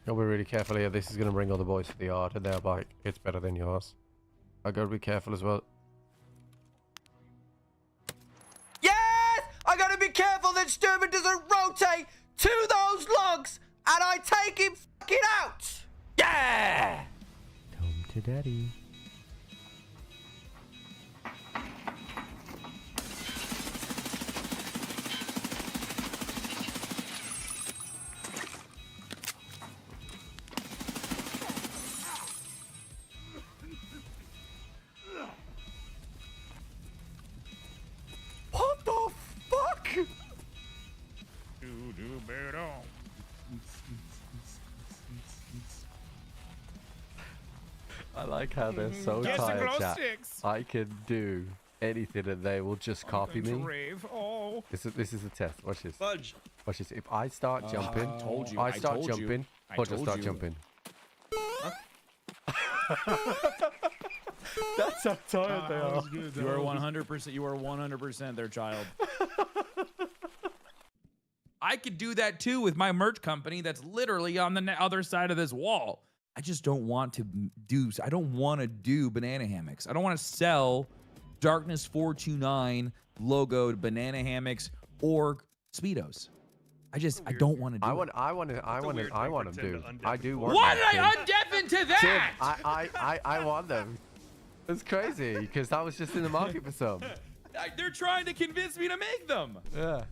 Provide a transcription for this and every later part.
Gotta be really careful here. This is gonna bring all the boys to the yard, and their bike. It's better than yours. I gotta be careful as well. Yes! I gotta be careful that Sturman doesn't rotate to those logs and I take him fucking out! Yeah! Home to daddy. What the fuck? Do better. I like how they're so Get some tired, glow chat. sticks. I can do anything and they will just copy me. Rave. Oh. This is a test. Watch this. Fudge. Watch this. If I start jumping, told you, I I start told you. jumping, I Fudge will told start you. jumping. That's how tired they are. You are 100%. You are 100% their child. I could do that too with my merch company that's literally on the other side of this wall. I just don't want to do. I don't want to do banana hammocks. I don't want to sell Darkness 429 logoed banana hammocks or Speedos. I don't want to do. I want them to. I do want. Why them, did I Tim. undeafen to Tim, that? I want them. It's crazy because that was just in the market for some. They're trying to convince me to make them. Yeah.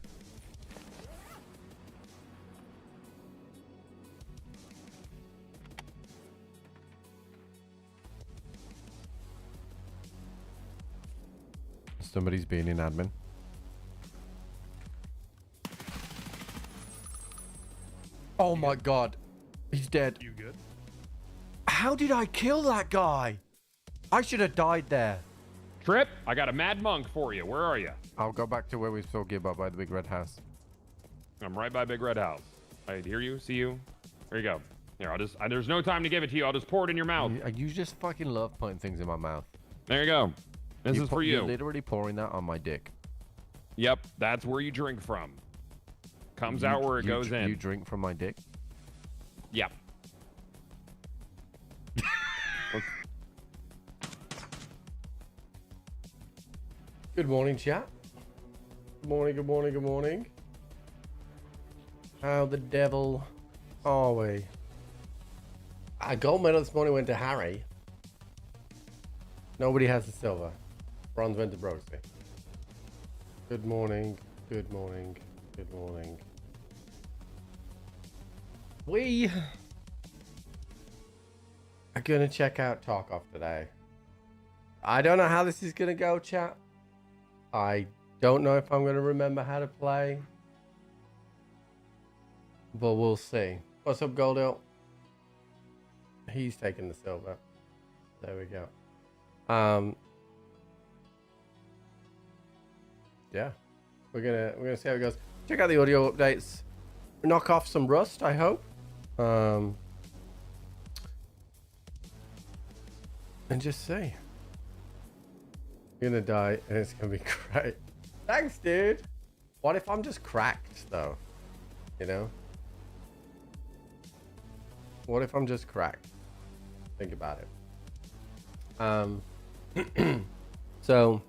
Somebody's being in admin. Oh my god. He's dead. You good? How did I kill that guy? I should have died there. Trip, I got a mad monk for you. Where are you? I'll go back to where we saw Gibba by the big red house. I'm right by Big Red House. I hear you, see you. There you go. Here, there's no time to give it to you. I'll just pour it in your mouth. You just fucking love putting things in my mouth. There you go. This is for you. You're literally pouring that on my dick. Yep, that's where you drink from. Comes out where it goes in. You drink from my dick? Yep. Good morning, chat. Good morning, good morning, good morning. How the devil are we? A gold medal this morning went to Harry. Nobody has the silver. Bronze went to Brosy. Good morning, good morning, good morning. We are gonna check out Talk Off today. I don't know how this is gonna go, chat. I don't know if I'm gonna remember how to play, but we'll see. What's up, Goldo? He's taking the silver. There we go. Yeah, we're gonna see how it goes. Check out the audio updates. Knock off some rust, I hope. And just see. You're gonna die, and it's gonna be great. Thanks, dude. What if I'm just cracked, though? You know? What if I'm just cracked? Think about it. So,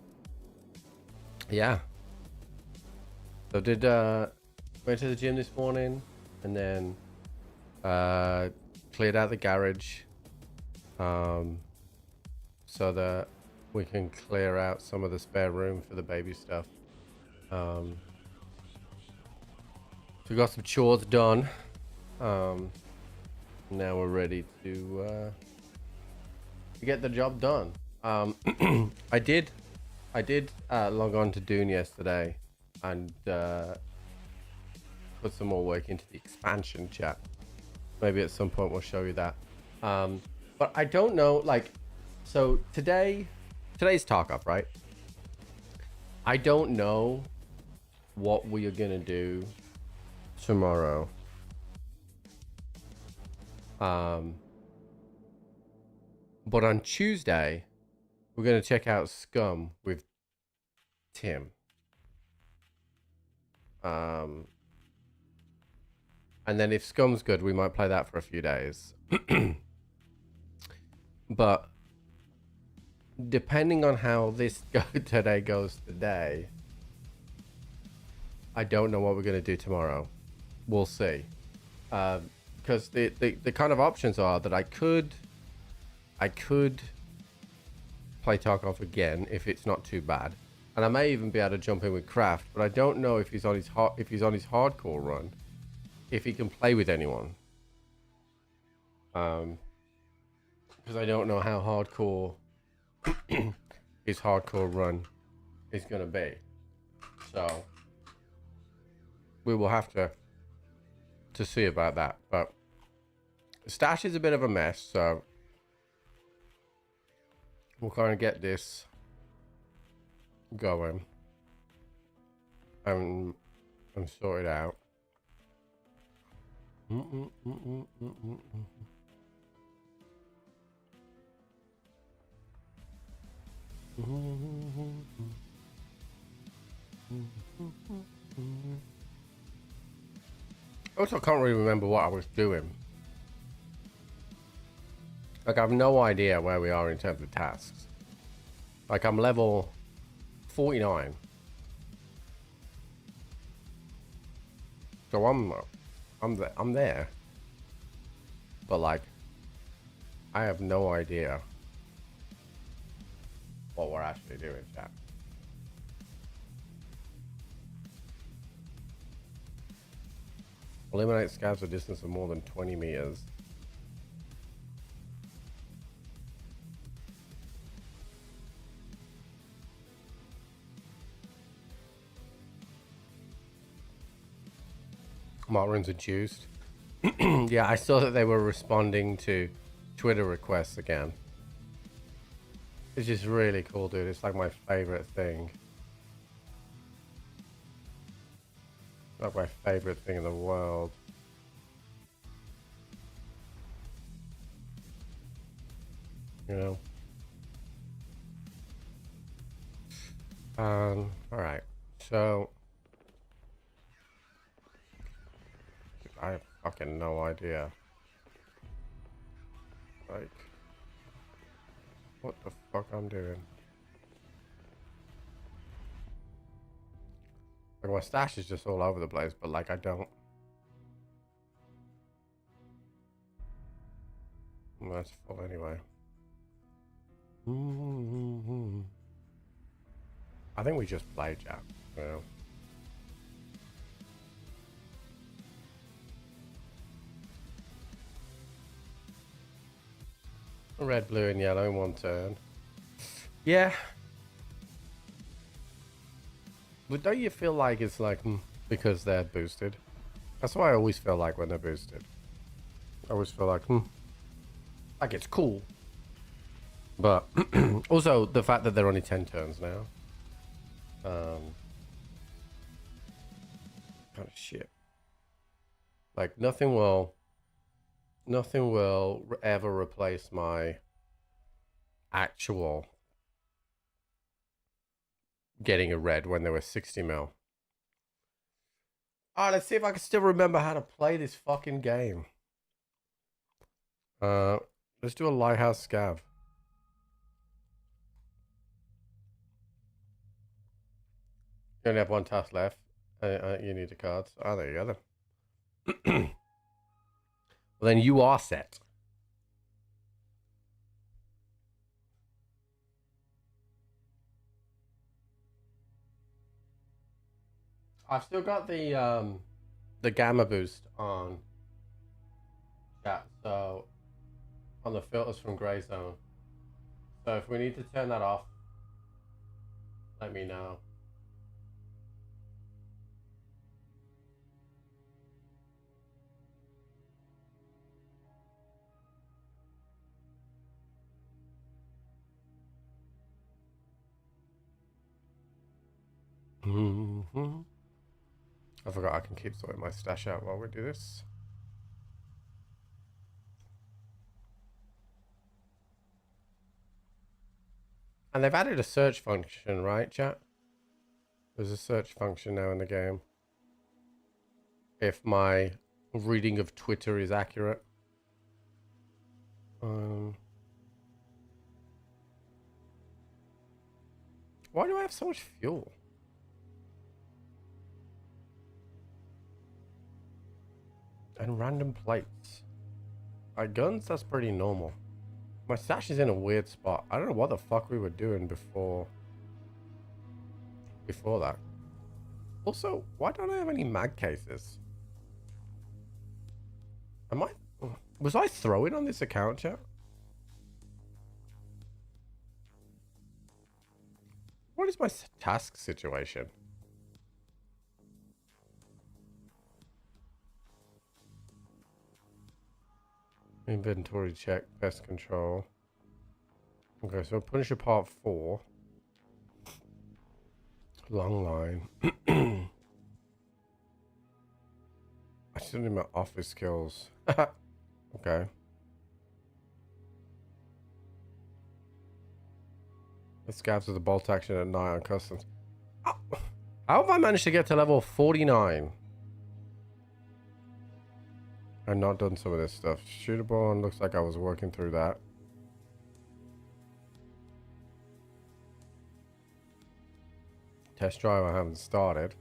yeah. So went to the gym this morning, and then cleared out the garage, so that we can clear out some of the spare room for the baby stuff. So we got some chores done. Now we're ready to get the job done. I did log on to Dune yesterday and put some more work into the expansion, chat. Maybe at some point we'll show you that. But I don't know, like, so today's talk up, right? I don't know what we are gonna do tomorrow. But on Tuesday, we're gonna check out Scum with Tim. And then if Scum's good, we might play that for a few days. But depending on how this today goes today, I don't know what we're going to do tomorrow. We'll see. Because the kind of options are that I could play Tarkov again if it's not too bad, and I may even be able to jump in with Kraft. But I don't know if he's on his hardcore run, if he can play with anyone. Because I don't know how hardcore his hardcore run is gonna be. So we will have to see about that. But stash is a bit of a mess, so we'll kind of get this going and sort it out. Also, I can't really remember what I was doing. Like, I have no idea where we are in terms of tasks. Like, I'm level 49. So I'm there. But, like, I have no idea what we're actually doing, chat. Eliminate scavs a distance of more than 20 meters. Martin's juiced. Yeah, I saw that they were responding to Twitter requests again. It's just really cool, dude. It's like my favorite thing. Like my favorite thing in the world. You know? Alright. So I have fucking no idea. Like, what the fuck I'm doing? Like, my stash is just all over the place, but like, I don't. Well, that's full anyway. I think we just play, Jack. You know? Red, blue, and yellow in one turn. Yeah. But don't you feel like it's like, because they're boosted? That's why I always feel like when they're boosted. I always feel like, like it's cool. But also the fact that they're only 10 turns now. Kind of shit. Like nothing will ever replace my actual getting a red when there were 60 mil. Alright, let's see if I can still remember how to play this fucking game. Let's do a Lighthouse scav. You only have one task left. You need the cards. Oh, there you go then. Well, then you are set. I've still got the gamma boost on chat, so on the filters from Grey Zone. So if we need to turn that off, let me know. I forgot I can keep sorting my stash out while we do this. And they've added a search function, right, chat? There's a search function now in the game. If my reading of Twitter is accurate. Why do I have so much fuel? And random plates. My guns, that's pretty normal. My stash is in a weird spot. I don't know what the fuck we were doing before that. Also, why don't I have any mag cases? Was I throwing on this account, chat? What is my task situation? Inventory check, pest control. Okay, so Punisher Part 4. Long line. I still need my office skills. Okay. The scavs of the bolt action at night on customs. How have I managed to get to level 49? I've not done some of this stuff. Shootable, and looks like I was working through that. Test drive I haven't started.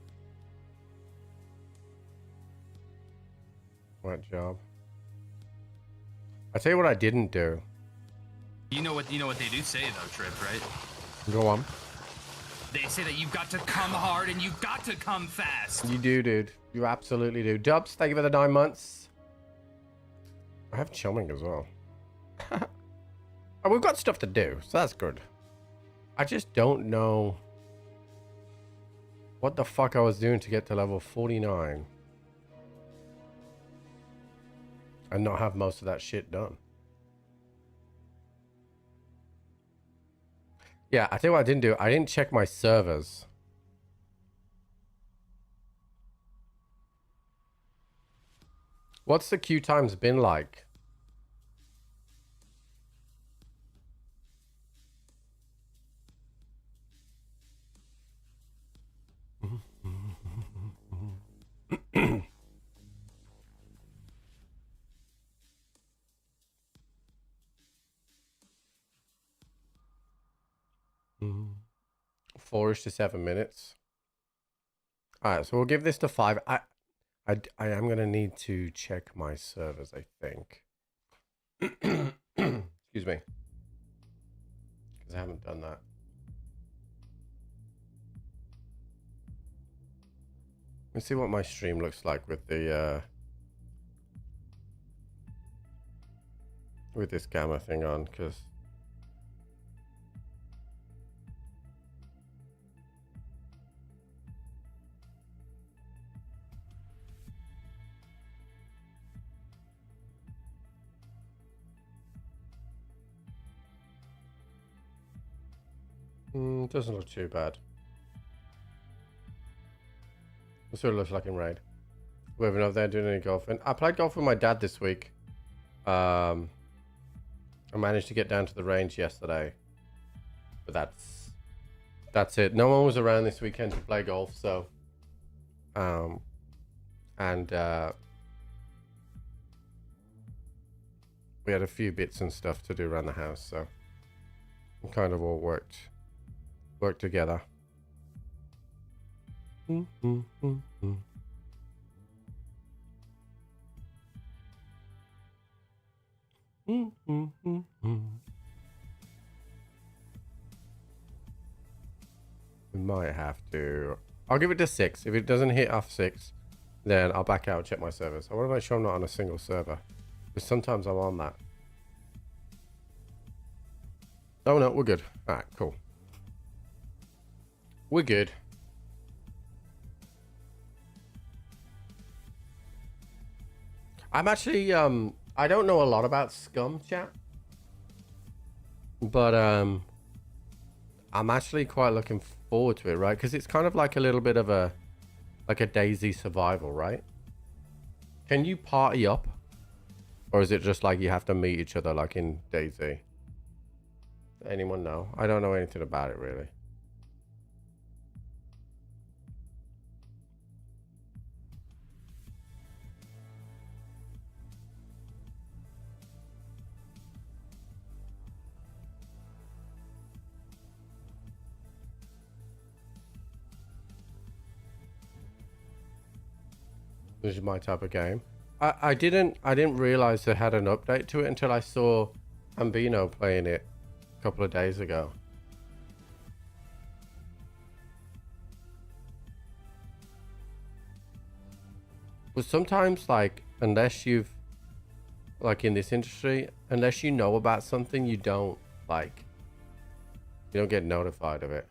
What job? I tell you what I didn't do. You know what they do say though, Trip, right? Go on. They say that you've got to come hard and you've got to come fast. You do, dude. You absolutely do. Dubs, thank you for the 9 months. I have chumming as well. Oh, we've got stuff to do, so that's good. I just don't know what the fuck I was doing to get to level 49 and not have most of that shit done. Yeah, I think what I didn't do, I didn't check my servers. What's the queue times been like? Mm. 4-ish to 7 minutes. All right, so we'll give this to 5. I am gonna need to check my servers, I think. Excuse me, because I haven't done that. Let's see what my stream looks like with the with this gamma thing on, because doesn't look too bad. That's what it looks like in raid. We have enough there doing any golfing. I played golf with my dad this week. I managed to get down to the range yesterday, but that's it. No one was around this weekend to play golf, so we had a few bits and stuff to do around the house, so it kind of all worked together. We might have to. I'll give it to 6. If it doesn't hit off 6, then I'll back out and check my servers. I want to make sure I'm not on a single server, because sometimes I'm on that. Oh no, we're good. All right, cool. We're good. I'm actually, I don't know a lot about Scum, chat. But, I'm actually quite looking forward to it, right? Because it's kind of like a little bit of a, like a DayZ survival, right? Can you party up? Or is it just like you have to meet each other like in DayZ? Anyone know? I don't know anything about it, really. This is my type of game. I didn't realize they had an update to it until I saw Ambino playing it a couple of days ago. But sometimes, like, unless you've, like, in this industry, unless you know about something, you don't get notified of it.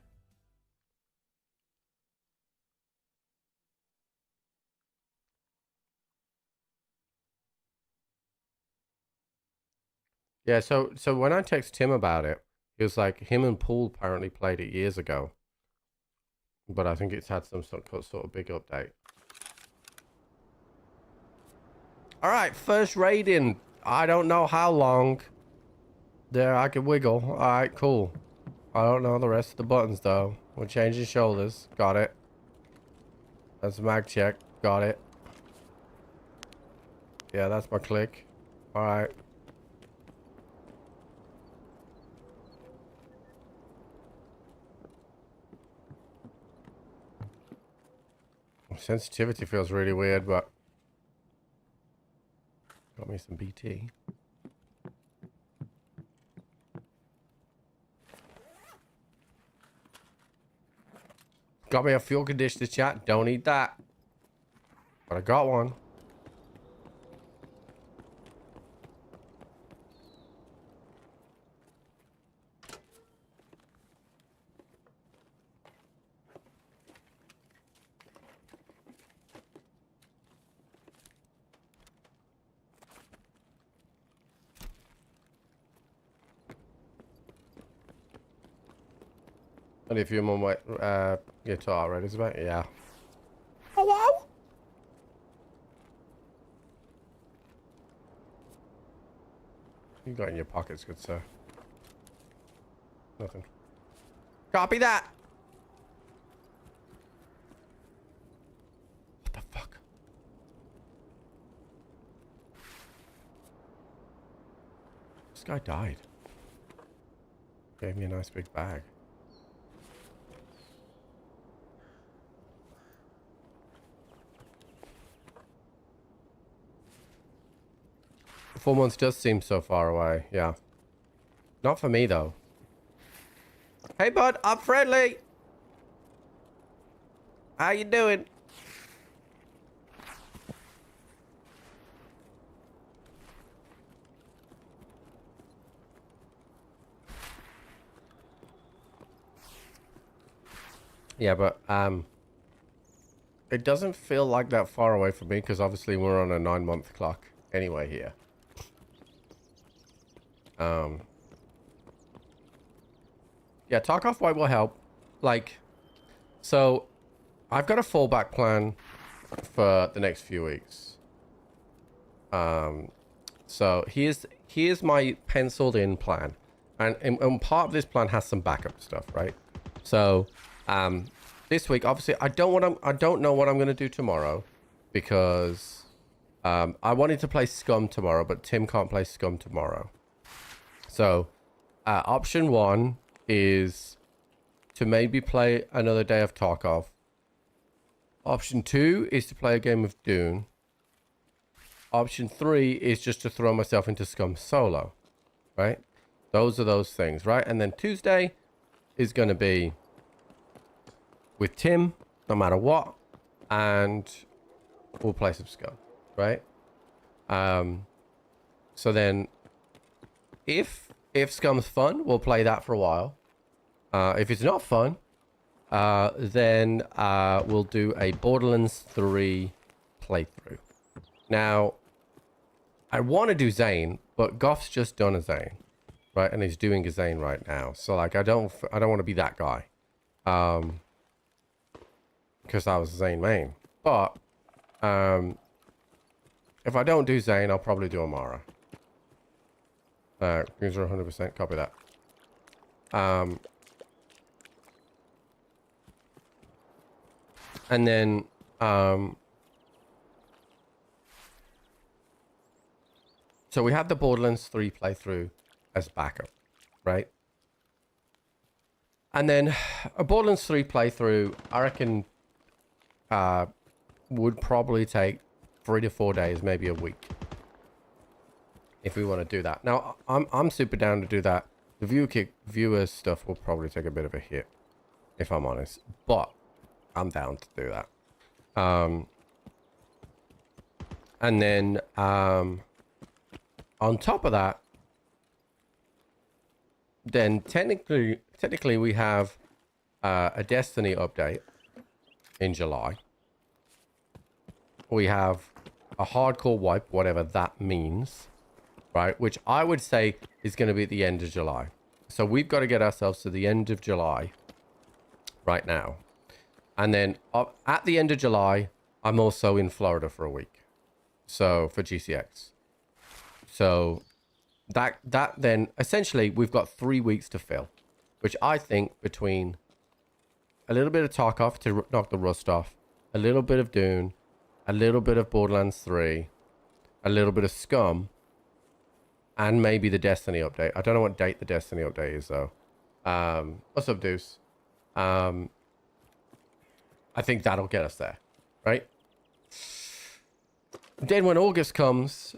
Yeah, so when I text Tim about it, he was like, him and Paul apparently played it years ago. But I think it's had some sort of big update. Alright, first raiding. I don't know how long. There, I can wiggle. Alright, cool. I don't know the rest of the buttons, though. We're changing shoulders. Got it. That's a mag check. Got it. Yeah, that's my click. Alright. Sensitivity feels really weird, but got me some BT. Got me a fuel conditioner, chat. Don't need that. But I got one. Only a few more guitar ready, about yeah. Hello? You got in your pockets, good sir. Nothing. Copy that. What the fuck? This guy died. Gave me a nice big bag. Four months does seem so far away, yeah. Not for me, though. Hey, bud, I'm friendly. How you doing? Yeah, but, it doesn't feel like that far away from me, because obviously we're on a 9-month clock anyway here. Yeah, talk off white will help. Like, so I've got a fallback plan for the next few weeks. So here's my penciled in plan. And part of this plan has some backup stuff, right? So, this week, obviously, I don't know what I'm going to do tomorrow because, I wanted to play Scum tomorrow, but Tim can't play Scum tomorrow. So, option 1 is to maybe play another day of Tarkov. Option 2 is to play a game of Dune. Option 3 is just to throw myself into Scum solo, right? Those are those things, right? And then Tuesday is going to be with Tim, no matter what, and we'll play some Scum, right? So then, if Scum's fun, we'll play that for a while. If it's not fun, then we'll do a Borderlands 3 playthrough. Now, I want to do Zane, but Goff's just done a Zane, right? And he's doing a Zane right now. So like, I don't want to be that guy, because I was Zane main. But if I don't do Zane, I'll probably do Amara. User 100%, copy that. And then, so we have the Borderlands 3 playthrough as backup, right? And then a Borderlands 3 playthrough, I reckon, would probably take 3 to 4 days, maybe a week, if we want to do that. Now, I'm super down to do that. The viewer stuff will probably take a bit of a hit, if I'm honest, but I'm down to do that. And then on top of that, then technically we have a Destiny update in July. We have a hardcore wipe, whatever that means, right? Which I would say is going to be at the end of July. So we've got to get ourselves to the end of July right now. And then at the end of July, I'm also in Florida for a week. So for GCX. So that then essentially we've got 3 weeks to fill, which I think between a little bit of Tarkov to knock the rust off, a little bit of Dune, a little bit of Borderlands 3, a little bit of Scum, and maybe the Destiny update. I don't know what date the Destiny update is though. What's up, Deuce? I think that'll get us there, right? Then when August comes,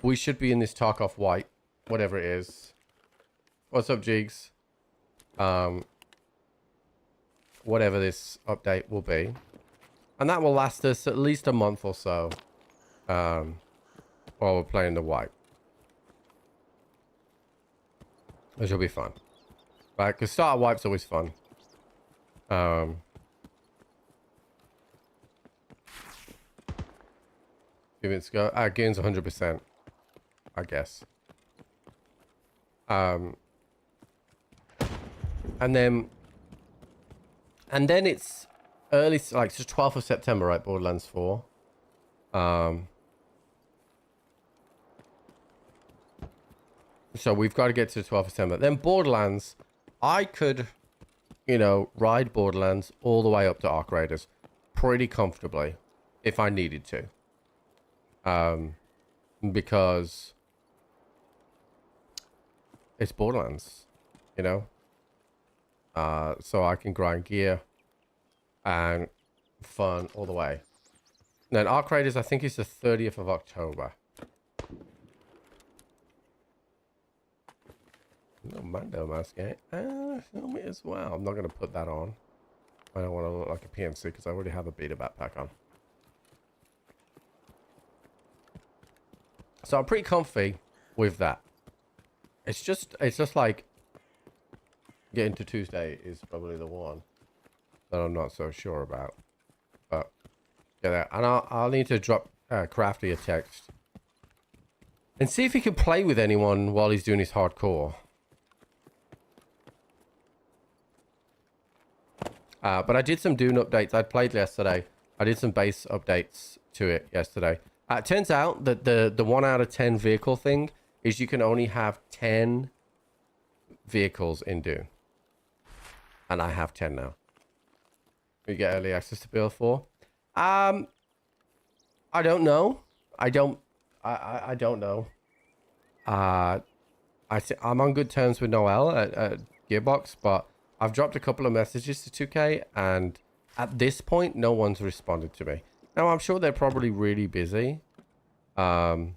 we should be in this Tarkov White, whatever it is. What's up, Jigs? Whatever this update will be. And that will last us at least a month or so while we're playing the White. Which will be fun. Right, because starter Wipe's always fun. Give it a go. Gains 100%, I guess. And then it's early, like just 12th of September, right? Borderlands 4. So we've got to get to the 12th of September. Then Borderlands, I could, you know, ride Borderlands all the way up to Arc Raiders pretty comfortably if I needed to. Because it's Borderlands, you know? So I can grind gear and fun all the way. And then Arc Raiders, I think, is the 30th of October. No Mando mask, eh? Film it as well. I'm not going to put that on. I don't want to look like a PMC because I already have a beta backpack on. So I'm pretty comfy with that. It's just like getting to Tuesday is probably the one that I'm not so sure about. But yeah, that. And I'll need to drop Crafty a text and see if he can play with anyone while he's doing his hardcore. But I did some Dune updates. I played yesterday. I did some base updates to it yesterday. It turns out that the 1 out of 10 vehicle thing is you can only have 10 vehicles in Dune. And I have 10 now. You get early access to BL4. I don't know. I don't know. I'm on good terms with Noel at Gearbox, but I've dropped a couple of messages to 2K, and at this point, no one's responded to me. Now, I'm sure they're probably really busy. But,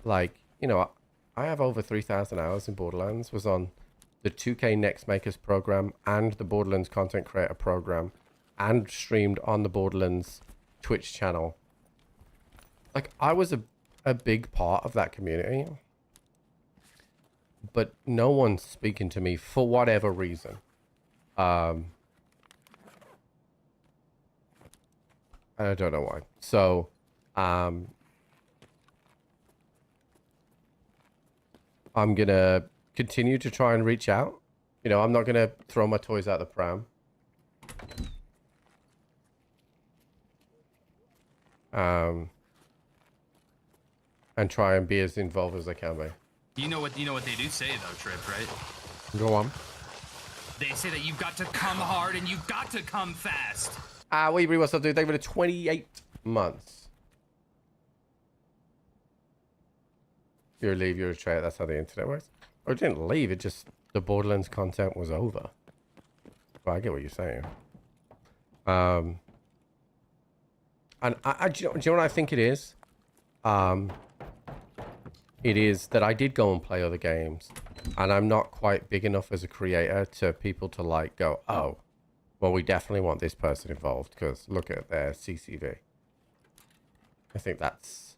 like, you know, I have over 3,000 hours in Borderlands. Was on the 2K Next Makers program and the Borderlands Content Creator program, and streamed on the Borderlands Twitch channel. Like, I was a big part of that community. But no one's speaking to me for whatever reason. I don't know why. So, I'm gonna continue to try and reach out. You know, I'm not gonna throw my toys out the pram. And try and be as involved as I can be. You know what they do say though, Trip, right? Go on. They say that you've got to come hard and you've got to come fast. Weebly, what's up, dude? Thank you for the 28 months. You're a leave, you're a trade. That's how the internet works. Or it didn't leave, it just, the Borderlands content was over. Well, I get what you're saying. And do you know what I think it is? It is that I did go and play other games, and I'm not quite big enough as a creator to people to like go, oh, well, we definitely want this person involved because look at their CCV. I think that's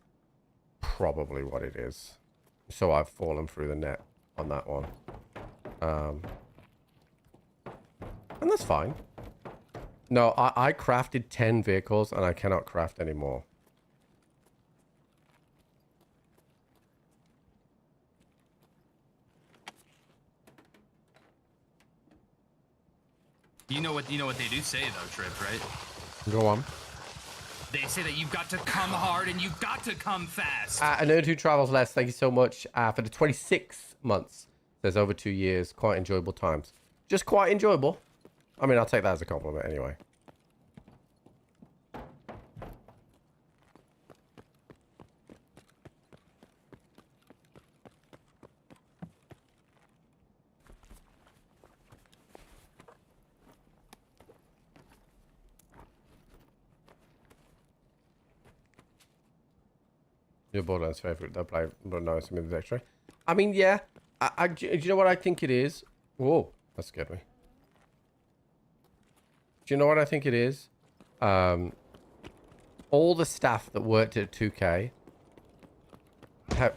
probably what it is. So I've fallen through the net on that one. And that's fine. No, I crafted 10 vehicles and I cannot craft anymore. You know what they do say though, Trip, right? Go on. They say that you've got to come hard and you've got to come fast. A nerd who travels less, thank you so much for the 26 months. Says over 2 years, quite enjoyable times. Just quite enjoyable. I mean, I'll take that as a compliment anyway. Your Borderlands favorite that play, but no, it's the X-ray. I mean, yeah. Do you know what I think it is? Whoa, that scared me. Do you know what I think it is? All the staff that worked at 2K have...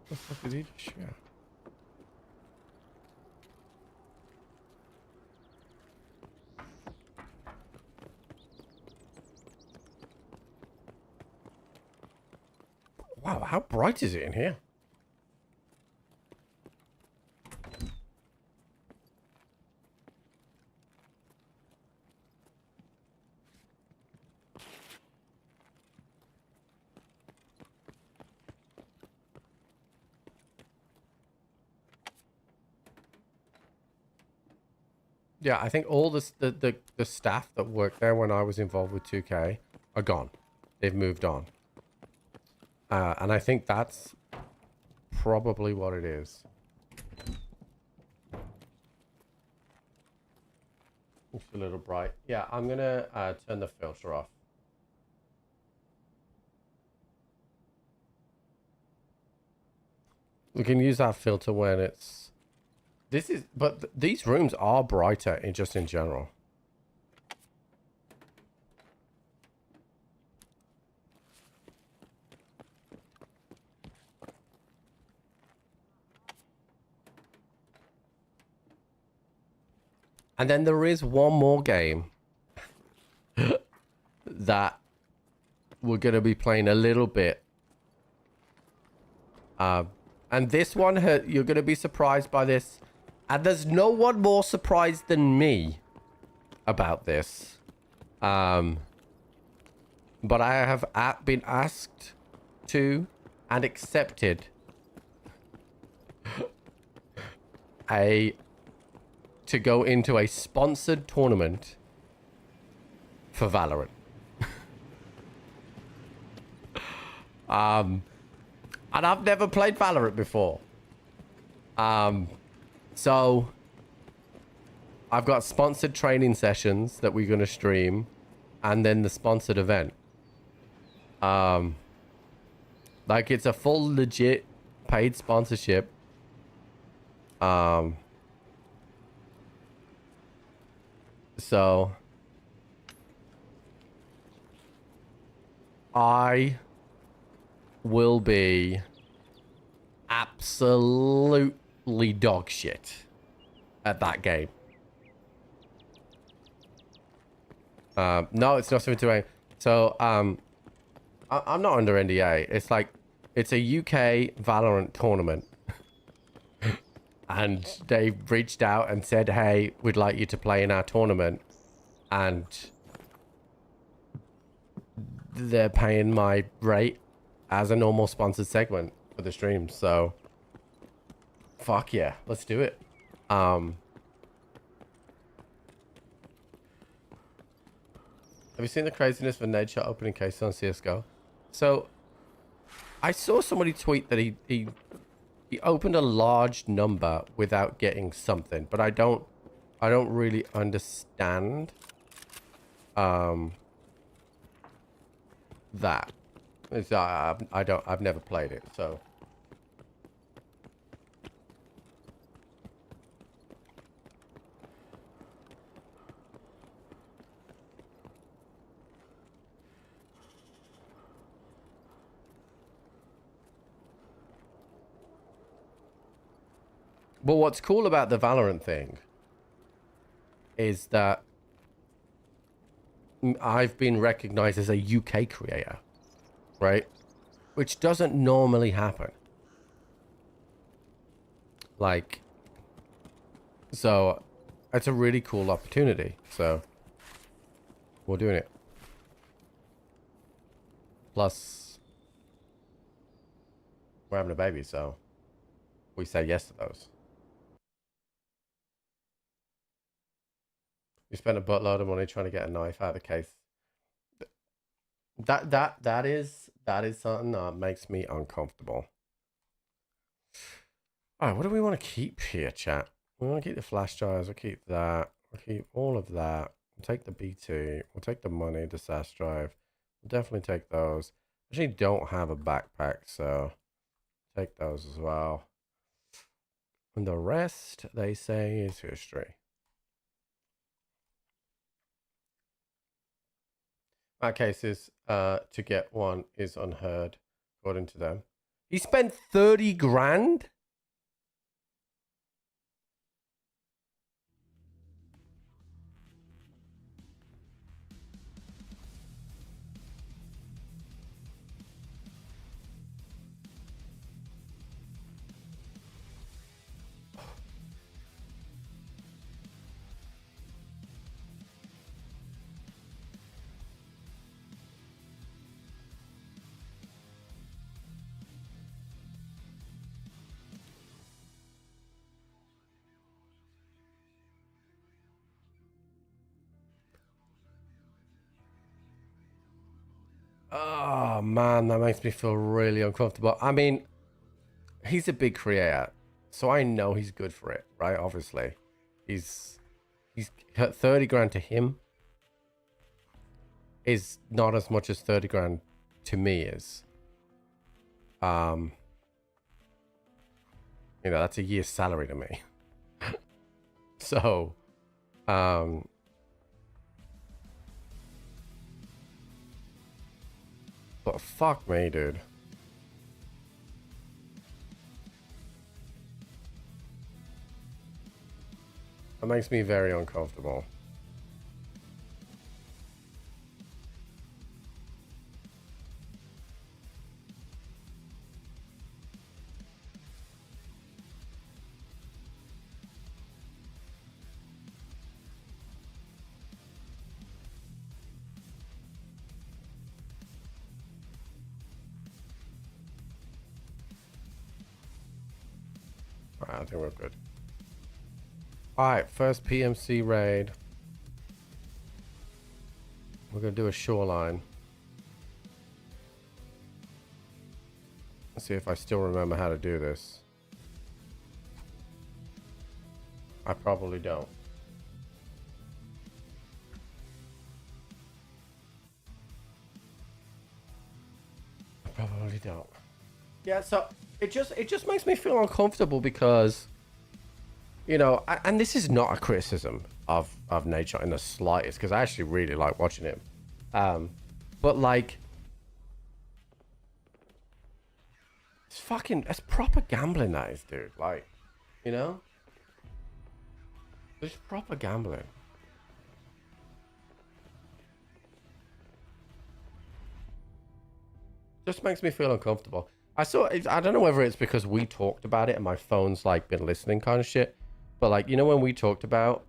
What the fuck did he just share? Wow, how bright is it in here? Yeah, I think all the staff that worked there when I was involved with 2K are gone. They've moved on. And I think that's probably what it is. It's a little bright. Yeah, I'm going to turn the filter off. We can use that filter when it's... This is... But these rooms are brighter in just in general. And then there is one more game that we're going to be playing a little bit. And this one, you're going to be surprised by this. And there's no one more surprised than me about this. But I have been asked to and accepted to go into a sponsored tournament for Valorant. And I've never played Valorant before. So I've got sponsored training sessions that we're going to stream and then the sponsored event. Like it's a full legit paid sponsorship. So I will be absolutely dog shit at that game. No, it's not something to aim. So I'm not under NDA. It's like it's a UK Valorant tournament. And they reached out and said, hey, we'd like you to play in our tournament. And they're paying my rate as a normal sponsored segment for the stream. So, fuck yeah, let's do it. Have you seen the craziness of Nade Shot opening cases on CSGO? So, I saw somebody tweet that he opened a large number without getting something, but I don't really understand that. It's, I've never played it, so. But what's cool about the Valorant thing is that I've been recognized as a UK creator, right? Which doesn't normally happen. Like, so it's a really cool opportunity. So we're doing it. Plus, we're having a baby, so we say yes to those. You spent a buttload of money trying to get a knife out of the case. That is something that makes me uncomfortable. All right, what do we want to keep here, chat? We want to keep the flash drives. We'll keep that. We'll keep all of that. We'll take the BT. We'll take the money, the SAS drive. We'll definitely take those. I actually don't have a backpack, so take those as well. And the rest, they say, is history. Our cases to get one is unheard, according to them. He spent 30 grand? Oh man, that makes me feel really uncomfortable. I mean, he's a big creator, so I know he's good for it, right? Obviously, he's 30 grand to him is not as much as 30 grand to me is. You know, that's a year's salary to me. So, but fuck me, dude. That makes me very uncomfortable. I think we're good. Alright, first PMC raid. We're going to do a shoreline. Let's see if I still remember how to do this. I probably don't. I probably don't. Yeah, so it just makes me feel uncomfortable because, you know, and this is not a criticism of Nature in the slightest, because I actually really like watching him. But like, it's proper gambling, that is, dude. Like, you know, it's proper gambling. Just makes me feel uncomfortable. I don't know whether it's because we talked about it and my phone's like been listening kind of shit, but like, you know, when we talked about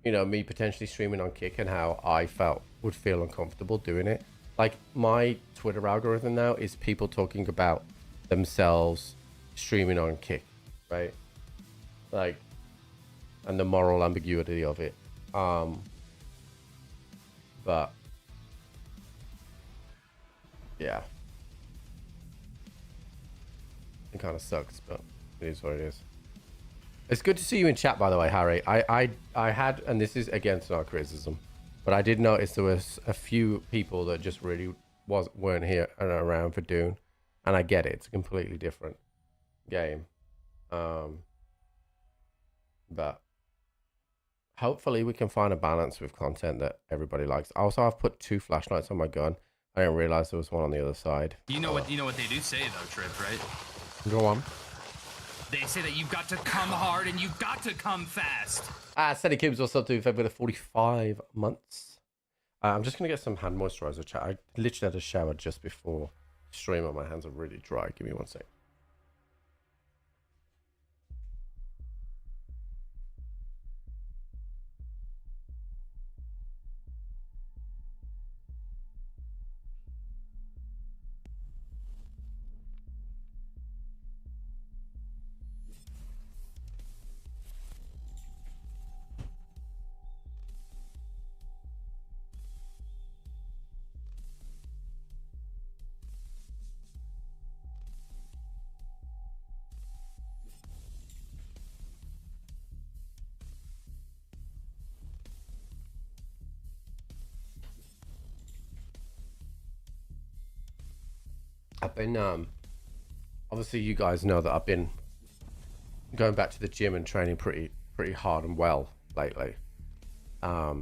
you know, me potentially streaming on Kick and how I would feel uncomfortable doing it. Like, my Twitter algorithm now is people talking about themselves streaming on Kick, right? Like, and the moral ambiguity of it. But yeah, it kind of sucks, but it is what it is. It's good to see you in chat, by the way, Harry. I had, and this is against our criticism, but I did notice there was a few people that just really weren't here and around for Dune, and I get it. It's a completely different game, but hopefully we can find a balance with content that everybody likes. Also, I've put 2 flashlights on my gun. I didn't realize there was one on the other side. You know what they do say though, Trip, right? Go on. They say that you've got to come hard and you've got to come fast. Steady Cubes also up to February 45 months. I'm just gonna get some hand moisturizer, chat. I literally had a shower just before stream and my hands are really dry. Give me one sec. I've been obviously you guys know that I've been going back to the gym and training pretty hard and well lately. But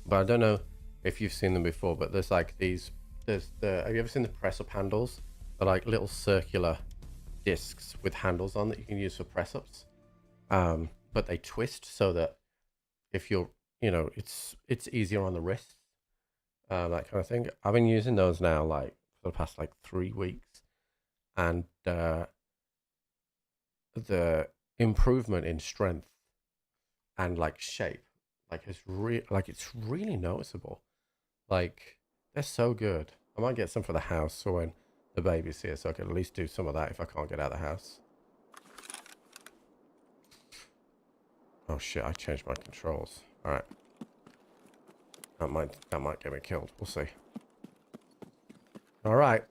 I don't know if you've seen them before, but there's like these, have you ever seen the press up handles? They're like little circular discs with handles on that you can use for press ups. But they twist so that if you're, it's easier on the wrist, that kind of thing. I've been using those now like for the past like 3 weeks, and the improvement in strength and like shape, like it's really noticeable. Like they're so good. I might get some for the house so when the baby's here, so I can at least do some of that if I can't get out of the house. Oh shit! I changed my controls. All right, that might get me killed. We'll see. All right,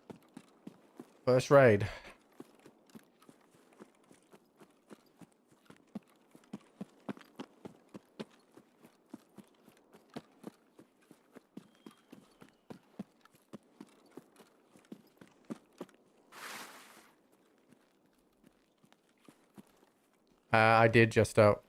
first raid. I did just out.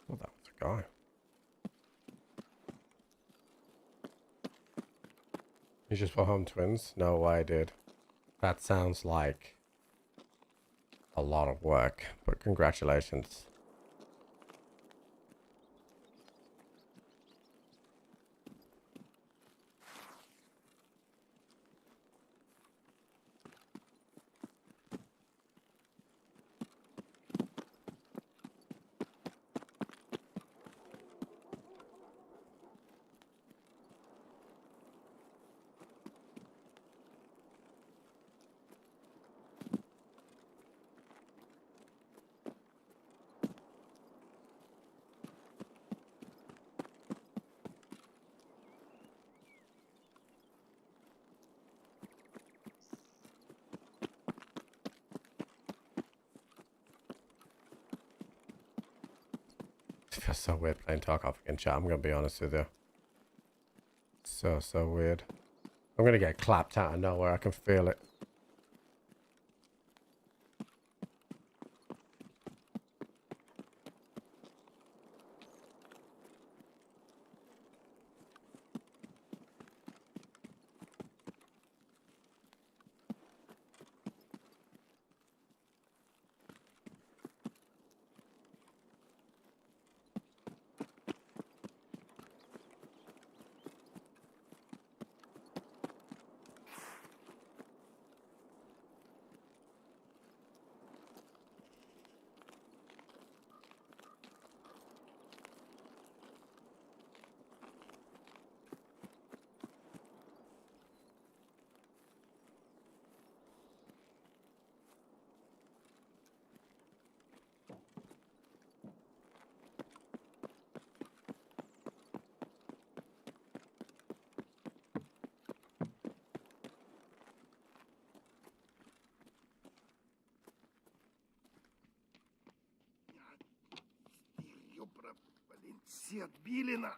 Well, that was a guy. You just put home twins? No way, dude. That sounds like a lot of work, but congratulations. It feels so weird playing Tarkov in chat, I'm gonna be honest with you. So weird. I'm gonna get clapped out of nowhere, I can feel it. все отбили на...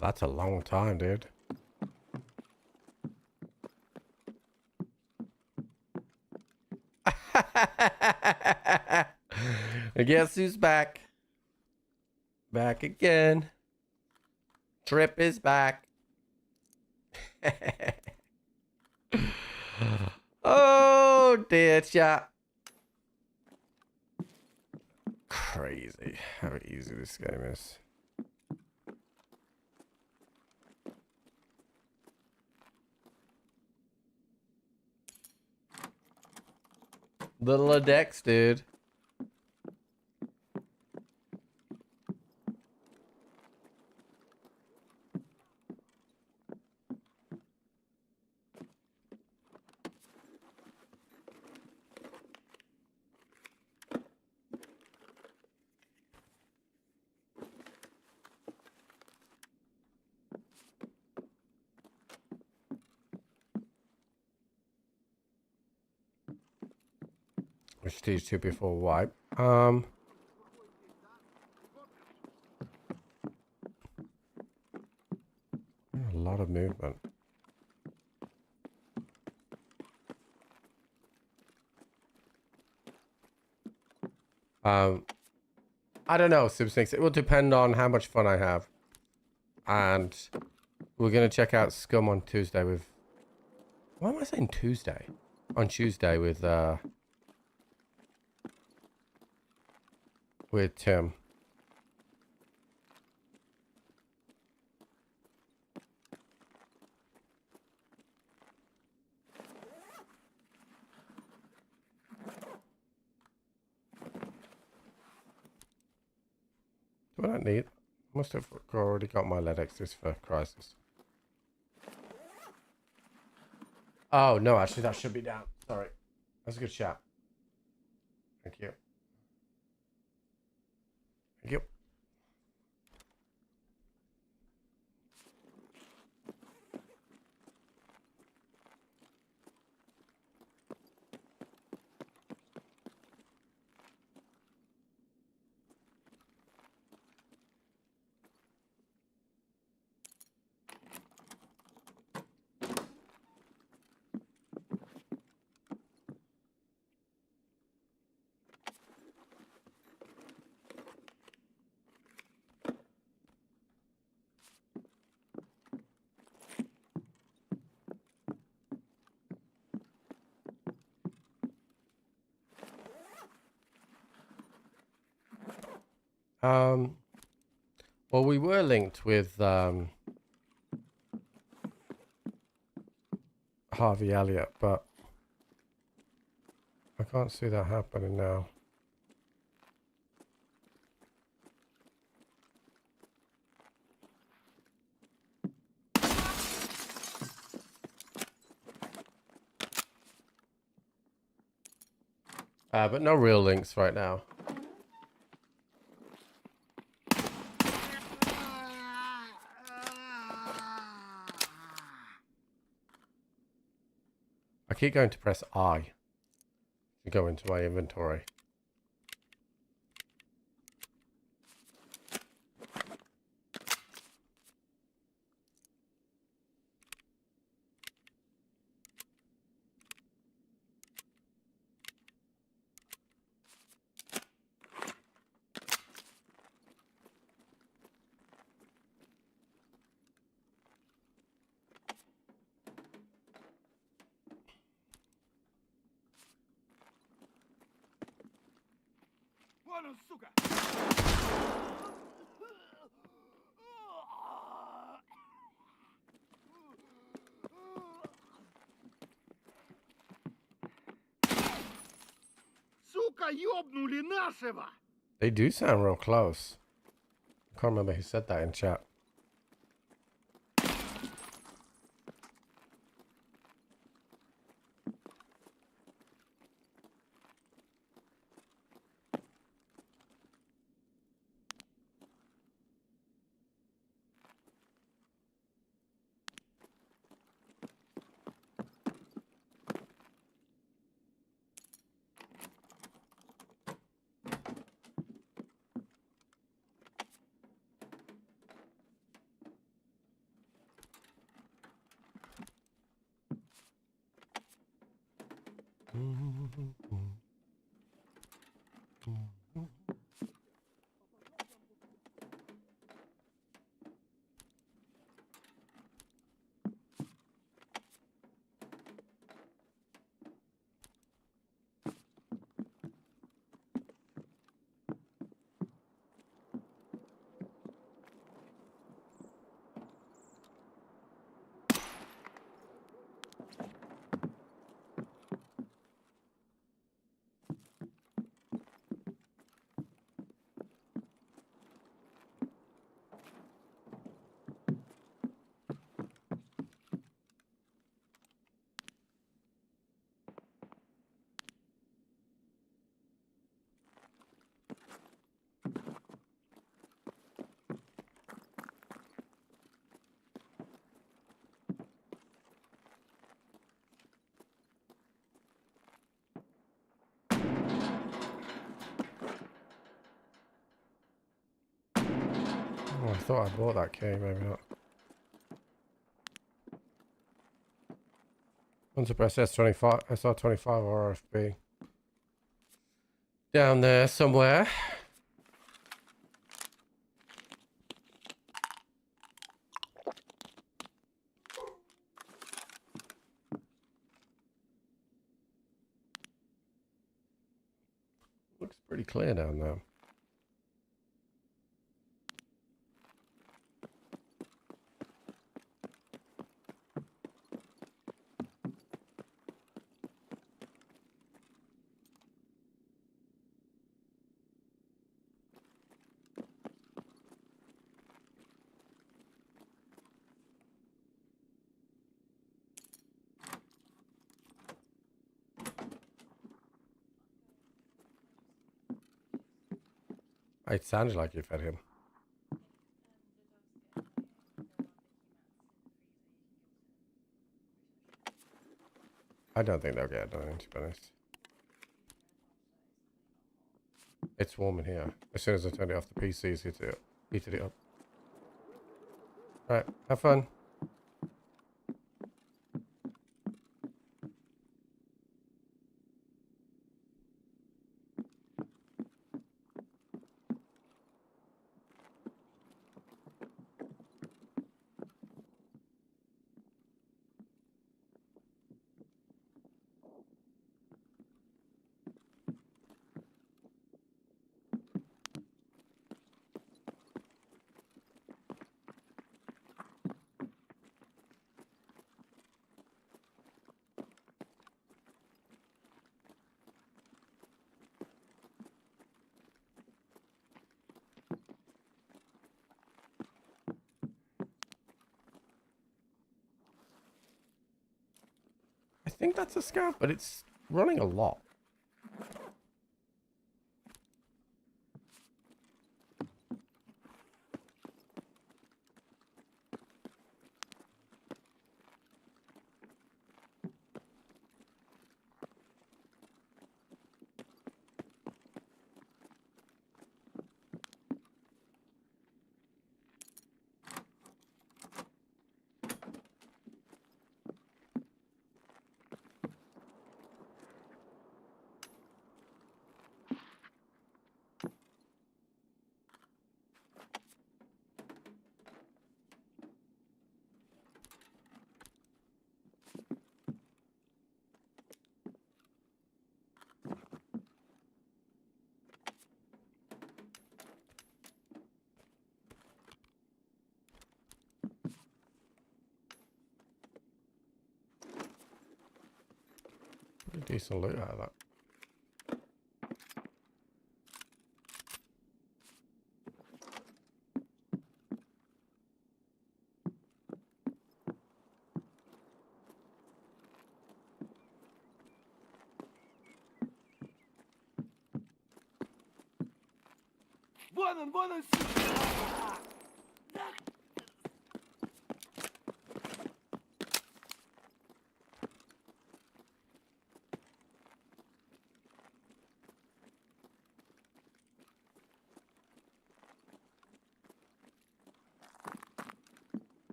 That's a long time, dude. And guess who's back? Back again. Trip is back. Oh, dear chat. Crazy how easy this game is. Little Dex, dude. Which stage 2 before wipe? A lot of movement. I don't know, Subsnakes. It will depend on how much fun I have. And we're gonna check out Scum on Tuesday with... Why am I saying Tuesday? On Tuesday with Tim. Do I not need? Must have already got my lead extras for Crisis. Oh no, actually that should be down. Sorry, that's a good shot. Thank you. Thank you. Well, we were linked with Harvey Elliott, but I can't see that happening now. But no real links right now. I keep going to press I to go into my inventory. Вон он, сука! Сука! сука, ёбнули нашего! They do sound real close. I can't remember who said that in chat. Oh, I thought I bought that key, maybe not. Once I press S25, SR25 or RFB. Down there somewhere. Looks pretty clear down there. It sounded like you fed him. I don't think they'll get it done, to be honest. It's warm in here. As soon as I turned it off, the PC's heated it up. Alright, have fun. I think that's a scav, but it's running a lot. Pretty decent loot out of that. Вон он, сука!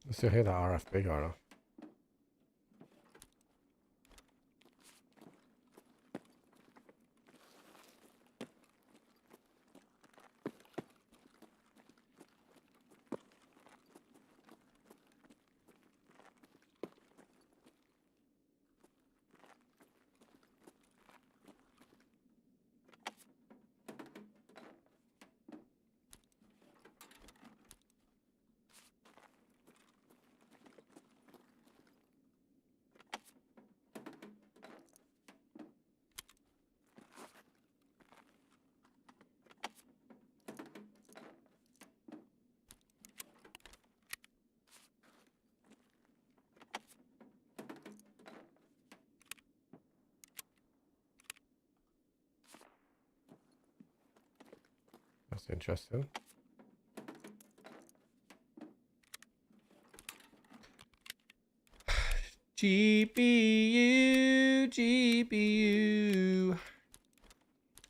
I still hear that RFB going off. That's interesting. GPU, GPU.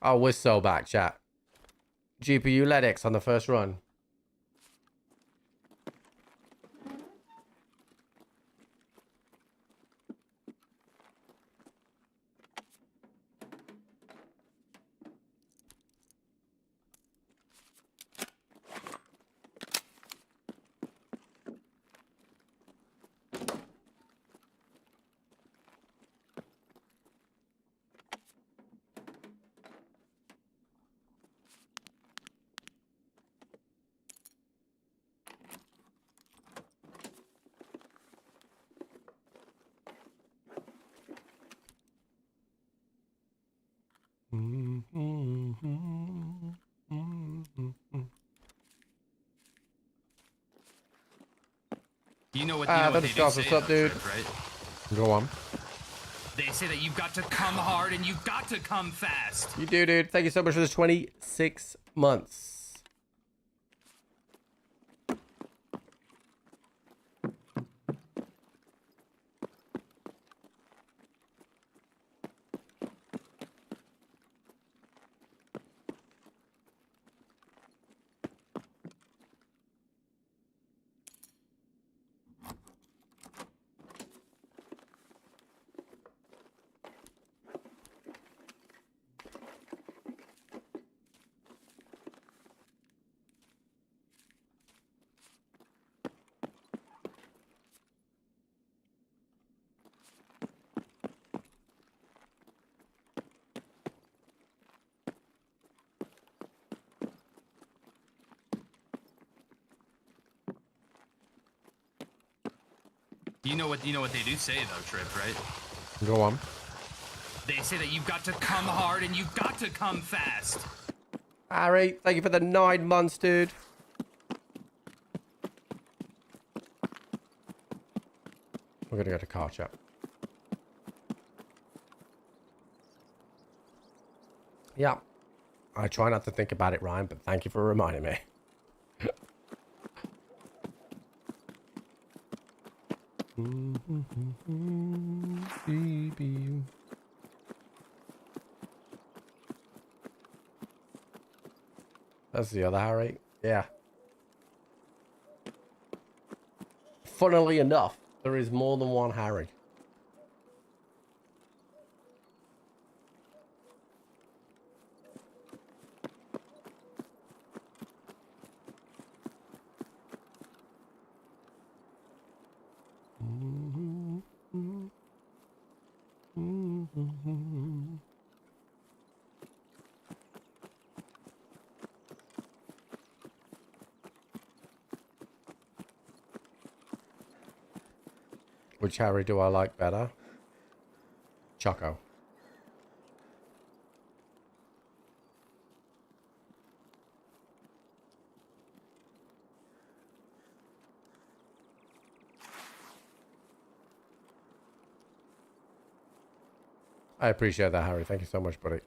Oh, we're so back, chat. GPU Ledix on the first run. You know what Ah, they that is do Josh. say, What's up, though, dude? Trip, right? Go on. They say that you've got to come hard and you've got to come fast. You do, dude. Thank you so much for this 26 months. You know what they do say, though, Trip, right? Go on. They say that you've got to come hard and you've got to come fast. Harry, thank you for the 9 months, dude. We're gonna go to car chat. Yeah. I try not to think about it, Ryan, but thank you for reminding me. That's the other Harry. Yeah. Funnily enough, there is more than one Harry. Which Harry do I like better? Choco. I appreciate that, Harry. Thank you so much, buddy.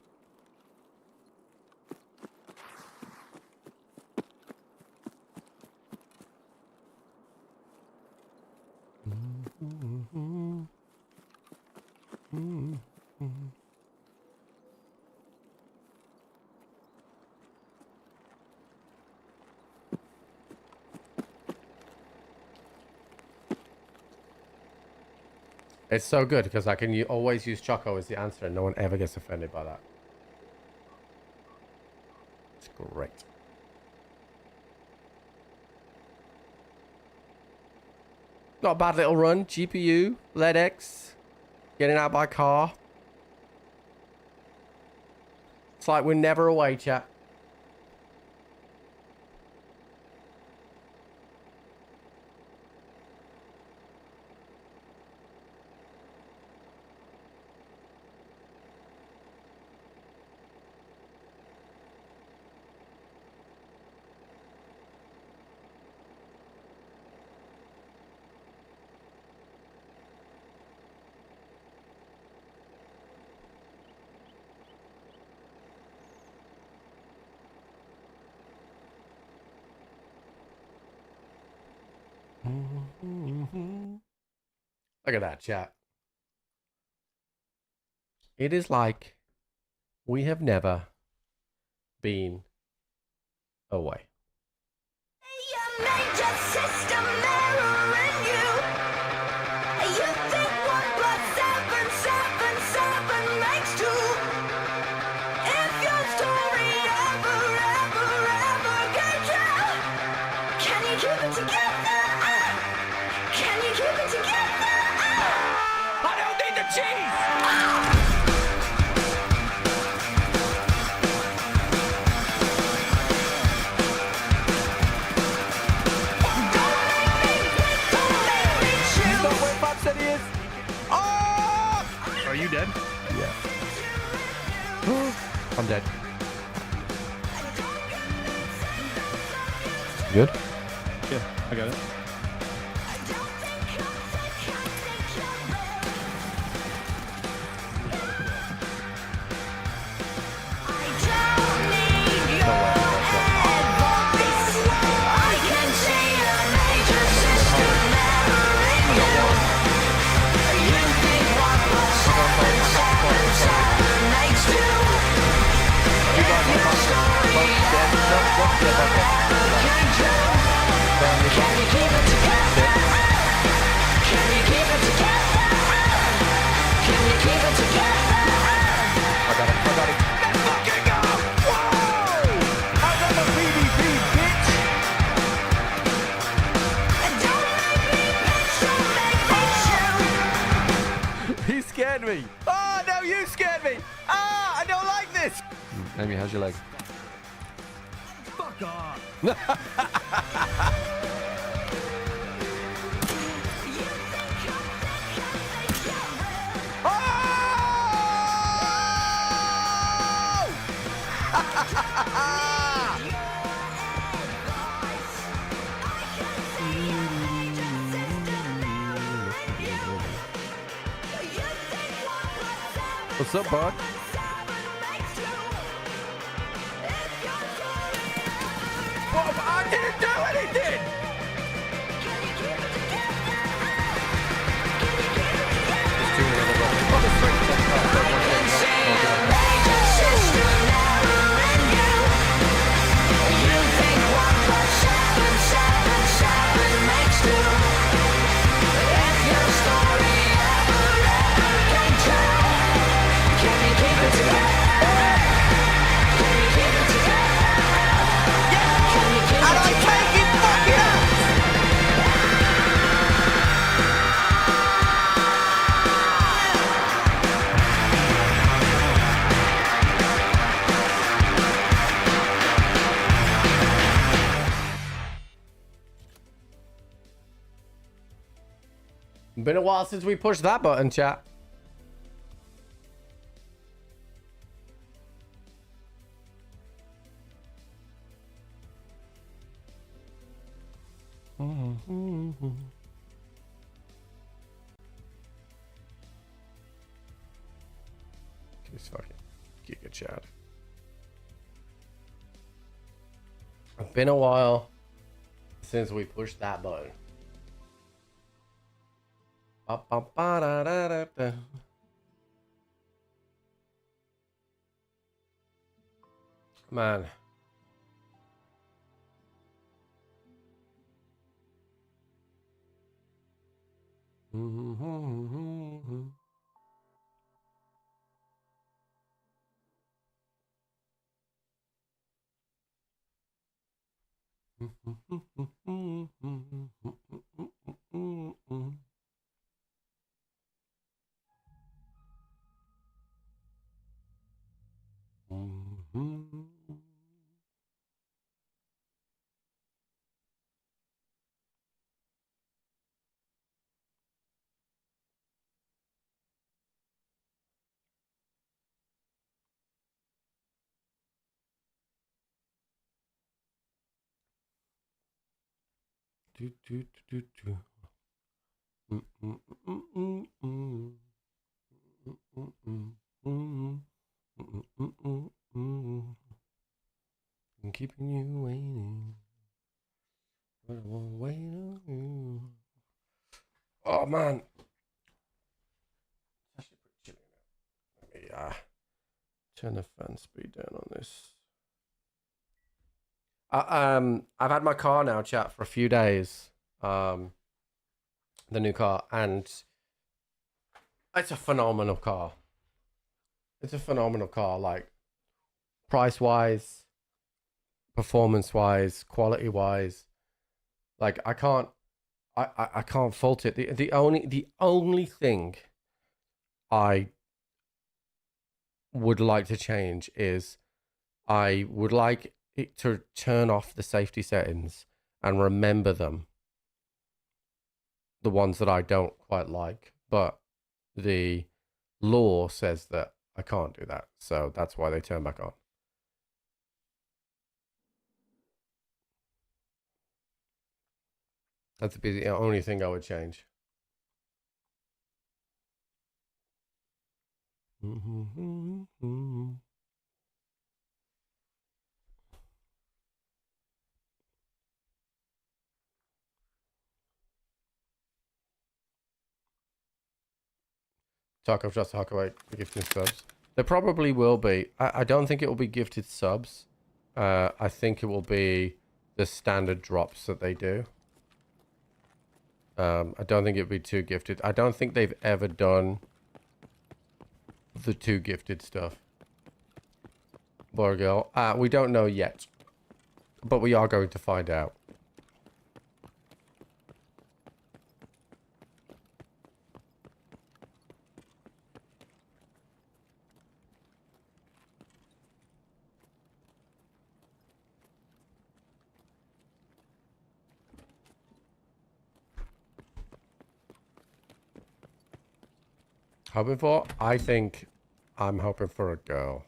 It's so good because I can always use Choco as the answer and no one ever gets offended by that. It's great. Not a bad little run. GPU, LEDX, getting out by car. It's like we're never away, chat. Look at that, chat. It is like we have never been away. Are you dead? Yeah. I'm dead. Good? Yeah, I got it. He scared me. Oh, no, you scared me. Ah, I don't like this. Amy, how's your leg? Fuck off. What's up, bud? I didn't do anything. Been a while since we pushed that button, chat. This fucking Giga Chad. It's been a while since we pushed that button. Ba-ba-ba-da-da-da-da. Man. Do, do, do, do. Mm, mm, mm, mm, mm. Mm, mm, mm, mm. Mm, mm, mm, mm. I'm keeping you waiting, but I won't wait on you. Oh man, it's actually pretty chilly now. Let me turn the fan speed down on this. I've had my car now, chat, for a few days. The new car, and it's a phenomenal car. It's a phenomenal car, like price wise, performance wise, quality wise. Like I can't fault it. The only thing I would like to change is I would like it to turn off the safety settings and remember them. The ones that I don't quite like, but the law says that I can't do that. So that's why they turn back on. That's the only thing I would change. Taco just talk about gifting subs. There probably will be. I don't think it will be gifted subs. I think it will be the standard drops that they do. I don't think it'd be too gifted. I don't think they've ever done the too gifted stuff. Borgel. We don't know yet, but we are going to find out. Hoping for? I think I'm hoping for a girl.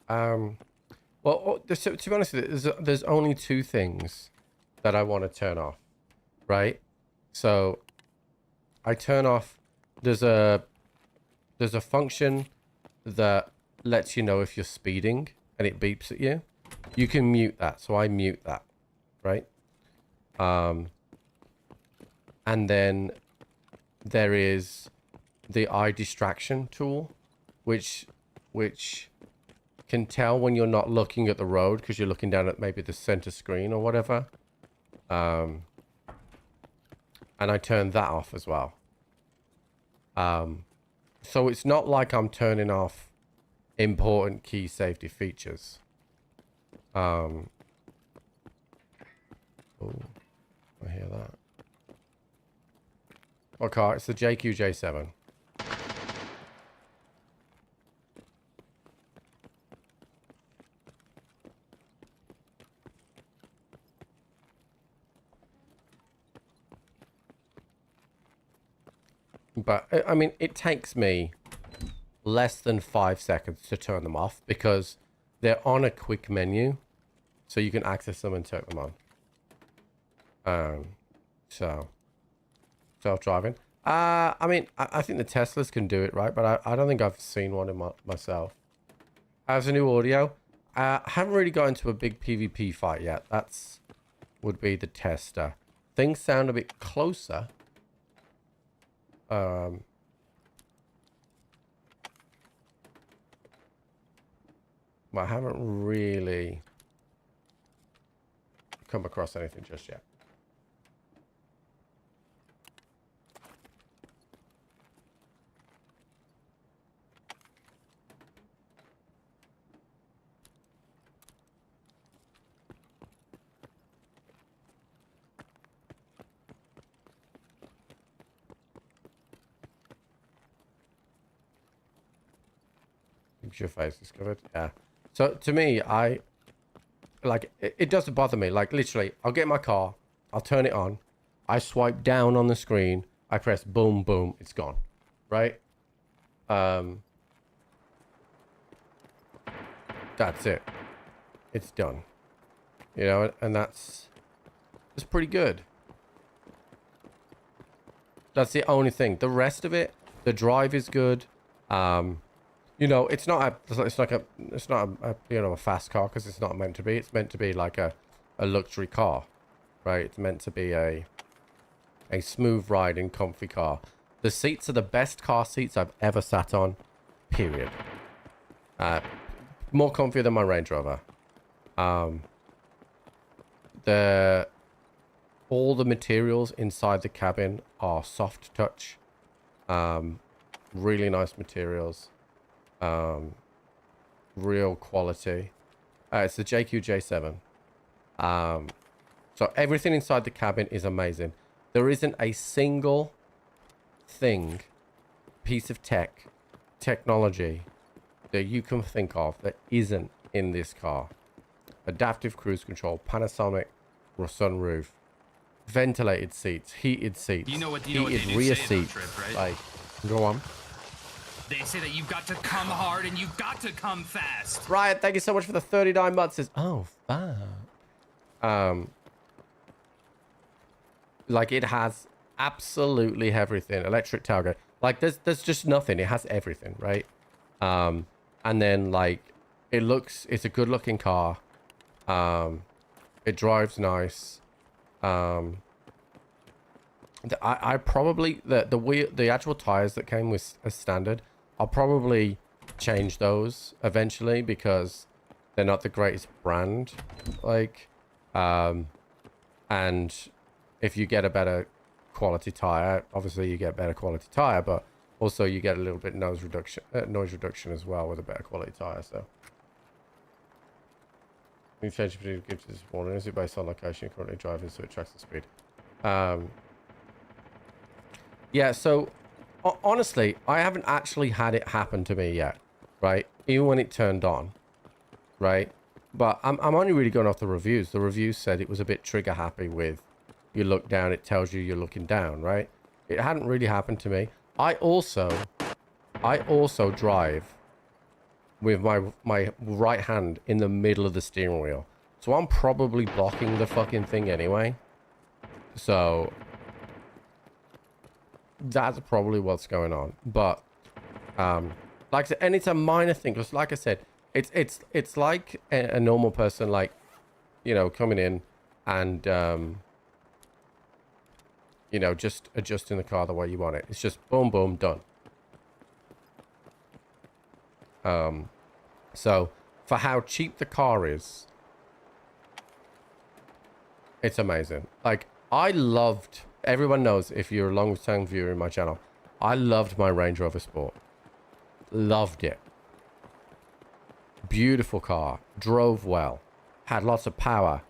Well, to be honest with you, there's only two things that I want to turn off, right? So I turn off, there's a function that lets you know if you're speeding and it beeps at you. You can mute that, so I mute that, right? And then there is the eye distraction tool, which can tell when you're not looking at the road because you're looking down at maybe the center screen or whatever. And I turn that off as well. So it's not like I'm turning off important key safety features. Oh, I hear that. What car? It's the JQJ7. But I mean, it takes me less than 5 seconds to turn them off because they're on a quick menu. so you can access them and turn them on. So self-driving. I mean, I think the Teslas can do it, right? But I don't think I've seen one in myself. How's the new audio? I haven't really got into a big PvP fight yet. That's would be the tester. Things sound a bit closer. But I haven't really come across anything just yet. Your face is covered. Yeah. So to me, I like it doesn't bother me. Like literally, I'll get in my car, I'll turn it on, I swipe down on the screen, I press boom, boom, it's gone. Right? That's it. It's done. You know, and that's pretty good. That's the only thing. The rest of it, the drive is good. You know, it's not a you know, a fast car because it's not meant to be. It's meant to be like a luxury car, right? It's meant to be a smooth riding, comfy car. The seats are the best car seats I've ever sat on, period. More comfy than my Range Rover. All the materials inside the cabin are soft touch. Really nice materials. Real quality. It's the JQ J7. So everything inside the cabin is amazing. There isn't a single thing, piece of technology that you can think of that isn't in this car. Adaptive cruise control, Panasonic sunroof, ventilated seats, heated seats, heated rear seats. Trip, right? Like, go on. They say that you've got to come hard and you've got to come fast. Ryan, thank you so much for the 39 months. Says, oh, fuck. Like it has absolutely everything. Electric tailgate. Like there's just nothing. It has everything, right? And then like it's a good looking car. It drives nice. I probably the actual tires that came with as standard, I'll probably change those eventually because they're not the greatest brand. Like, and if you get a better quality tire, obviously you get better quality tire, but also you get a little bit noise reduction as well with a better quality tire. So you change between gives this warning. Is it based on location you're currently driving, so it tracks the speed? Yeah, so honestly, I haven't actually had it happen to me yet, right? Even when it turned on, right? But I'm only really going off the reviews. The reviews said it was a bit trigger happy with you look down, it tells you you're looking down, right? It hadn't really happened to me. I also drive with my right hand in the middle of the steering wheel. So I'm probably blocking the fucking thing anyway. So that's probably what's going on. But like I said, and it's a minor thing because like I said, it's like a normal person, like, you know, coming in and you know, just adjusting the car the way you want it. It's just boom boom done. So for how cheap the car is, it's amazing. Like, I loved, everyone knows if you're a long-term viewer in my channel, I loved my Range Rover Sport. Loved it. Beautiful car. Drove well. Had lots of power.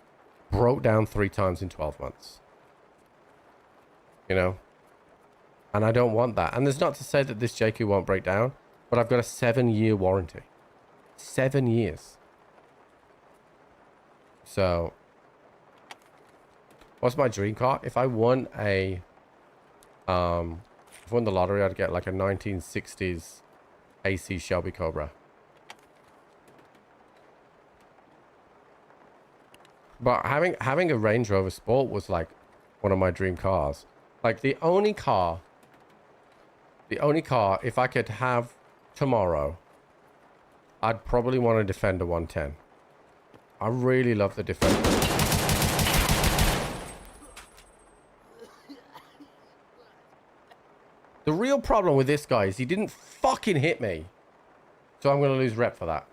Broke down 3 times in 12 months. You know? And I don't want that. And there's not to say that this JQ won't break down, but I've got a 7-year warranty. 7 years. So what's my dream car? If I won a if I won the lottery, I'd get like a 1960s AC Shelby Cobra. But having a Range Rover Sport was like one of my dream cars. Like the only car if I could have tomorrow, I'd probably want a Defender 110. I really love the Defender. The real problem with this guy is he didn't fucking hit me. So I'm going to lose rep for that.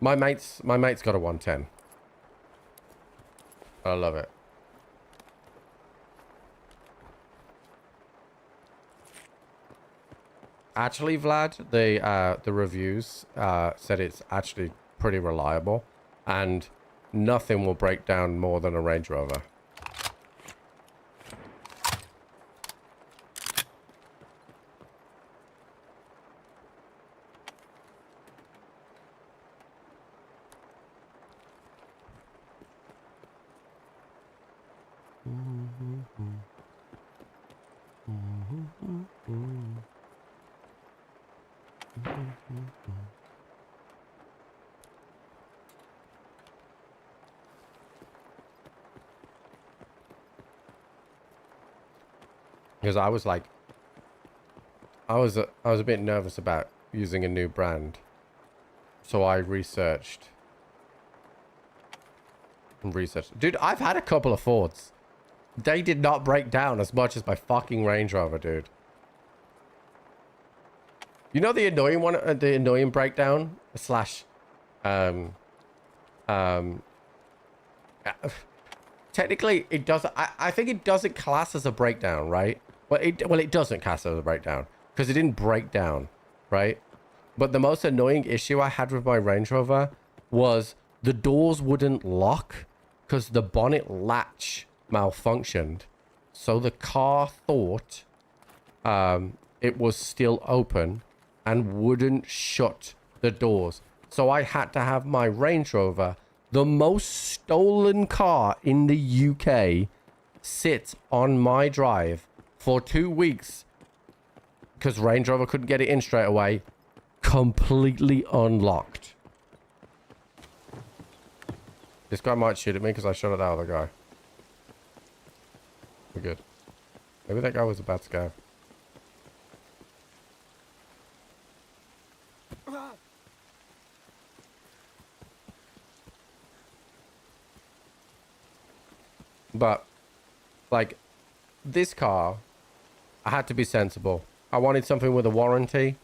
My mate's got a 110. I love it. Actually, Vlad, the reviews said it's actually pretty reliable, and nothing will break down more than a Range Rover. Because I was like, I was a bit nervous about using a new brand, so I researched. Dude, I've had a couple of Fords. They did not break down as much as my fucking Range Rover, dude. You know the annoying one, the annoying breakdown slash, technically it doesn't. I think it doesn't class as a breakdown, right? Well, it doesn't class as a breakdown because it didn't break down, right? But the most annoying issue I had with my Range Rover was the doors wouldn't lock because the bonnet latch malfunctioned. So the car thought it was still open and wouldn't shut the doors. So I had to have my Range Rover, the most stolen car in the UK, sit on my drive for 2 weeks because Range Rover couldn't get it in straight away, completely unlocked. This guy might shoot at me because I shot at that other guy. We're good. Maybe that guy was a bad scav. But, like, this car, I had to be sensible. I wanted something with a warranty,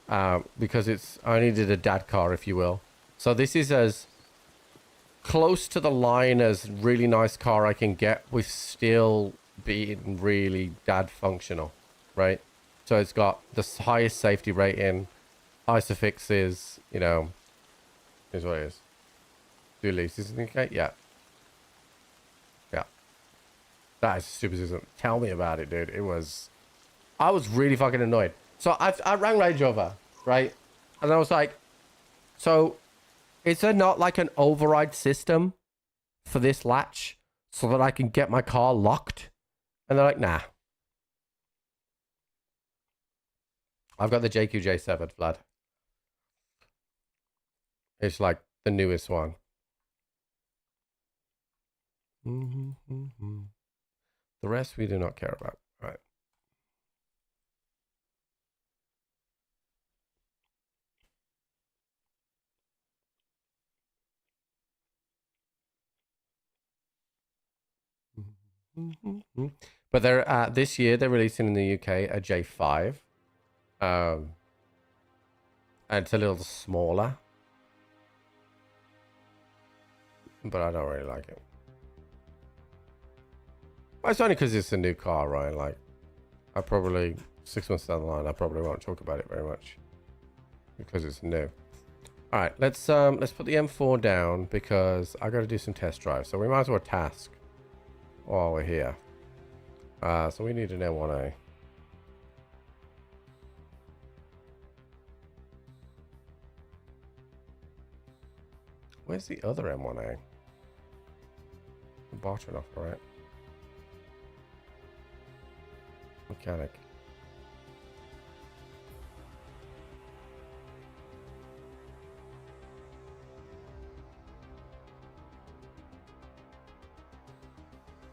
because I needed a dad car, if you will. So this is as close to the line as really nice car I can get with still being really dad functional, right? So it's got the highest safety rating, isofixes, you know, here's what it is. Do leases indicate? Yeah. Yeah. That is a stupid system. Tell me about it, dude. I was really fucking annoyed. So I rang Range Rover, right? And I was like, so is there not like an override system for this latch so that I can get my car locked? And they're like, nah. I've got the JQJ7, Vlad. It's like the newest one. The rest we do not care about. All right. But they're this year they're releasing in the UK a J5. And it's a little smaller. But I don't really like it. It's only because it's a new car, right? Like, I probably 6 months down the line, I probably won't talk about it very much because it's new. All right, let's put the M4 down because I got to do some test drives. So we might as well task while we're here. So we need an M1A. Where's the other M1A? bartering off, all right? Mechanic.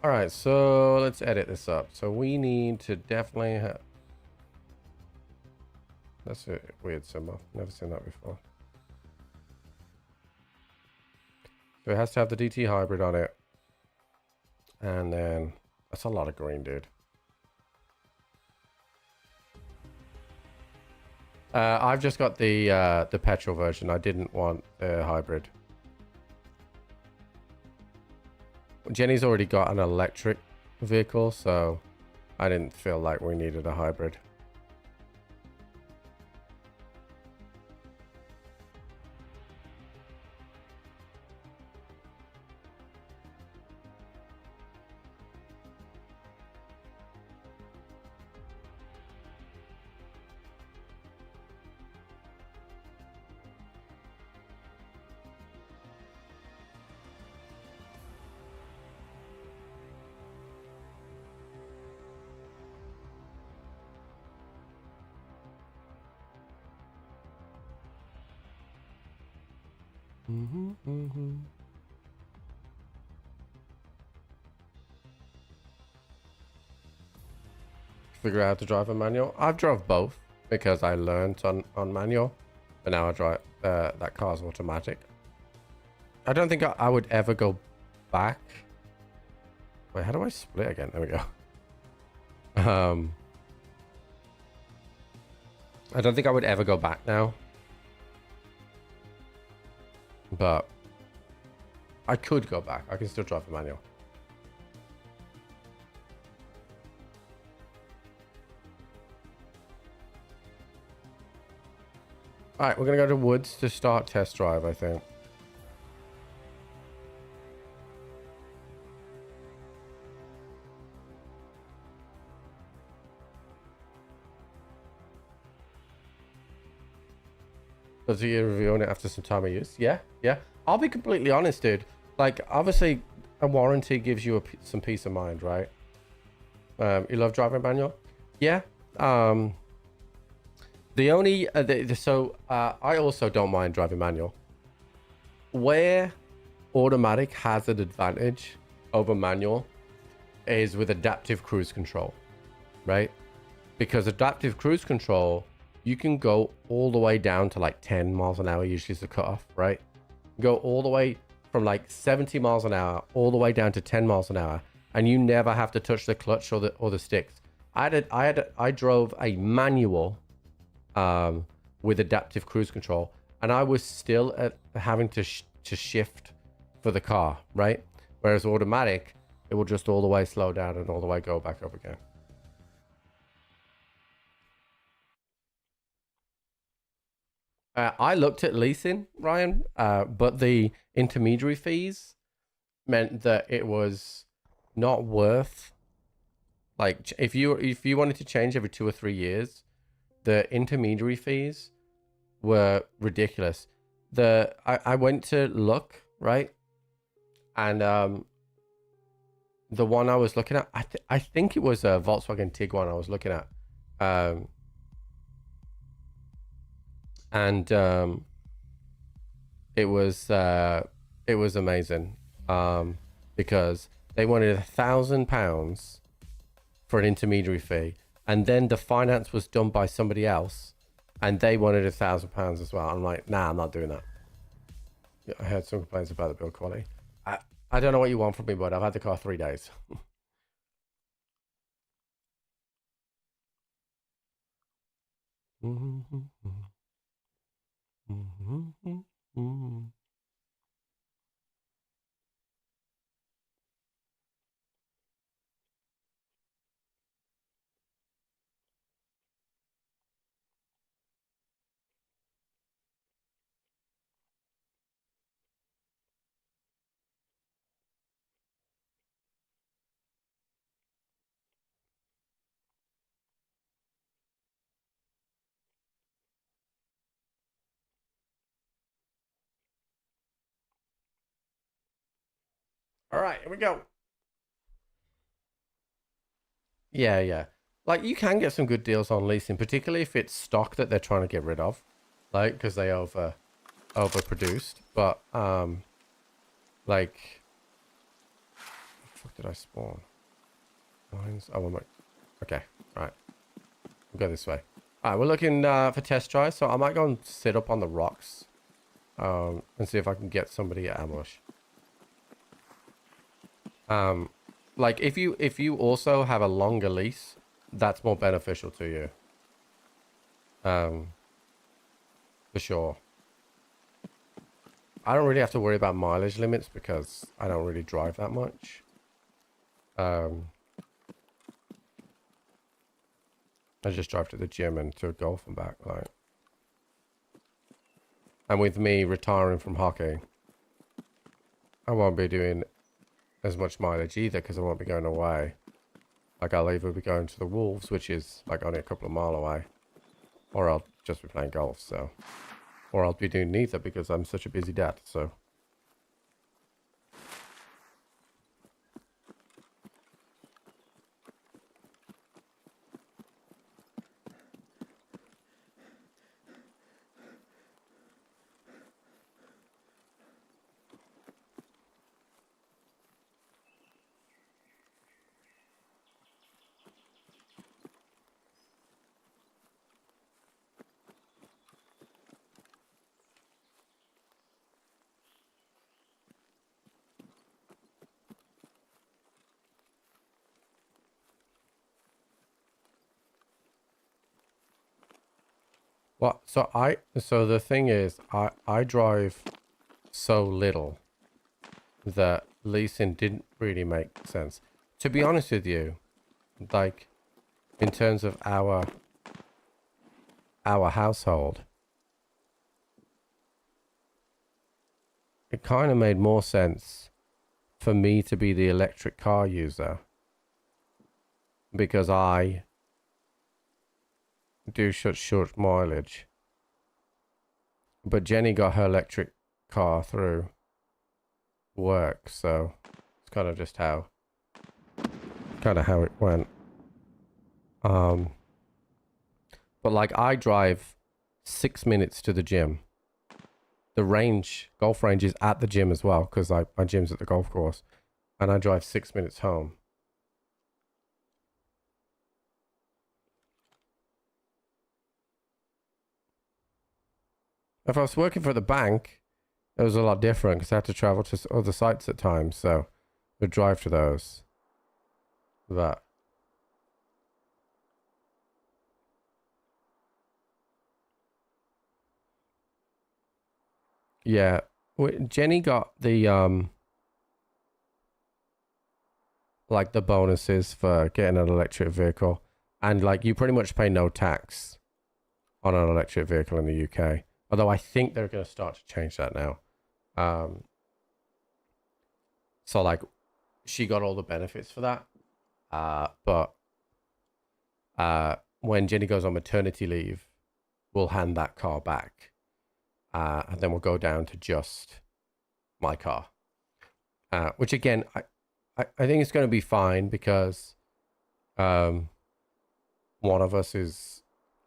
All right, so let's edit this up. So we need to definitely have... That's a weird symbol. Never seen that before. So it has to have the DT hybrid on it. And then... That's a lot of green, dude. I've just got the petrol version. I didn't want the hybrid. Jenny's already got an electric vehicle, so I didn't feel like we needed a hybrid. Figure out how to drive a manual. I've drove both because I learned on manual, but now I drive that car's automatic. I don't think I would ever go back. Wait, how do I split again? There we go. I don't think I would ever go back now, but I could go back. I can still drive a manual. All right, we're gonna go to Woods to start test drive, I think. Does he review on it after some time of use? Yeah, yeah. I'll be completely honest, dude. Like, obviously, a warranty gives you some peace of mind, right? You love driving manual? Yeah. The only I also don't mind driving manual. Where automatic has an advantage over manual is with adaptive cruise control, right? Because adaptive cruise control, you can go all the way down to like 10 miles an hour, usually is the cutoff, right? Go all the way from like 70 miles an hour all the way down to 10 miles an hour, and you never have to touch the clutch or the sticks. I drove a manual with adaptive cruise control, and I was still having to shift for the car, right? Whereas automatic, it will just all the way slow down and all the way go back up again. I looked at leasing, Ryan, but the intermediary fees meant that it was not worth, like, if you wanted to change every 2 or 3 years, the intermediary fees were ridiculous. I went to look, right? And the one I was looking at, I think it was a Volkswagen Tiguan I was looking at. And it was amazing, because they wanted £1,000 for an intermediary fee, and then the finance was done by somebody else, and they wanted £1,000 as well. I'm like, nah, I'm not doing that. I heard some complaints about the build quality. I don't know what you want from me, but I've had the car 3 days. All right, here we go. Yeah, yeah. Like you can get some good deals on leasing, particularly if it's stock that they're trying to get rid of, like because they overproduced. But like, where the fuck did I spawn? Mines. Oh, okay, right. We'll go this way. All right, we're looking for test tries, so I might go and sit up on the rocks, and see if I can get somebody at ambush. Like if you also have a longer lease, that's more beneficial to you. For sure. I don't really have to worry about mileage limits because I don't really drive that much. I just drive to the gym and to golf and back, like. And with me retiring from hockey, I won't be doing as much mileage either because I won't be going away. Like I'll either be going to the Wolves, which is like only a couple of miles away, or I'll just be playing golf, so. Or I'll be doing neither because I'm such a busy dad, so. Well, so the thing is, I drive so little that leasing didn't really make sense. To be honest with you, like in terms of our household, it kind of made more sense for me to be the electric car user because I do such short mileage. But Jenny got her electric car through work, so it's kind of just how it went. But like I drive 6 minutes to the gym. The golf range is at the gym as well because my gym's at the golf course, and I drive 6 minutes home. If I was working for the bank, it was a lot different because I had to travel to other sites at times, so we'd drive to those. But yeah, Jenny got the like the bonuses for getting an electric vehicle, and like you pretty much pay no tax on an electric vehicle in the UK. Although I think they're going to start to change that now. So like she got all the benefits for that. But when Jenny goes on maternity leave, we'll hand that car back. And then we'll go down to just my car. Which again, I think it's going to be fine because one of us is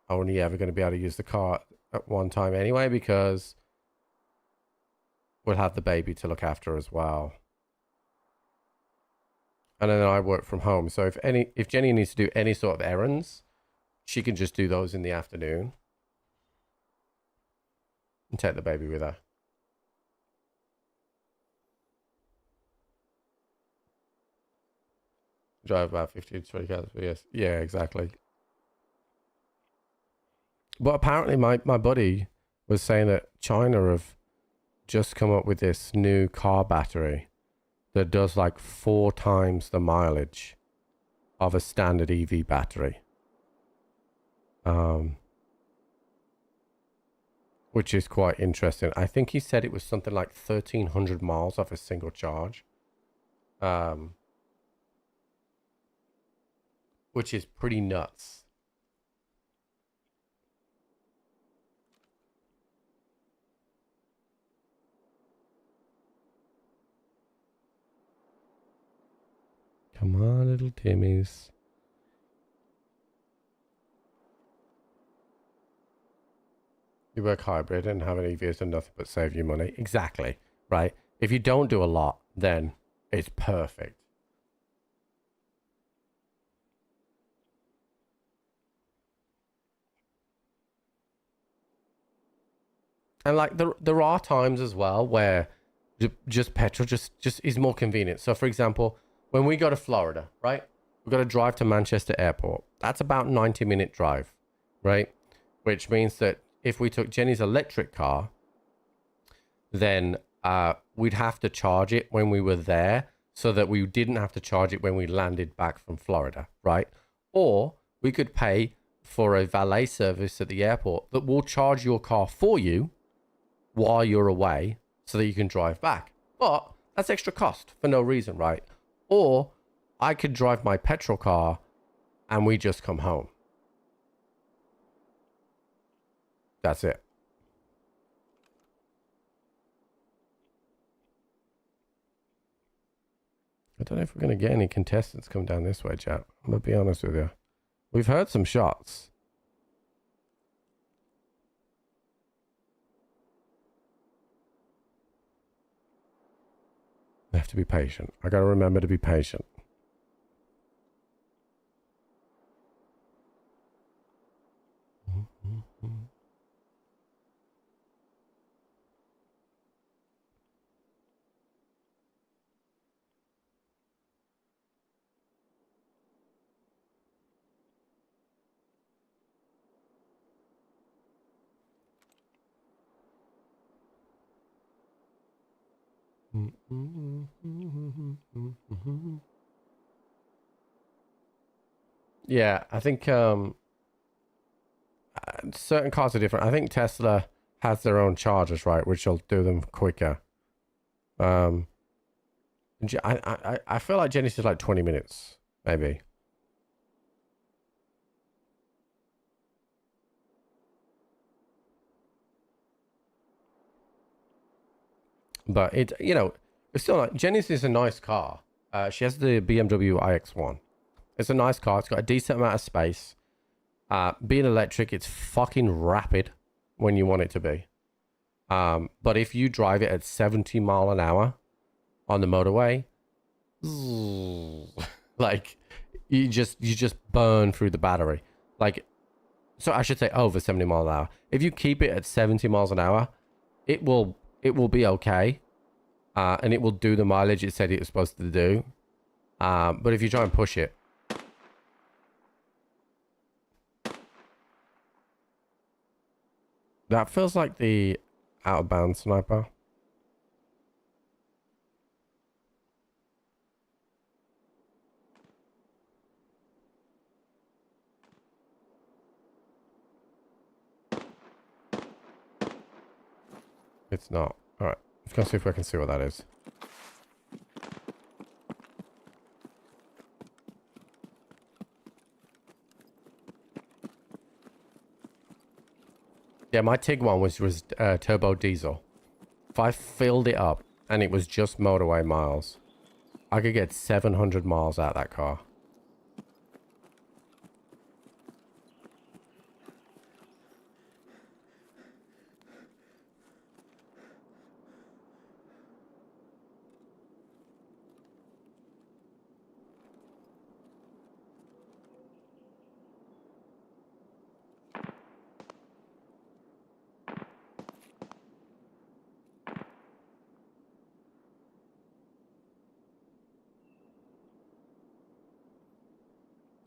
only ever going to be able to use the car at one time anyway because we'll have the baby to look after as well. And then I work from home. So if Jenny needs to do any sort of errands, she can just do those in the afternoon and take the baby with her. Drive about 15 to 20 cars per year. Yeah, exactly. But apparently my buddy was saying that China have just come up with this new car battery that does like 4 times the mileage of a standard EV battery. Which is quite interesting. I think he said it was something like 1,300 miles off a single charge. Which is pretty nuts. Come on, little Timmies. You work hybrid and have an EV has done nothing but save you money. Exactly, right? If you don't do a lot, then it's perfect. And like there are times as well where just petrol just is more convenient. So for example, when we go to Florida, right? We've got to drive to Manchester Airport. That's about 90-minute drive, right? Which means that if we took Jenny's electric car, then we'd have to charge it when we were there so that we didn't have to charge it when we landed back from Florida, right? Or we could pay for a valet service at the airport that will charge your car for you while you're away so that you can drive back. But that's extra cost for no reason, right? Or I could drive my petrol car and we just come home. That's it. I don't know if we're going to get any contestants come down this way, chat. I'm going to be honest with you. We've heard some shots. I have to be patient. I got to remember to be patient. Yeah, I think certain cars are different. I think Tesla has their own chargers, right, which will do them quicker. I feel like Jenny's is like 20 minutes, maybe. But it, you know, it's still like Jenny's is a nice car. She has the BMW iX1. It's a nice car. It's got a decent amount of space. Being electric, it's fucking rapid when you want it to be. But if you drive it at 70 mile an hour on the motorway, like you just burn through the battery. Like, so I should say over 70 miles an hour. If you keep it at 70 miles an hour, it will be okay. And it will do the mileage it said it was supposed to do. But if you try and push it, that feels like the out of bounds sniper. It's not. All right. Let's go see if we can see what that is. Yeah, my TIG one was turbo diesel. If I filled it up and it was just motorway miles, I could get 700 miles out of that car.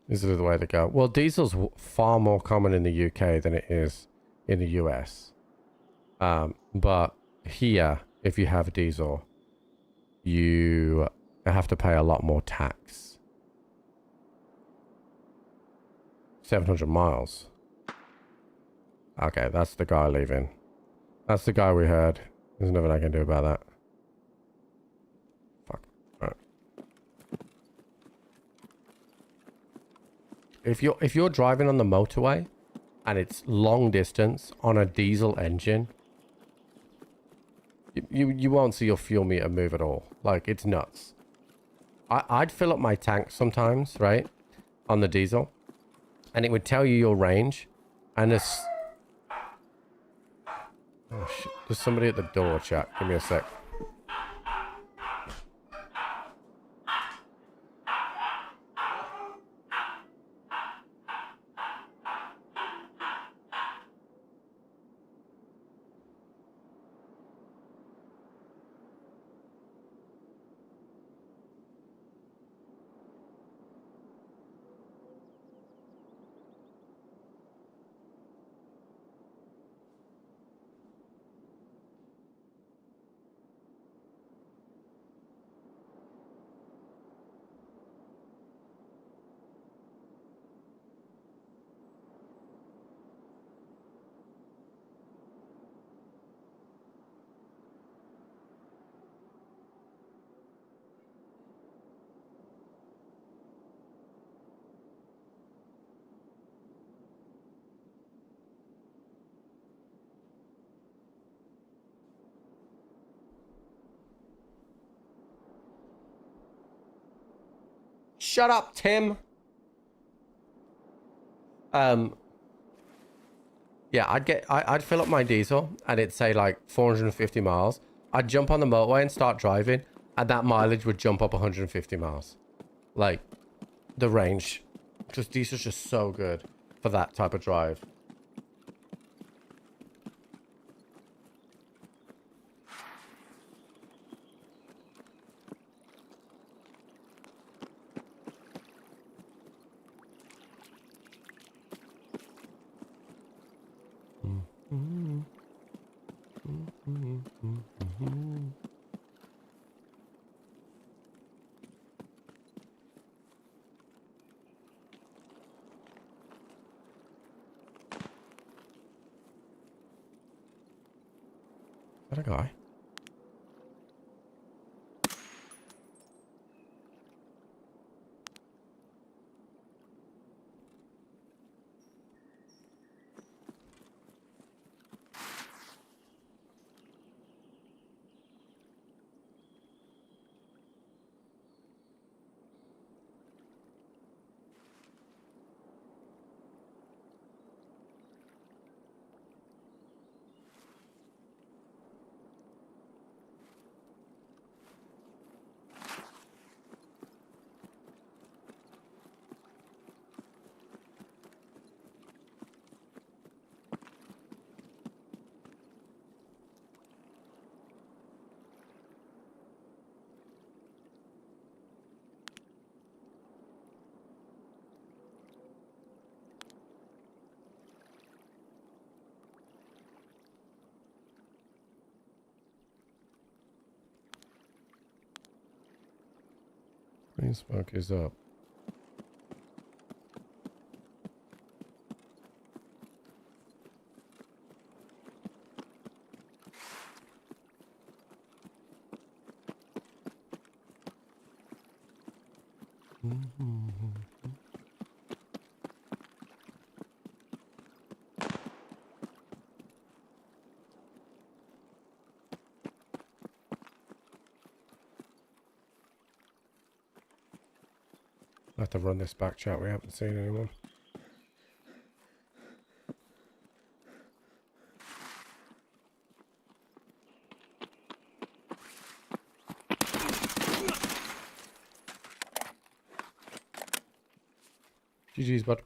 This is the way to go. Well, diesel's far more common in the UK than it is in the US. But here, if you have diesel, you have to pay a lot more tax. 700 miles. Okay, that's the guy leaving. That's the guy we heard. There's nothing I can do about that. Fuck. Alright. If you're driving on the motorway and it's long distance on a diesel engine, you won't see your fuel meter move at all. Like, it's nuts. I'd fill up my tank sometimes, right, on the diesel, and it would tell you your range, and Oh shit! There's somebody at the door, chat. Give me a sec. Shut up, Tim. Yeah, I'd fill up my diesel and it'd say like 450 miles. I'd jump on the motorway and start driving, and that mileage would jump up 150 miles. Like, the range. Because diesel's just so good for that type of drive. Is that a guy? Green smoke is up. I have to run this back, chat. We haven't seen anyone. GG's, bud.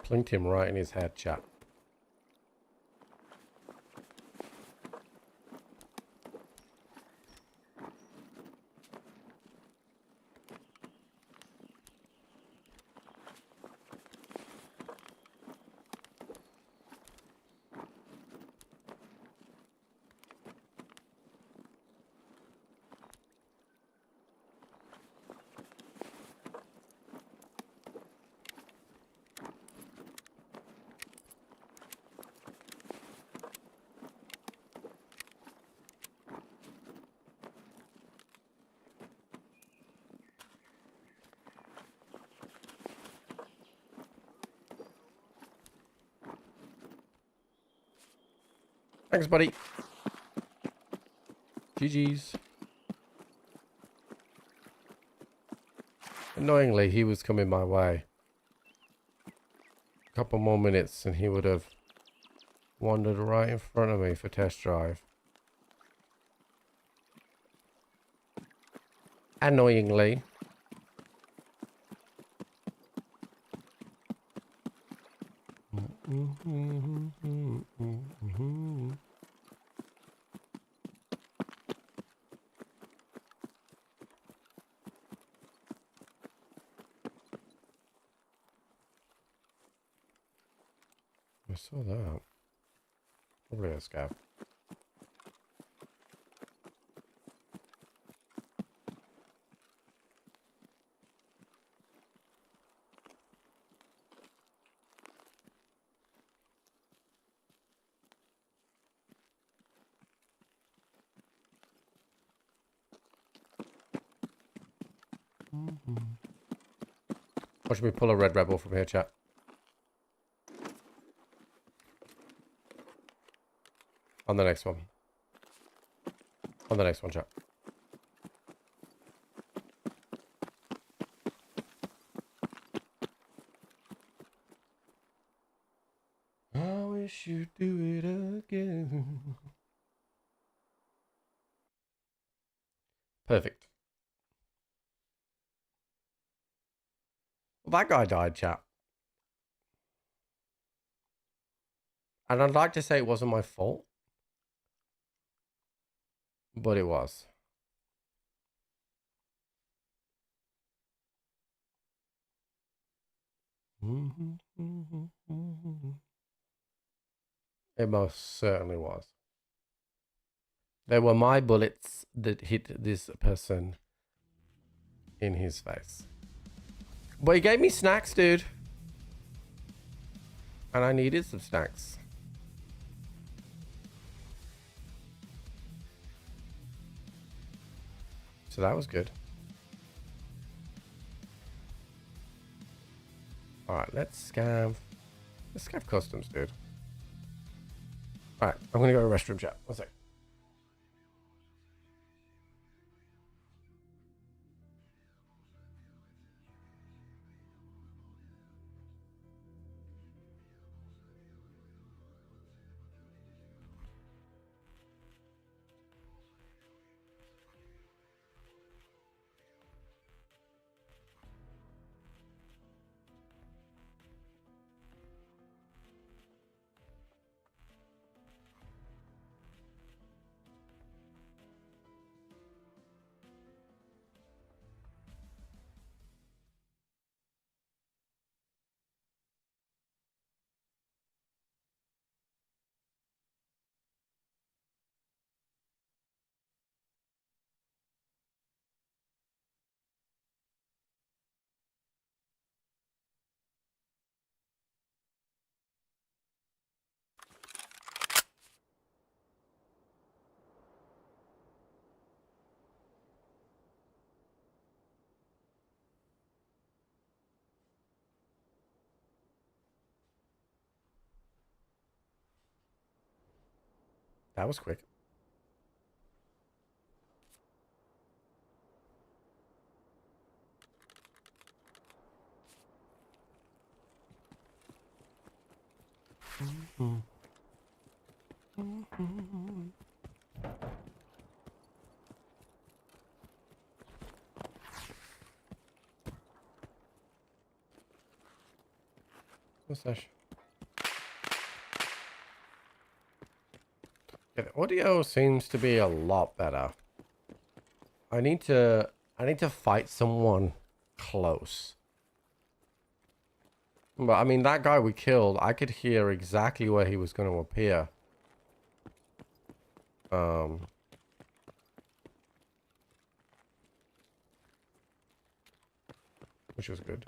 Plinked him right in his head, chat. Thanks, buddy. GG's. Annoyingly, he was coming my way. A couple more minutes and he would have wandered right in front of me for test drive. Annoyingly. I saw that. Probably a scav. Watch me pull a red rebel from here, chat. On the next one. On the next one, chat. I wish you'd do it again. Perfect. Well, that guy died, chat. And I'd like to say it wasn't my fault. But it was. It most certainly was. They were my bullets that hit this person in his face. But he gave me snacks, dude. And I needed some snacks. So that was good. Alright, let's scav customs, dude. Alright, I'm gonna go to the restroom, chat. One sec. That was quick. What's that? Yeah, the audio seems to be a lot better. I need to fight someone close. But I mean, that guy we killed, I could hear exactly where he was going to appear. Which was good.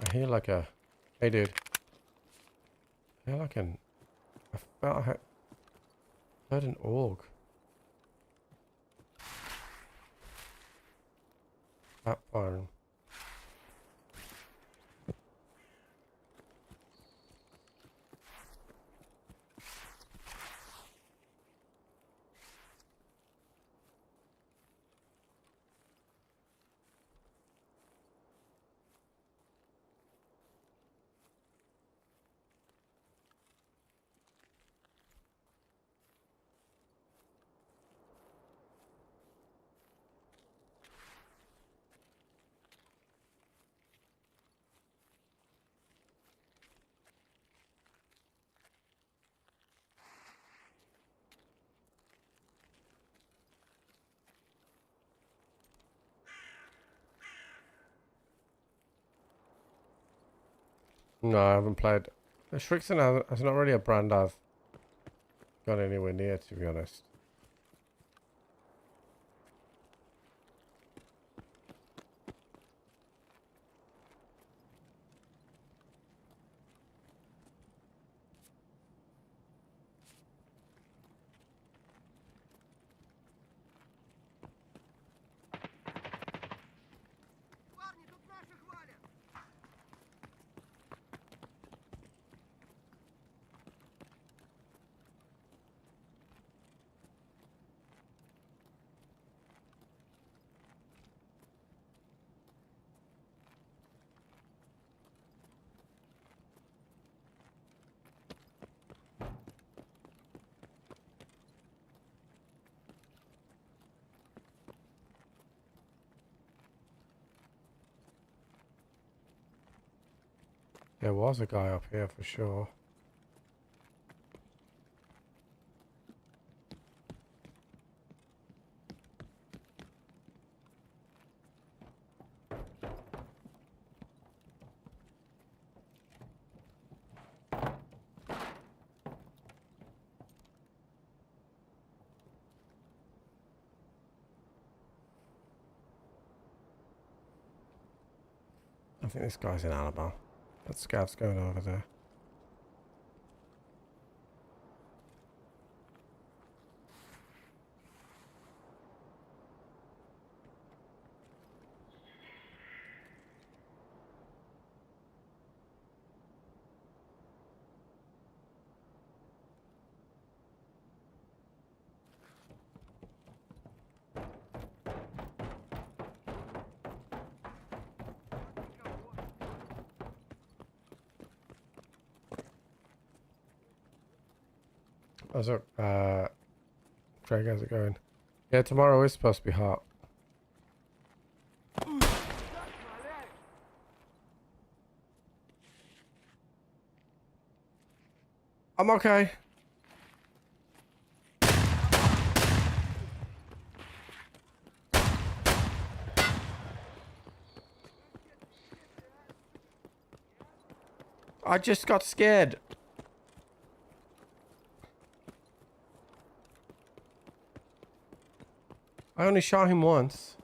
I hear like a... Hey, dude. I hear like an... I felt I heard an org. That one. No, I haven't played. Shrixon has not really a brand I've got anywhere near, to be honest. There was a guy up here for sure. I think this guy's in Alabama. That scav's going over there. How's it, Craig, how's it going? Yeah, tomorrow is supposed to be hot. I'm okay. I just got scared. I only shot him once.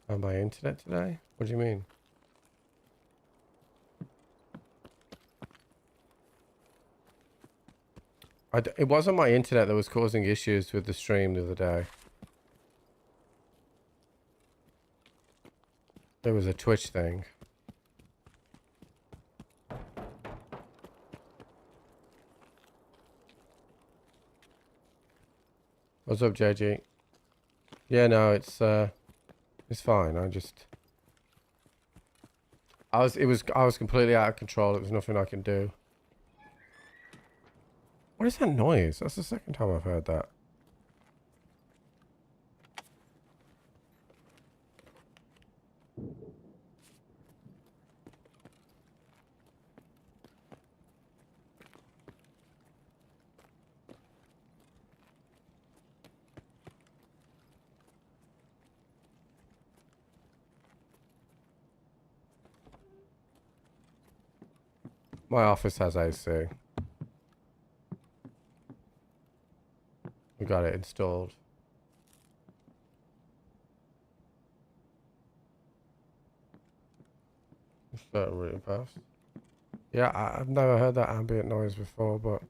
On my internet today? What do you mean? It wasn't my internet that was causing issues with the stream the other day. There was a Twitch thing. What's up, JG? Yeah, no, it's fine. I was completely out of control. There was nothing I can do. What is that noise? That's the second time I've heard that. My office has AC. We got it installed. Start really fast. Yeah, I've never heard that ambient noise before, but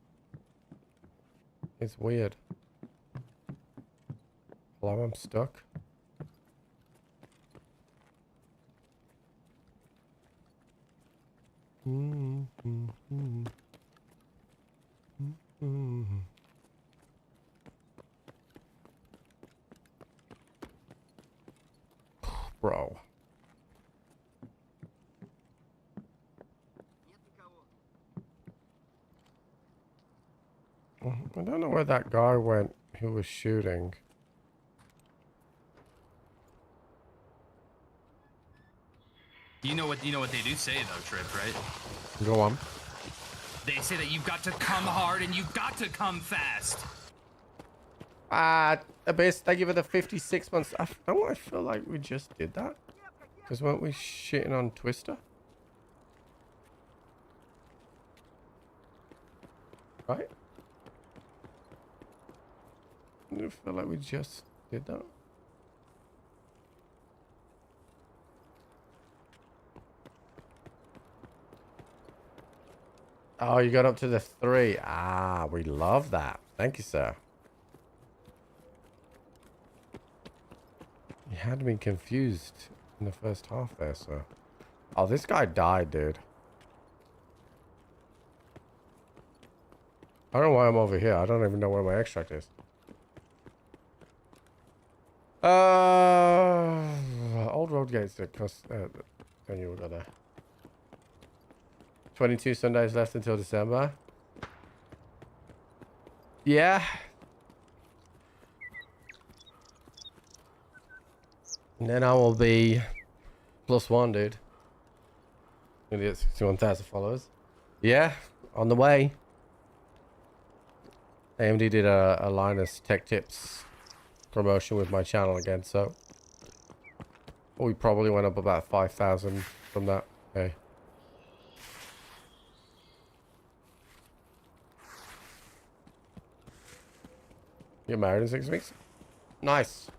it's weird. Hello, I'm stuck. Bro. I don't know where that guy went who was shooting. You know what they do say though, Trip, right? Go on. They say that you've got to come hard and you've got to come fast. Abyss, thank you for the 56 months. I feel like we just did that. Because weren't we shitting on Twister? Right? I feel like we just did that. Oh, you got up to the 3. Ah, we love that. Thank you, sir. You had me confused in the first half there, sir. Oh, this guy died, dude. I don't know why I'm over here. I don't even know where my extract is. Old road gates that cost... then you will go there. 22 Sundays left until December. Yeah. And then I will be +1, dude. Gonna get 61,000 followers. Yeah, on the way. AMD did a Linus Tech Tips promotion with my channel again, so we probably went up about 5,000 from that. Okay. You're married in 6 weeks? Nice.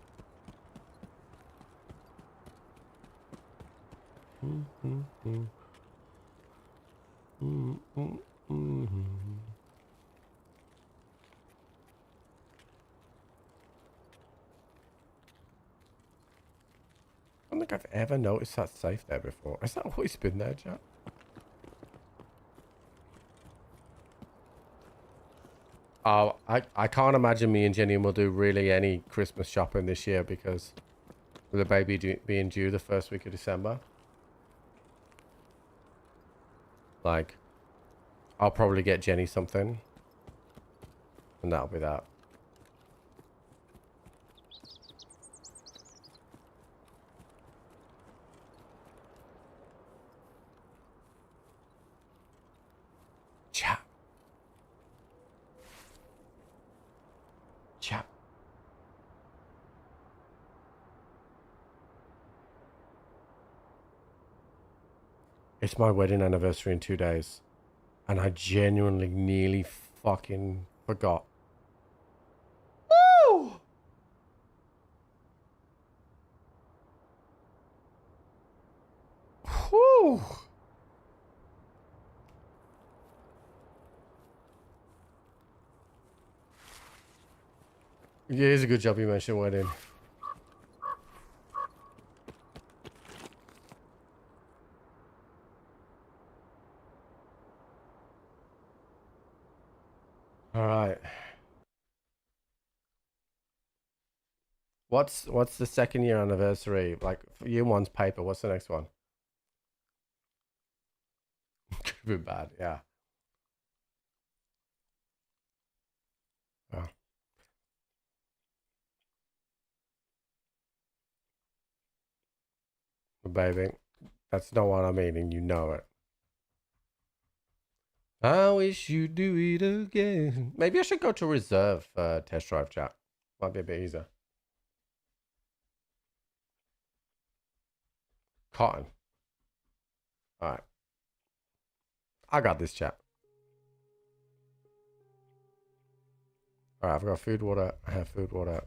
I don't think I've ever noticed that safe there before. Has that always been there, chat? Oh, I can't imagine me and Jenny will do really any Christmas shopping this year because with the baby being due the first week of December. Like, I'll probably get Jenny something. And that'll be that. Chat. Chat. It's my wedding anniversary in 2 days. And I genuinely nearly fucking forgot. Woo! Whew. Yeah, it's a good job you mentioned wedding. All right. What's the second year anniversary? Like year one's paper. What's the next one? Could be bad. Yeah. Oh. Baby, that's not what I mean, and you know it. I wish you'd do it again. Maybe I should go to reserve test drive, chat. Might be a bit easier. Cotton. All right. I got this, chat. All right, I've got food, water. I have food, water.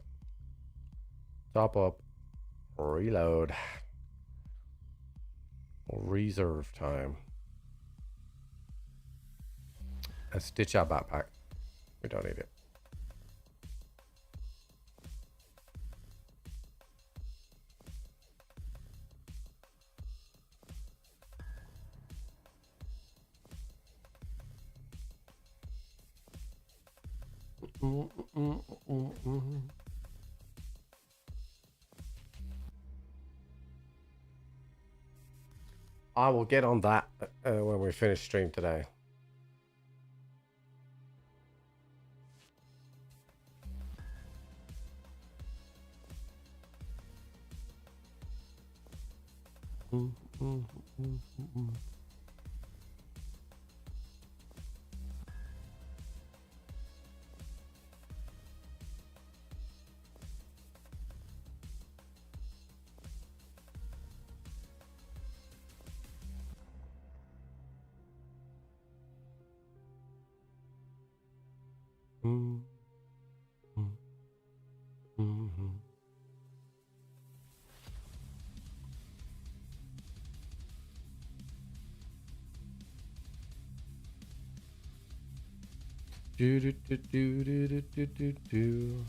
Top up. Reload. Reserve time. And stitch our backpack. We don't need it. I will get on that when we finish stream today. Mm, mm, mhm. Do, do, do, do, do, do, do, do, do.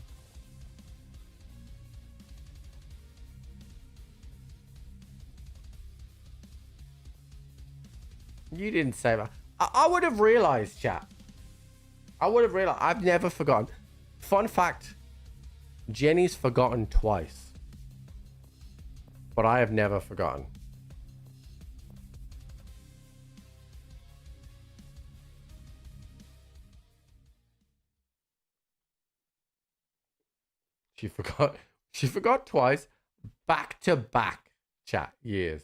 You didn't say that. I would have realized, chat. I would have realized. I've never forgotten. Fun fact: Jenny's forgotten twice, but I have never forgotten. She forgot. She forgot twice, back to back. Chat years.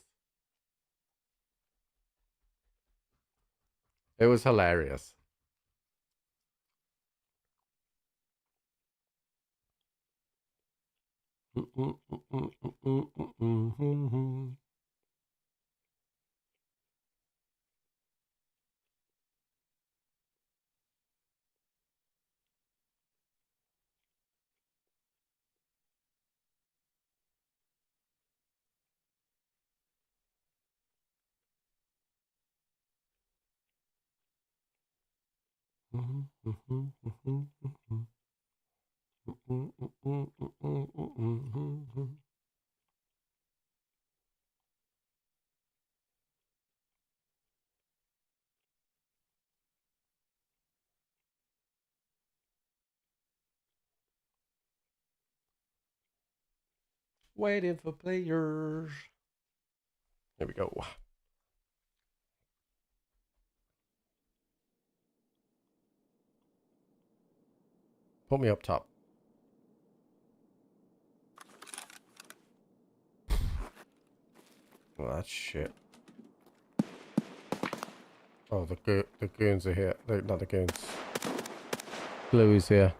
It was hilarious. Waiting for players. Here we go. Put me up top. Oh, that's shit. Oh, the goons are here. Not the goons. Bluey's here.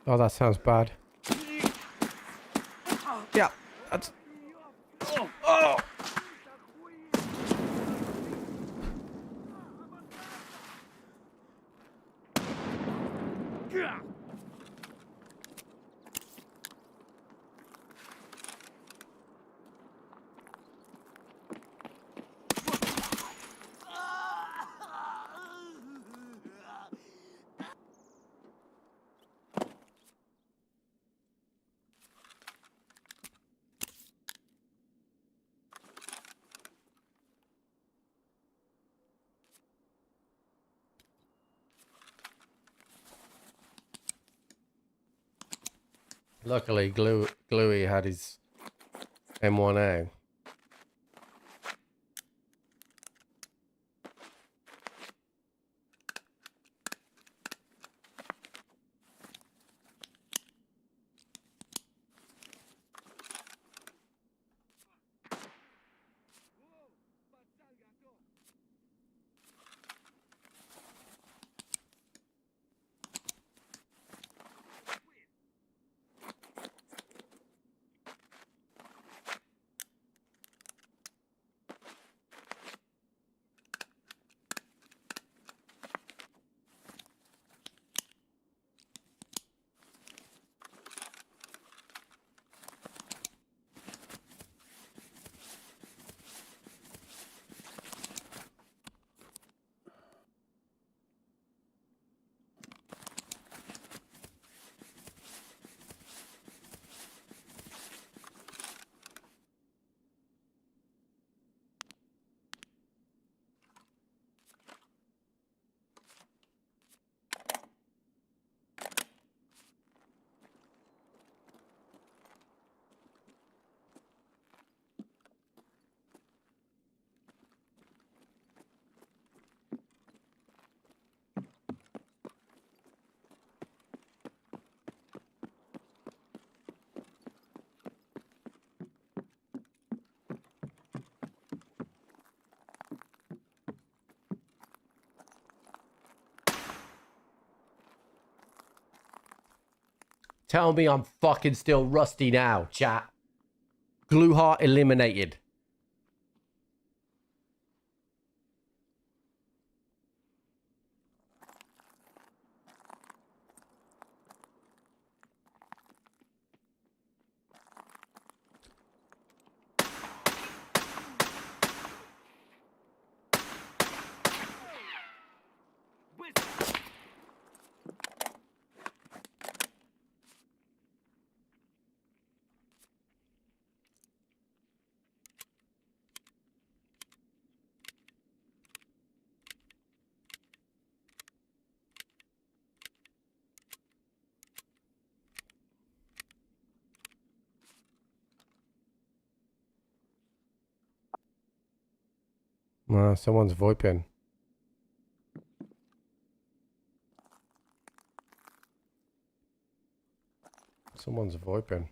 Oh, that sounds bad. Yeah, that's... Oh! Luckily, Gluey had his M1A. Tell me I'm fucking still rusty now, chat. Glue heart eliminated. Someone's VoIPing. Someone's VoIPing.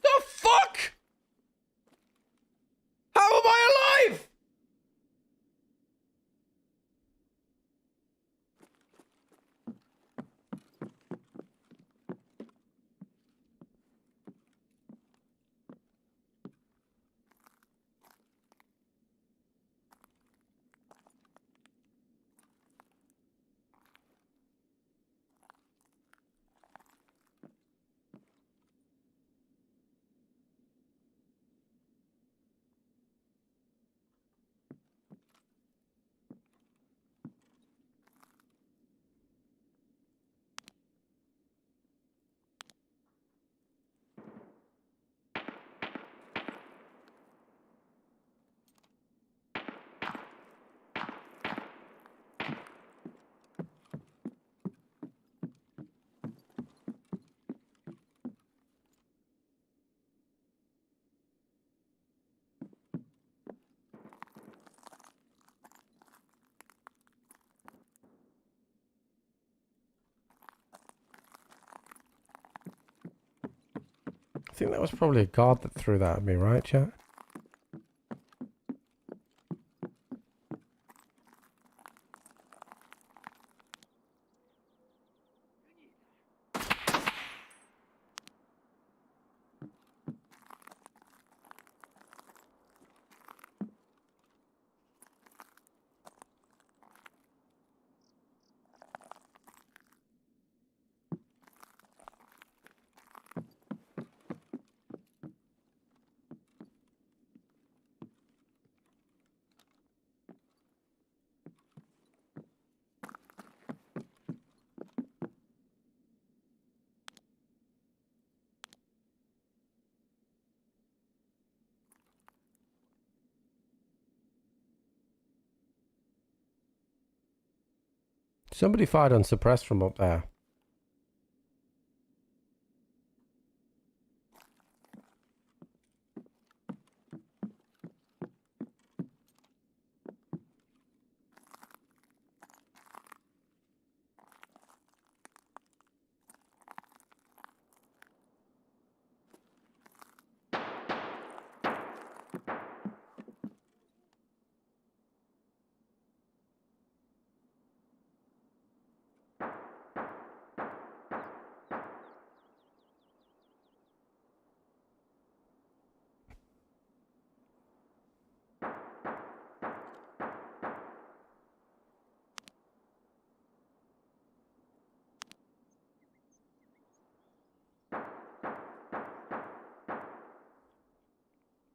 The fuck? How am I alive? I think that was probably a guard that threw that at me, right, chat? Somebody fired unsuppressed from up there.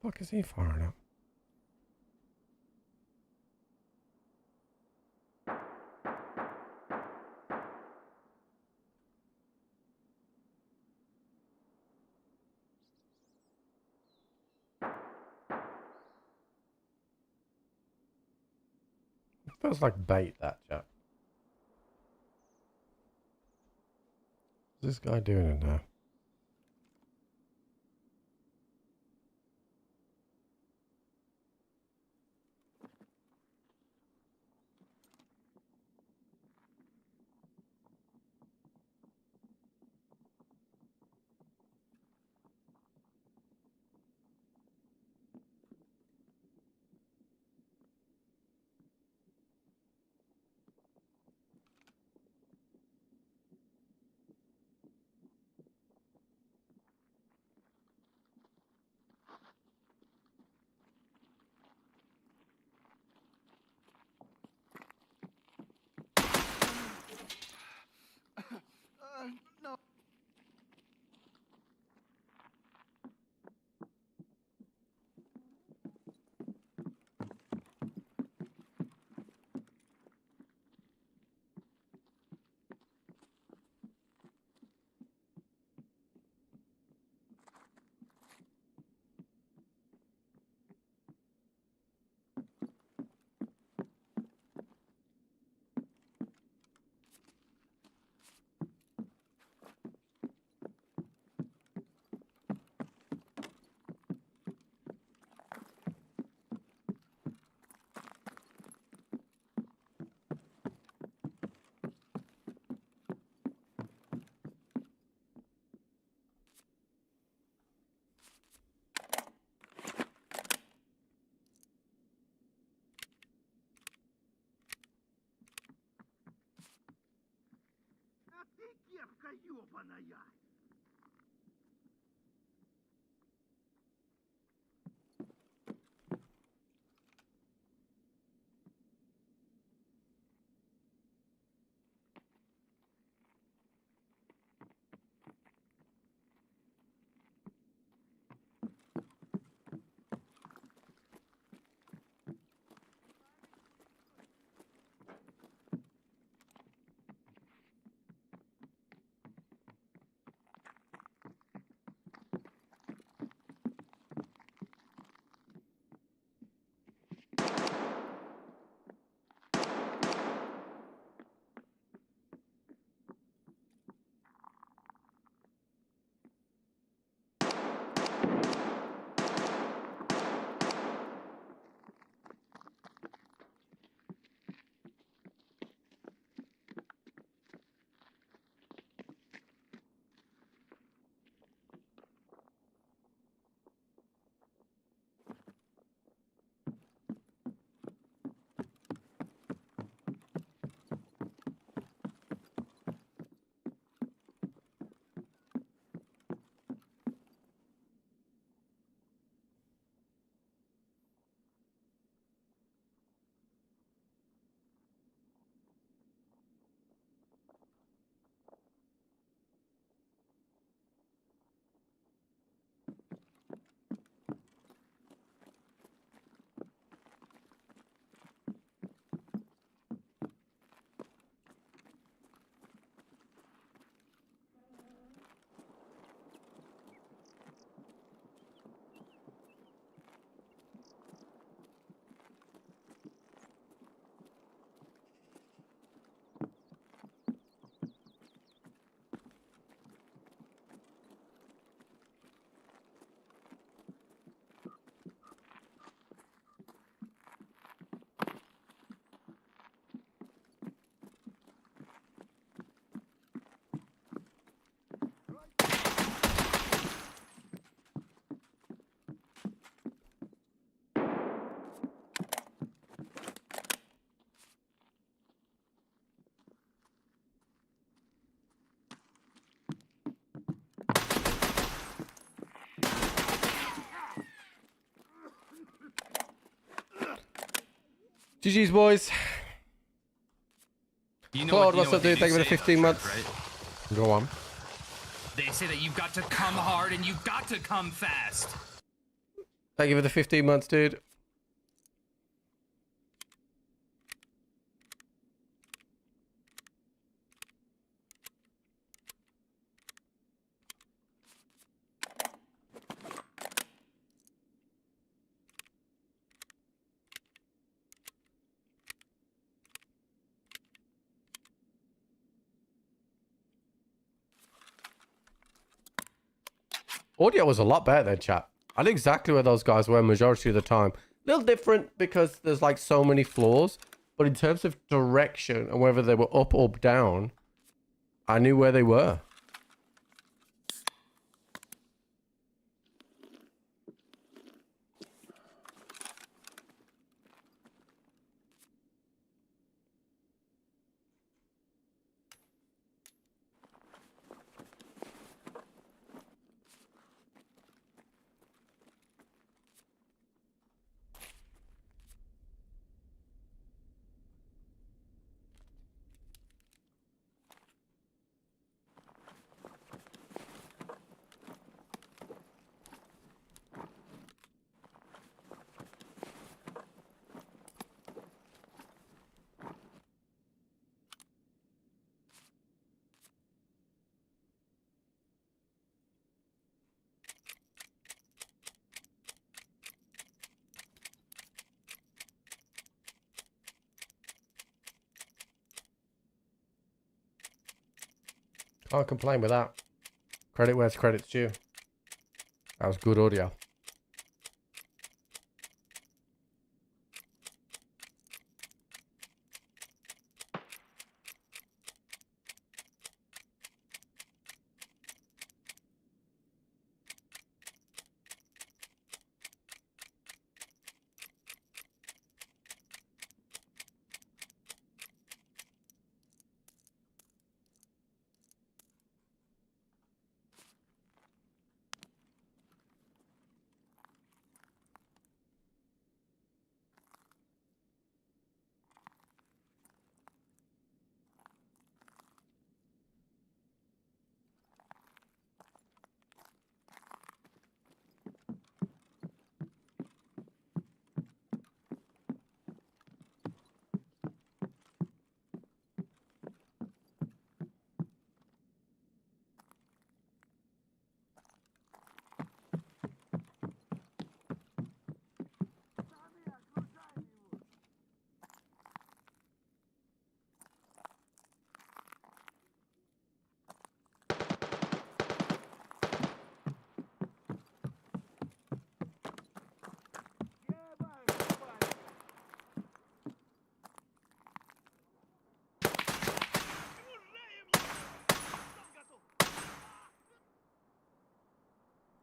What is he firing at? Feels like bait, that chat. What's this guy doing in there? No. Кепка ёбаная! GG's, boys. You know Claude, what, what's up, they dude? do Thank you for the say 15 about months. Trek, right? Go on. They say that you've got to come hard and you've got to come fast. Thank you for the 15 months, dude. Audio was a lot better than chat. I knew exactly where those guys were majority of the time. A little different because there's like so many floors. But in terms of direction and whether they were up or down, I knew where they were. Can't complain with that. Credit where's credit's due. That was good audio.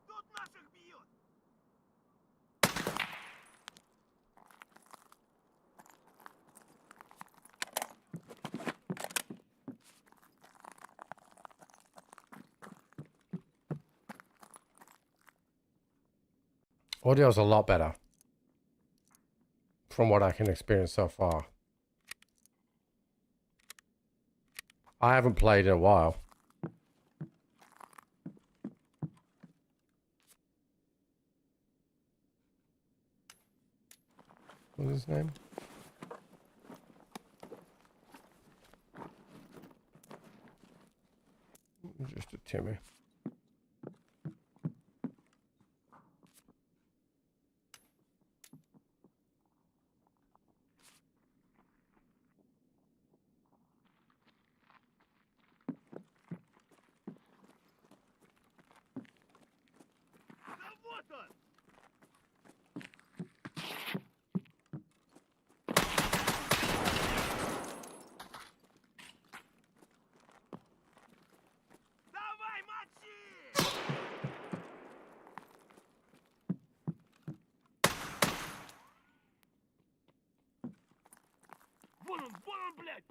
Тут наших бьют! Audio's a lot better. From what I can experience so far. I haven't played in a while. What's his name? Just a Timmy. Да вот он! Давай, мочи! Вон он, блядь!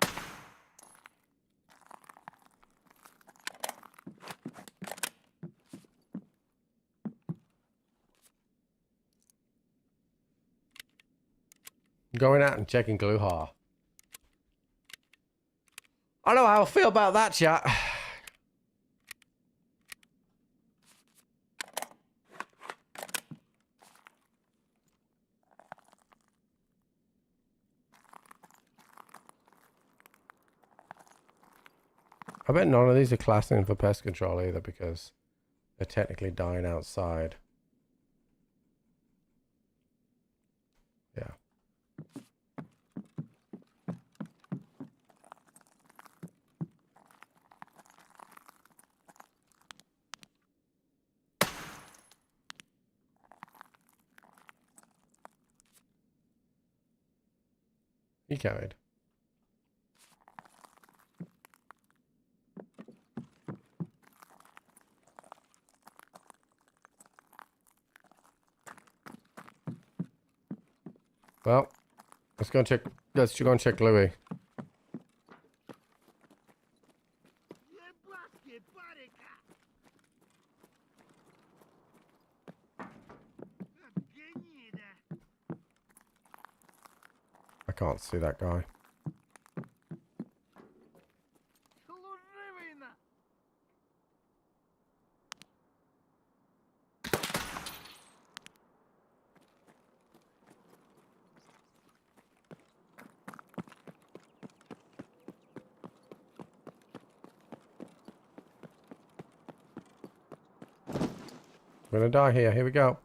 Going out and checking Gluhar. I don't know how I feel about that, chat. I bet none of these are classing for pest control either because they're technically dying outside. Yeah. He carried. Well, let's go and check. Let's go and check Louis. Ебашки, парика! Гнида! I can't see that guy. Служивый на! We're gonna die here. Here we go.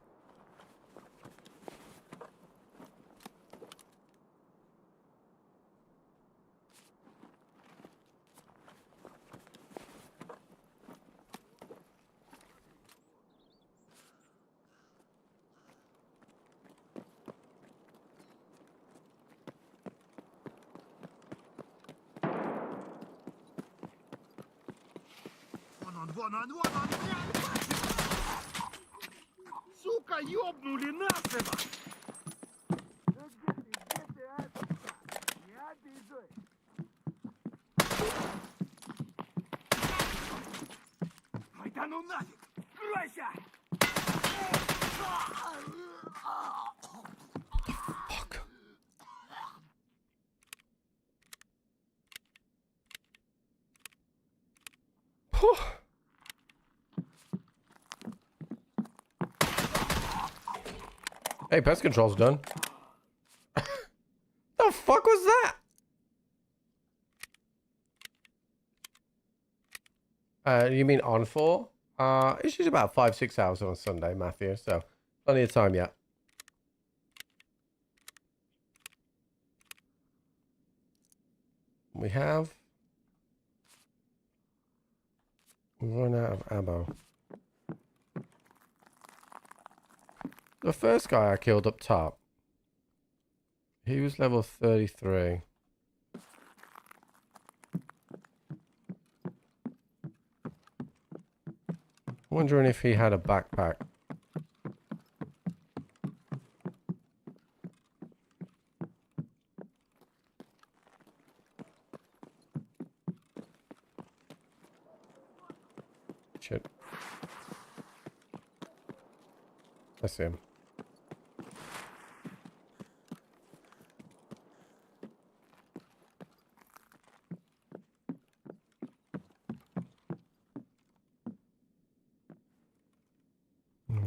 Вон он, блядь! Сука, ёбнули насыва! Где ты, не обижай! Ай, да ну нафиг! Кройся! Hey, pest control's done. The fuck was that? You mean on for? It's just about 5-6 hours on a Sunday, Matthew. So plenty of time yet. We've run out of ammo. The first guy I killed up top, he was level 33. Wondering if he had a backpack. Shit. I see him.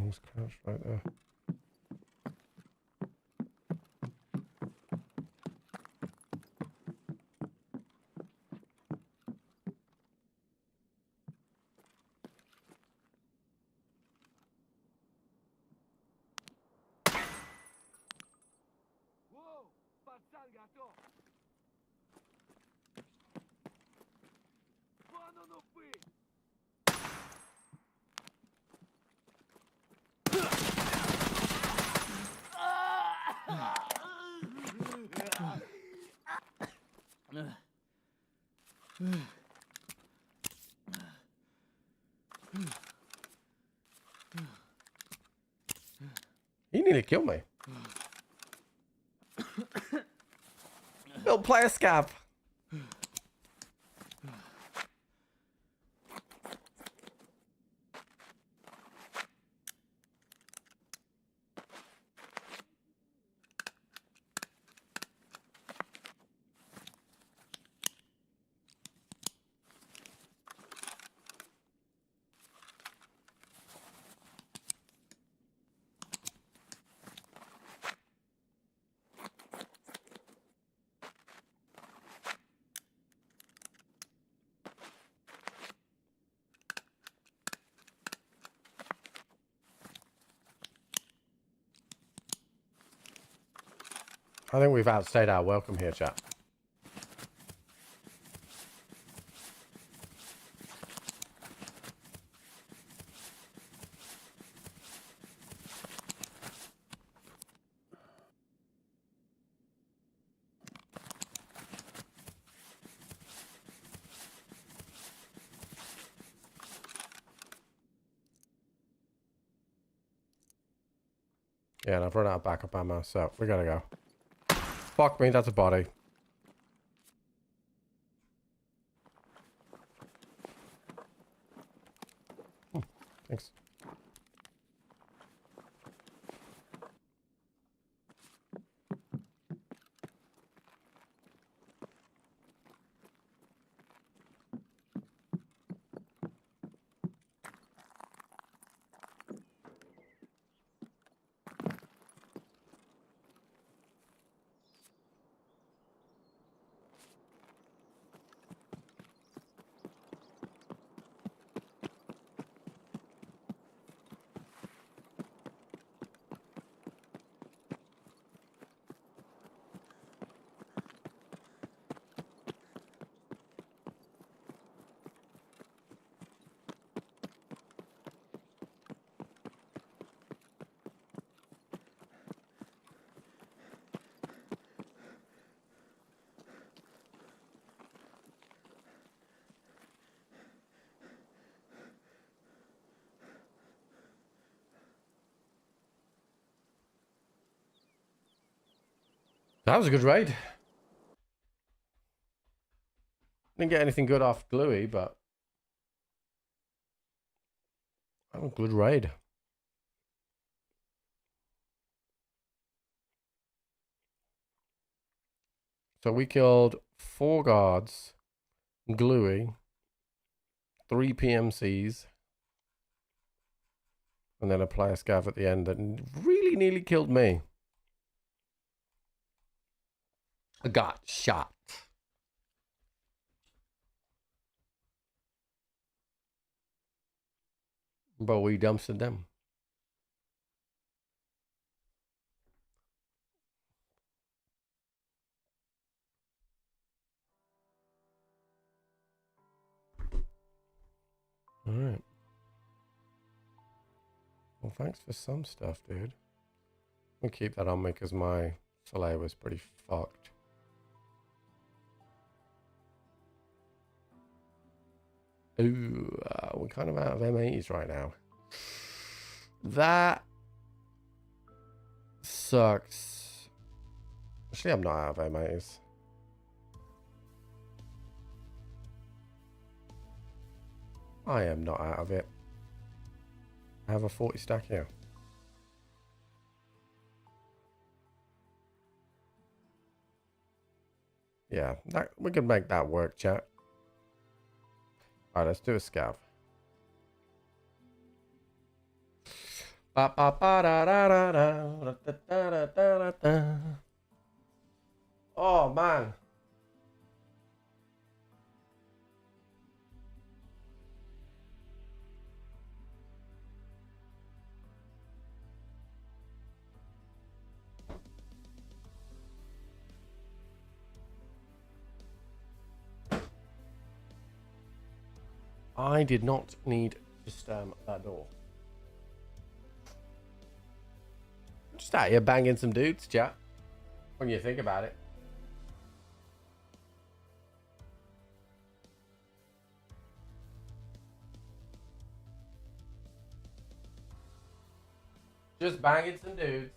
He's crouched right there. Воу, пацан готов! Вон он упырь! He nearly killed me. Don't play a scav. I think we've outstayed our welcome here, chap. Yeah, and I've run out of backup ammo, so we gotta go. Fuck me, that's a body. Thanks. That was a good raid. Didn't get anything good off Gluey, but that was a good raid. So we killed 4 guards, Gluey, 3 PMCs, and then a player scav at the end that really nearly killed me. I got shot. But we dumpstered them. Alright. Well, thanks for some stuff, dude. I'll keep that on me because my fillet was pretty fucked. Ooh, we're kind of out of M80s right now. That sucks. Actually, I'm not out of M80s. I am not out of it. I have a 40 stack here. Yeah, we can make that work, chat. Alright, let's do a scav. Oh, man. I did not need to slam that door. Just out here banging some dudes, chat. When you think about it. Just banging some dudes.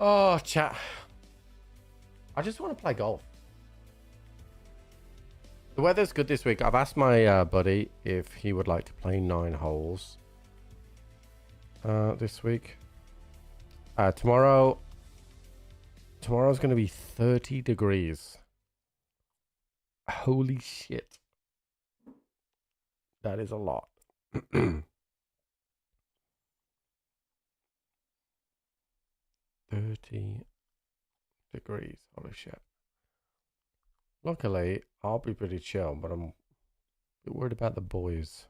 Oh, chat. I just want to play golf. The weather's good this week. I've asked my buddy if he would like to play 9 holes this week. Tomorrow's going to be 30 degrees. Holy shit. That is a lot. 30 degrees. Holy shit. Luckily, I'll be pretty chill, but I'm a bit worried about the boys.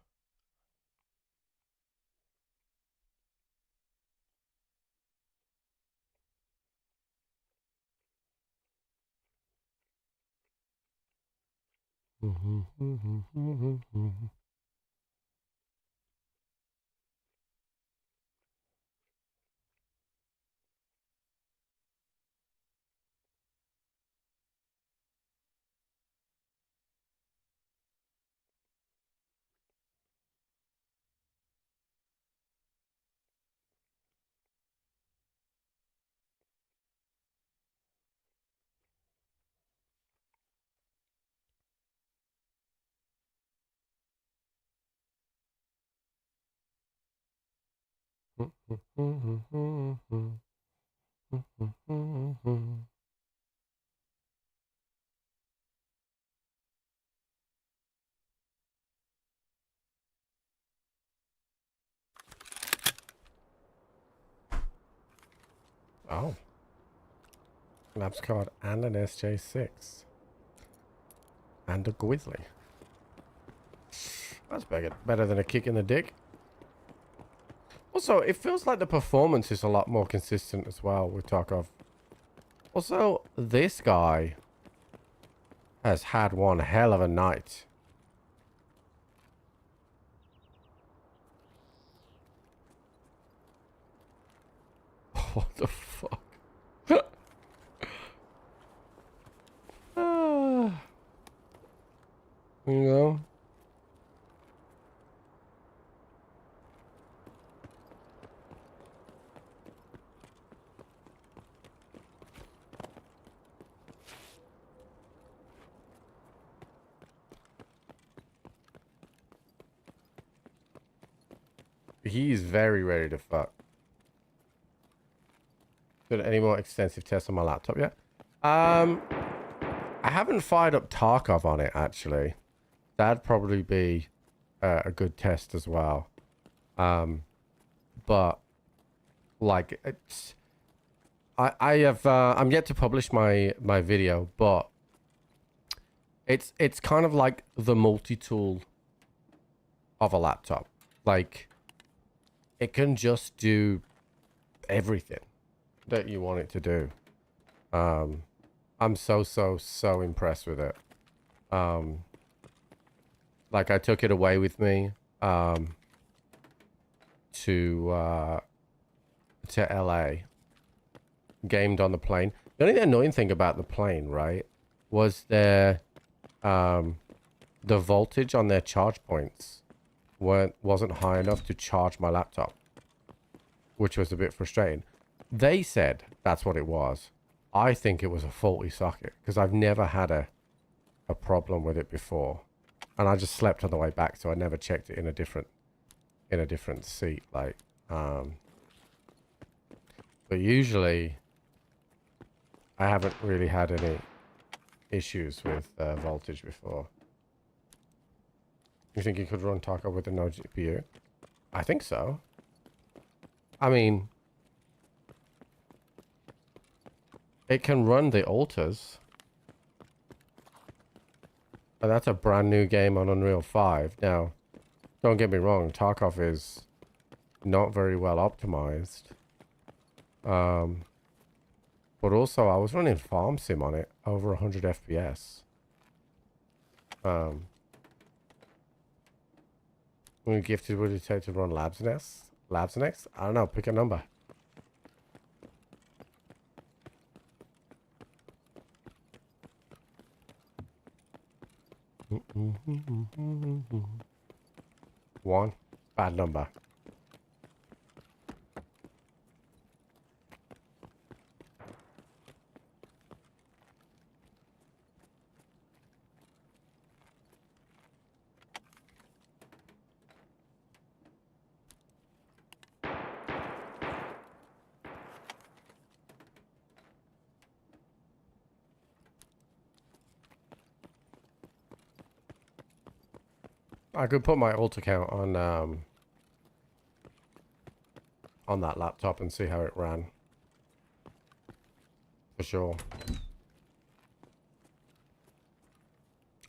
Oh. Labs card and an SJ6. And a Grizzly. That's better than a kick in the dick. Also, it feels like the performance is a lot more consistent as well with Tarkov. Also, this guy has had one hell of a night. What the fuck? You know? He's very ready to fuck. Did any more extensive tests on my laptop yet? I haven't fired up Tarkov on it, actually. That'd probably be a good test as well. But like it's I'm yet to publish my video, but it's kind of like the multi-tool of a laptop. Like it can just do everything that you want it to do. I'm so impressed with it. Like I took it away with me to LA, gamed on the plane. The only annoying thing about the plane, right, was the voltage on their charge points wasn't high enough to charge my laptop, which was a bit frustrating. They said that's what it was. I think it was a faulty socket because I've never had a problem with it before, and I just slept on the way back, so I never checked it in a different seat. Like, but usually I haven't really had any issues with voltage before. You think you could run Tarkov with a no GPU? I think so. I mean, it can run the alters. And that's a brand new game on Unreal 5. Now, don't get me wrong, Tarkov is not very well optimized. But also, I was running Farm Sim on it, over 100 FPS. When gifted, would it take to run Labs next? Labs next? I don't know, pick a number. One. Bad number. I could put my alt account on that laptop and see how it ran. For sure.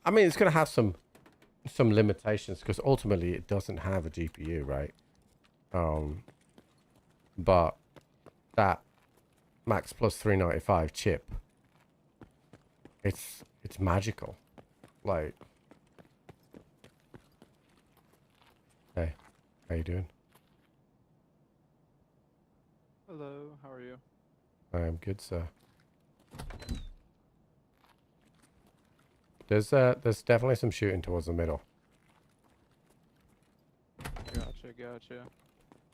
I mean, it's gonna have some limitations because ultimately it doesn't have a GPU, right? But that Max Plus 395 chip, it's magical. Like, hey, how you doing? Hello, how are you? I am good, sir. There's definitely some shooting towards the middle. Gotcha.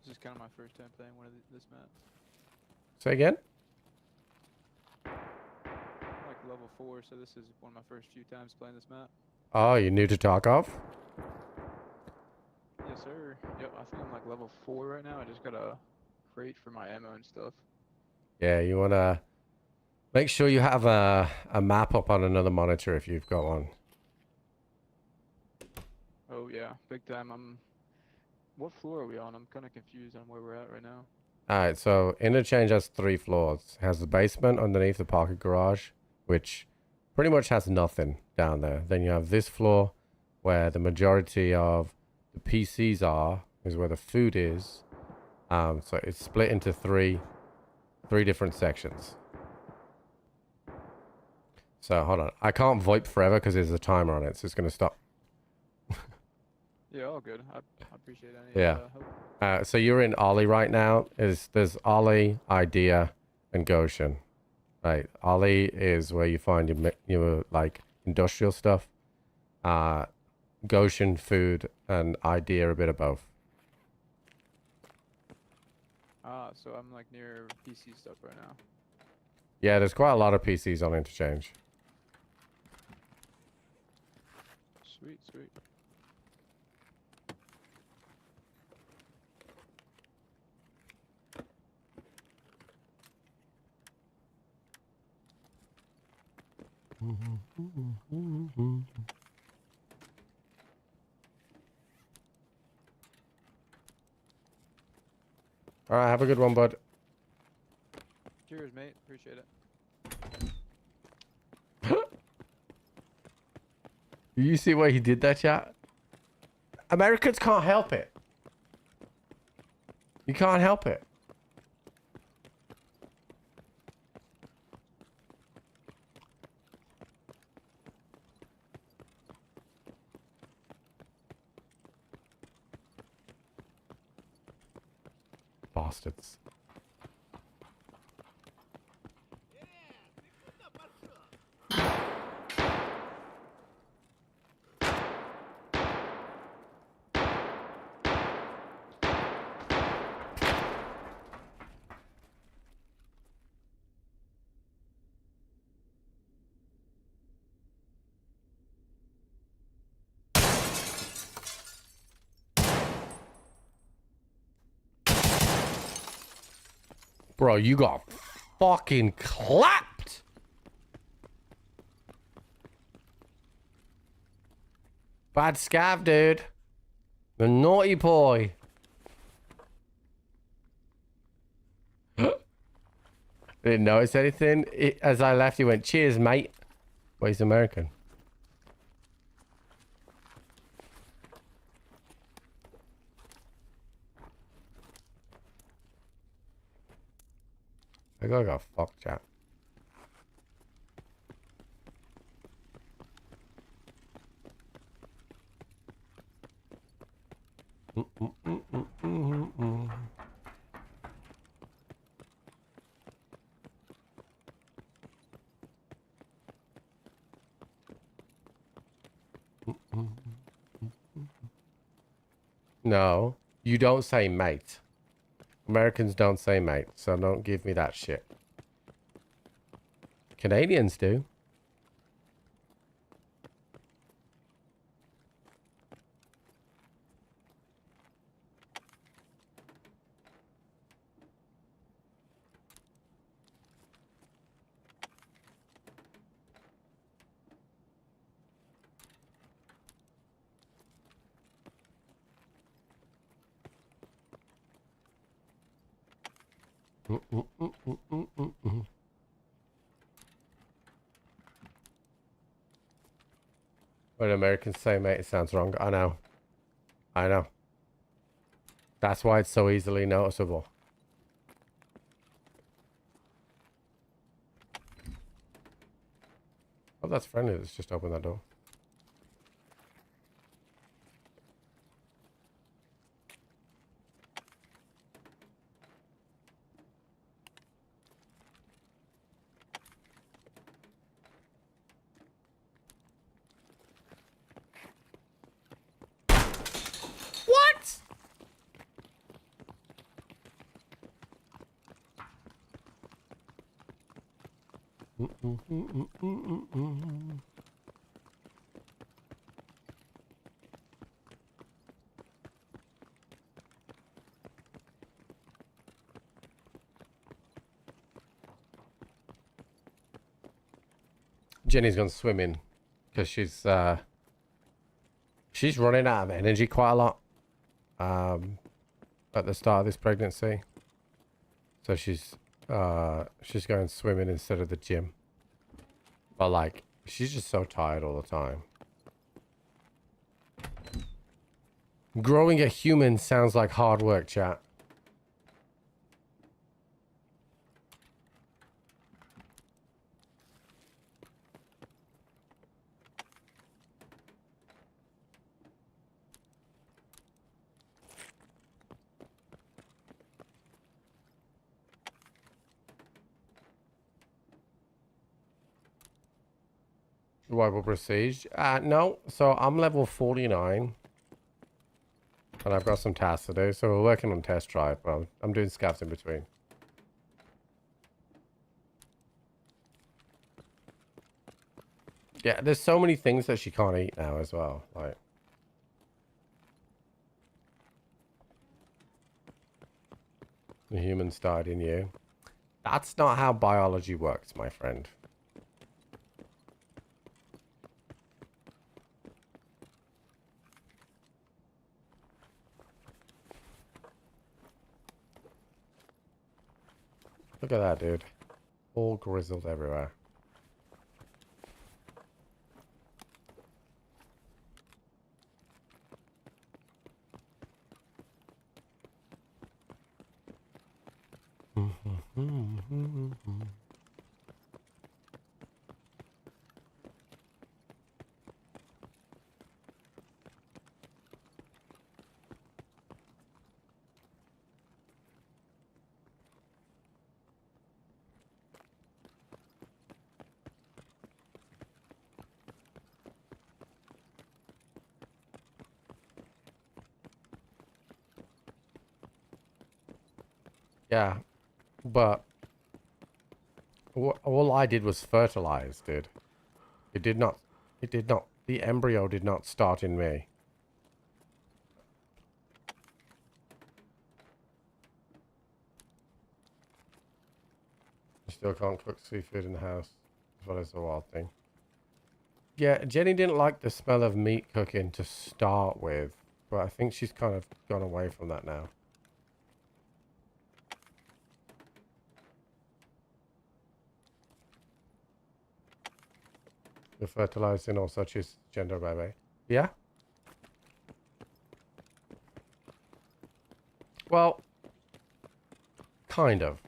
This is kind of my first time playing one of this map. Say again? Like level 4, so this is one of my first few times playing this map. Oh, you're new to Tarkov? Yes, sir. Yep, I think I'm like level 4 right now. I just got a crate for my ammo and stuff. Yeah, you wanna make sure you have a map up on another monitor if you've got one. Oh yeah, big time. What floor are we on? I'm kind of confused on where we're at right now. Alright, so Interchange has 3 floors. It has the basement underneath the parking garage, which pretty much has nothing down there. Then you have this floor where the majority of the PCs are, is where the food is. So it's split into three different sections. So hold on. I can't VoIP forever because there's a timer on it, so it's gonna stop. Yeah, all good. I appreciate any Yeah. help. So you're in Ollie right now. There's Ollie, Idea, and Goshen. Right. Ollie is where you find your like industrial stuff. Goshen, food, and Idea, a bit of both. Ah, so I'm like near PC stuff right now. Yeah, there's quite a lot of PCs on Interchange. Sweet. All right, have a good one, bud. Cheers, mate. Appreciate it. You see why he did that, chat? Americans can't help it. You can't help it. Bastards. Bro, you got fucking clapped. Bad scav, dude. The naughty boy. Didn't notice anything. As I left, he went, cheers, mate. Well, he's American. I got fucked, chat. No, you don't say mate. Americans don't say mate, so don't give me that shit. Canadians do. When Americans say, mate, it sounds wrong. I know. I know. That's why it's so easily noticeable. Oh, that's friendly. Let's just open that door. What? Jenny's gone swimming because she's running out of energy quite a lot at the start of this pregnancy. So she's going swimming instead of the gym. But like she's just so tired all the time. Growing a human sounds like hard work, chat. Rival Prestige? No. So I'm level 49. And I've got some tasks to do. So we're working on test drive. But I'm doing scavs in between. Yeah, there's so many things that she can't eat now as well. Like, the humans died in you. That's not how biology works, my friend. Look at that, dude. All grizzled everywhere. Yeah, but all I did was fertilize, dude. It did not, the embryo did not start in me. You still can't cook seafood in the house, as well as the wild thing. Yeah, Jenny didn't like the smell of meat cooking to start with, but I think she's kind of gone away from that now. You're fertilizing or such as gender, baby. Yeah? Well, kind of.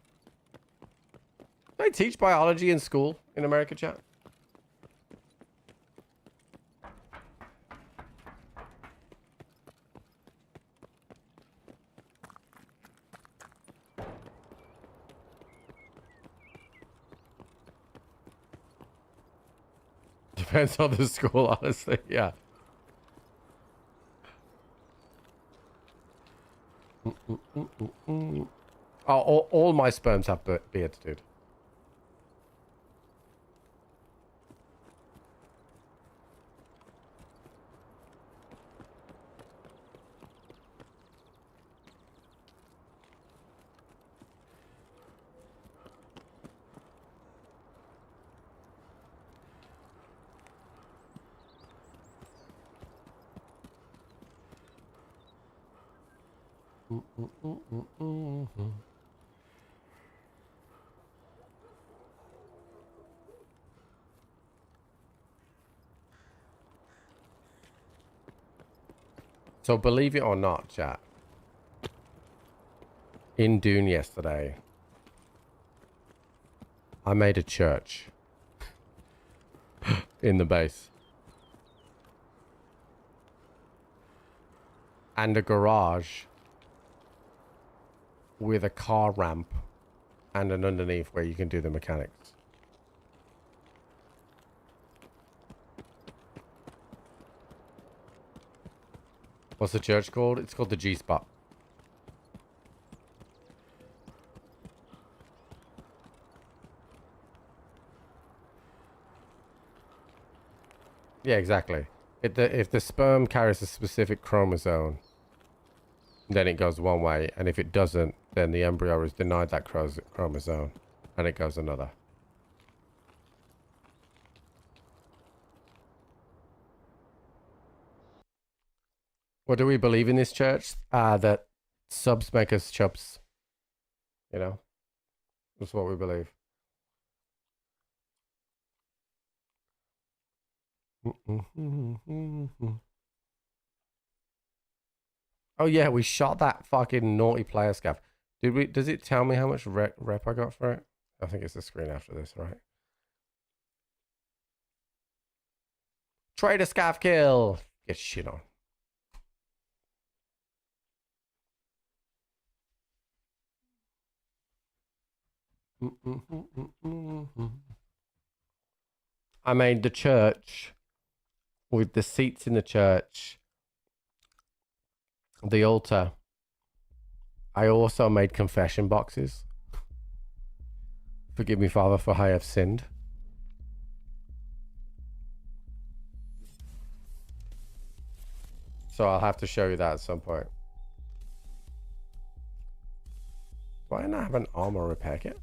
They teach biology in school in America, chat. Depends on the school, honestly. Yeah. Oh, all my sperms have beards, dude. So believe it or not, chat, in Dune yesterday, I made a church in the base. And a garage with a car ramp and an underneath where you can do the mechanics. What's the church called? It's called the G-Spot. Yeah, exactly. If the sperm carries a specific chromosome, then it goes one way, and if it doesn't, then the embryo is denied that chromosome, and it goes another. What do we believe in this church? That subs make us chubs. You know? That's what we believe. Oh yeah, we shot that fucking naughty player scav. Did we? Does it tell me how much rep I got for it? I think it's the screen after this, right? Traitor scav kill. Get shit on. I made the church with the seats in the church, the altar. I also made confession boxes. Forgive me, Father, for I have sinned. So I'll have to show you that at some point. Do I not have an armor repair kit?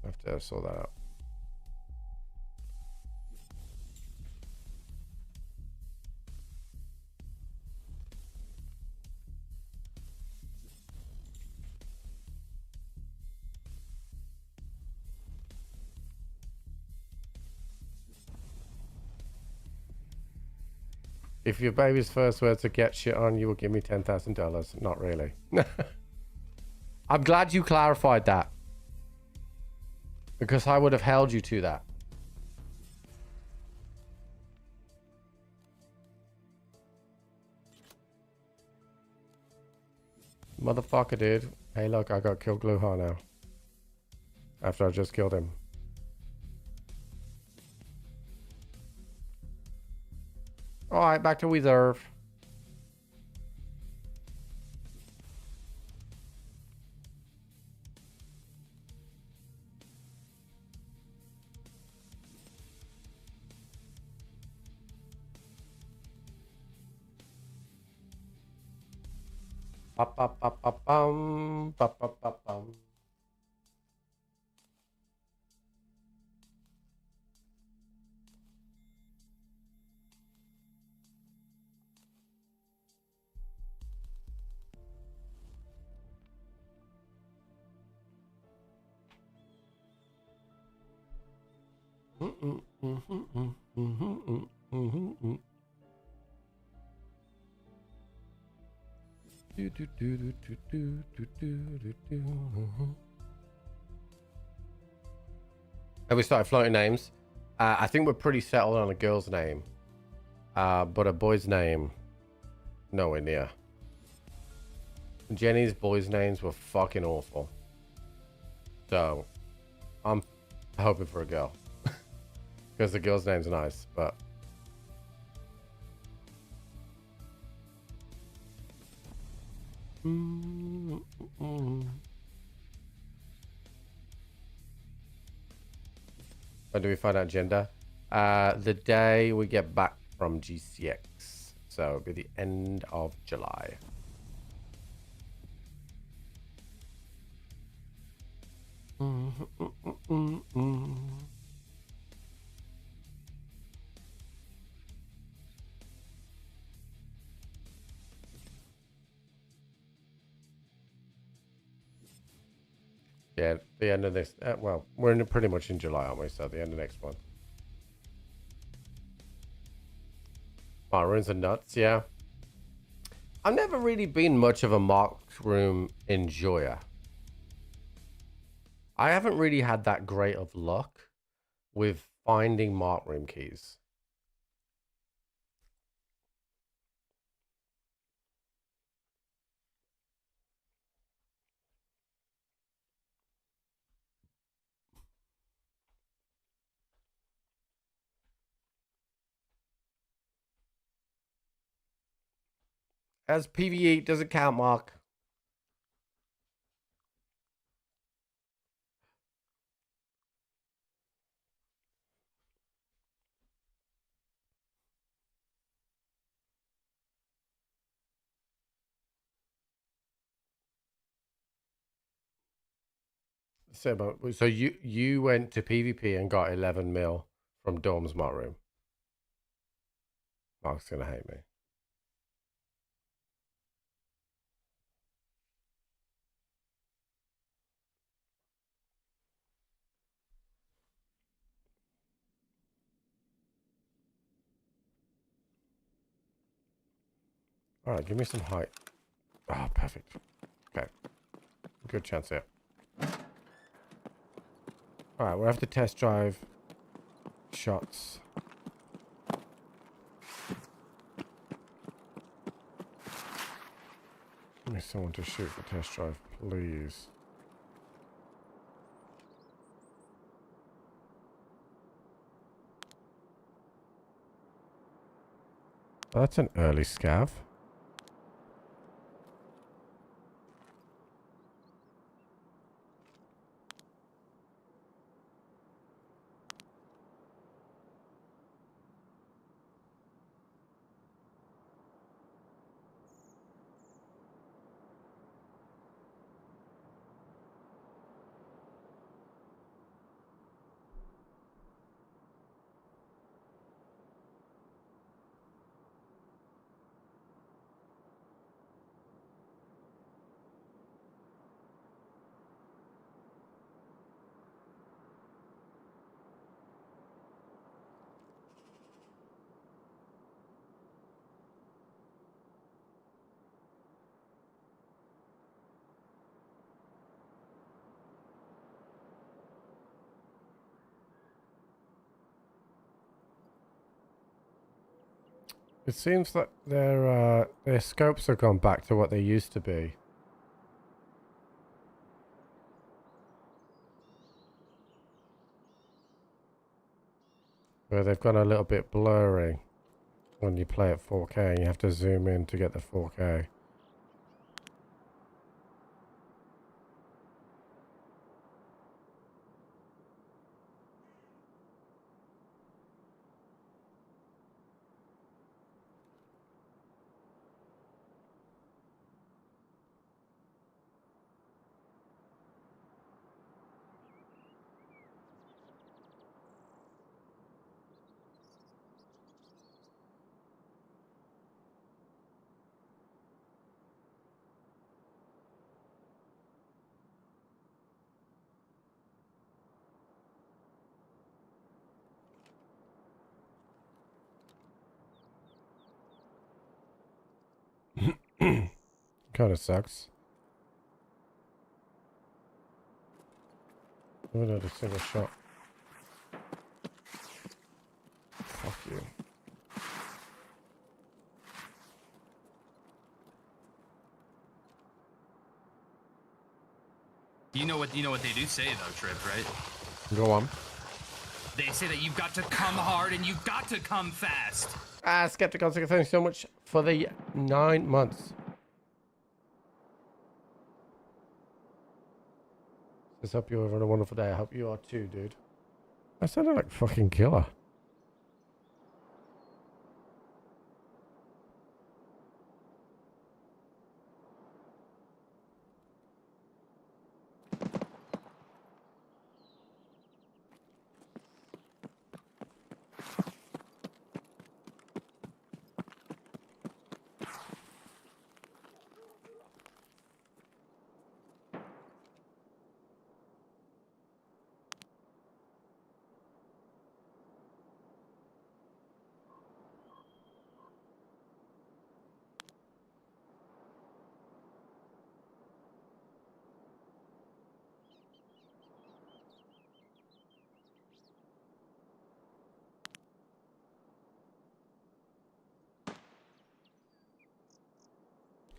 I have to sort that out. If your baby's first words are get shit on, you will give me $10,000. Not really. I'm glad you clarified that. Because I would have held you to that. Motherfucker, dude. Hey, look, I got killed Gluha now. After I just killed him. Alright, back to reserve. Ba-ba-ba-ba-bum, ba-ba-ba-bum. Have we started floating names? I think we're pretty settled on a girl's name. But a boy's name, nowhere near. Jenny's boys' names were fucking awful. So, I'm hoping for a girl. Because the girl's name's nice, but... When do we find out gender? The day we get back from GCX. So it'll be the end of July. Yeah, the end of this. Well, we're pretty much in July, aren't we? So the end of next month. Mark rooms are nuts, yeah. I've never really been much of a mark room enjoyer. I haven't really had that great of luck with finding mark room keys. As PvE doesn't count, Mark. So you went to PvP and got 11 mil from Dorm's mark room. Mark's gonna hate me. All right, give me some height. Ah, oh, perfect. Okay, good chance here. All right, we'll have to test drive shots. Give me someone to shoot the test drive, please. That's an early scav. It seems that their scopes have gone back to what they used to be. Where they've gone a little bit blurry when you play at 4K and you have to zoom in to get the 4K. Kind of sucks. I haven't had a single shot. Fuck you. You know what they do say though, Trip, right? Go on. They say that you've got to come hard and you've got to come fast. Ah, Skeptical, thank you so much for the 9 months. Just hope you're having a wonderful day. I hope you are too, dude. I sounded like fucking killer.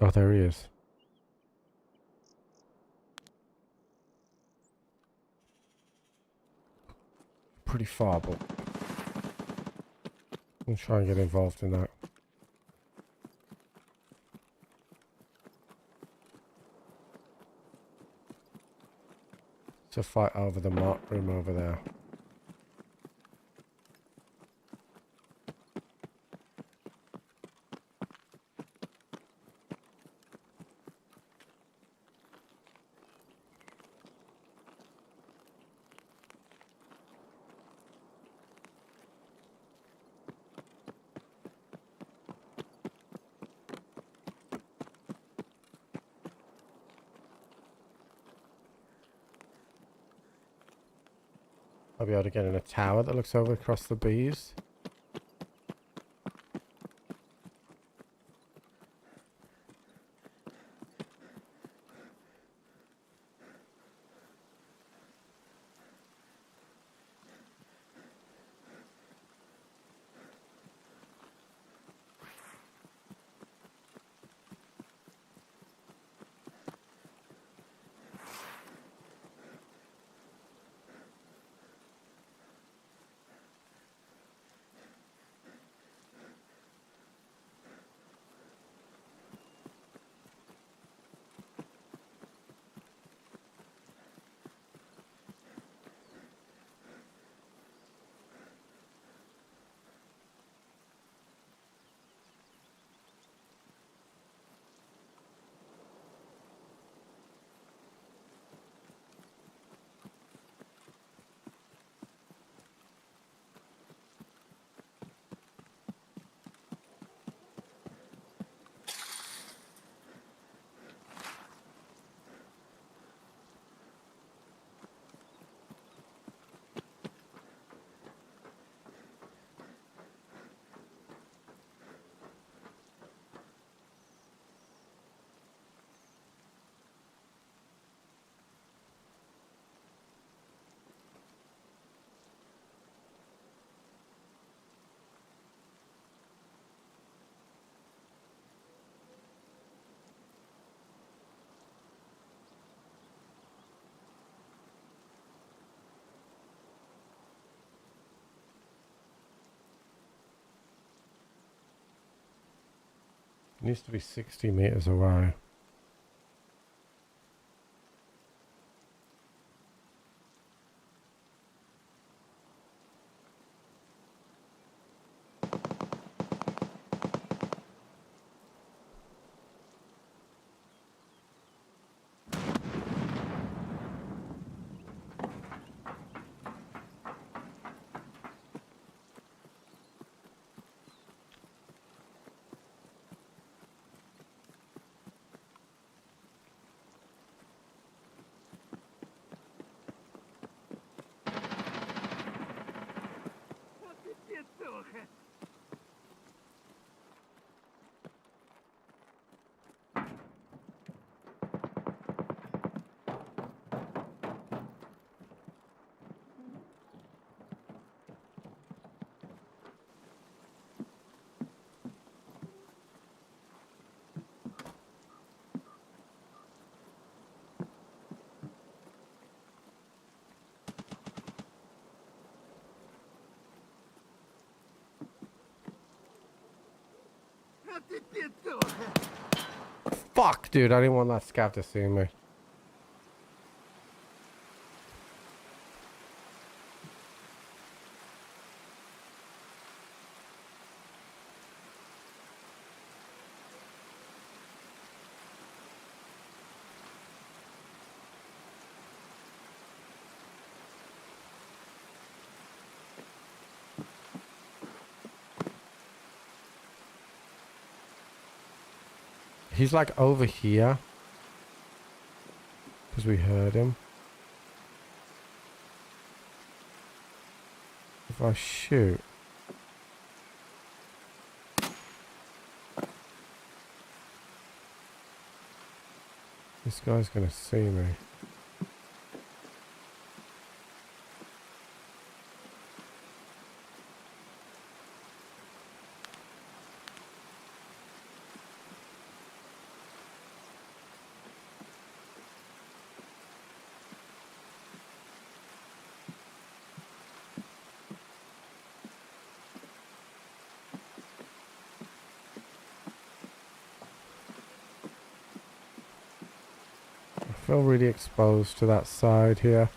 Oh, there he is. Pretty far, but I'll try and get involved in that. It's a fight over the mark room over there. I'll be able to get in a tower that looks over across the bees. It needs to be 60 meters away. Fuck, dude, I didn't want that scav to see me. He's like over here. Because we heard him. If I shoot. This guy's gonna see me. feel really exposed to that side here.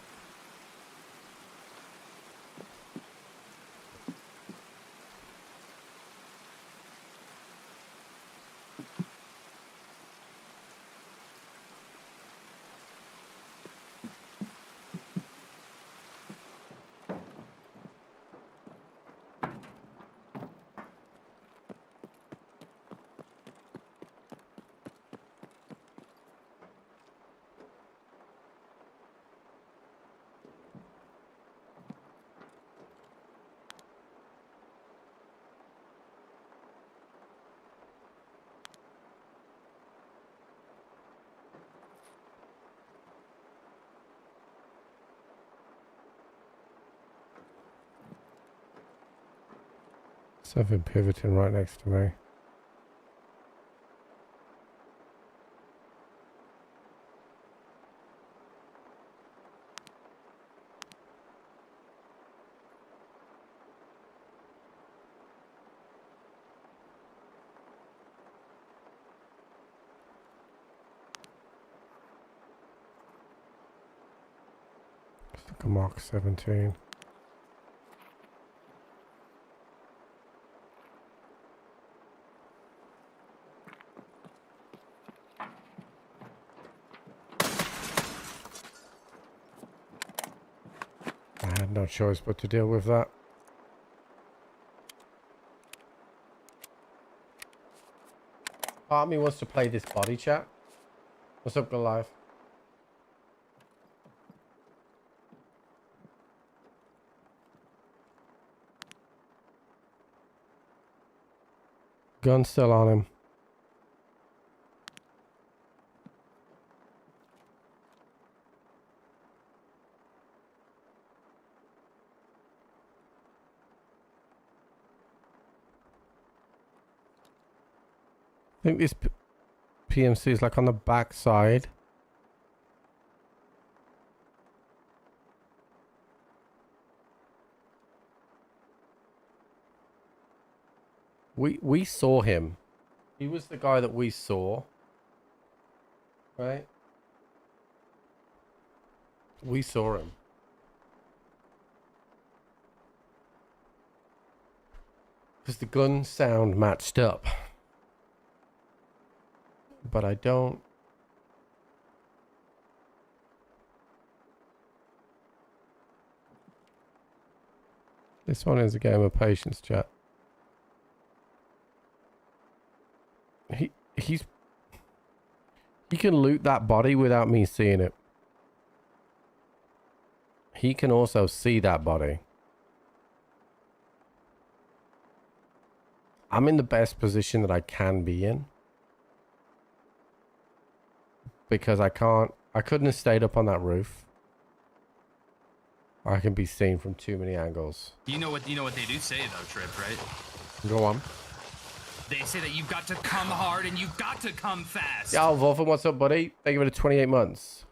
Something pivoting right next to me. It's like a Mark 17. I had no choice but to deal with that. Part of me wants to play this body chat. What's up, Goliath? Gun still on him. I think this PMC is like on the back side. We saw him. He was the guy that we saw. Right? We saw him. Because the gun sound matched up. But I don't... This one is a game of patience, chat. He can loot that body without me seeing it. He can also see that body. I'm in the best position that I can be in. Because I couldn't have stayed up on that roof. I can be seen from too many angles. You know what they do say though, Trip, right? Go on. They say that you've got to come hard and you've got to come fast. Yo, Wolfen, what's up, buddy? Thank you for the 28 months.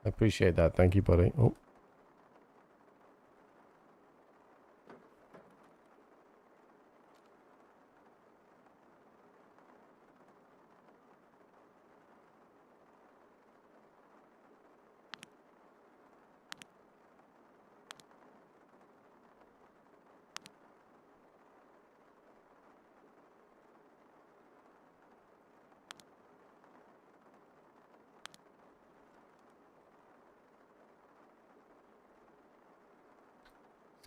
I appreciate that. Thank you, buddy. Oh.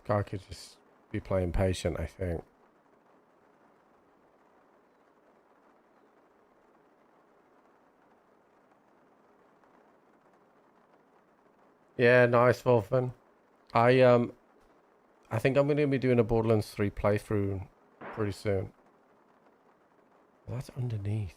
Guy could just be playing patient, I think. Yeah, nice, Wolfen. I think I'm gonna be doing a Borderlands 3 playthrough pretty soon. Well, that's underneath.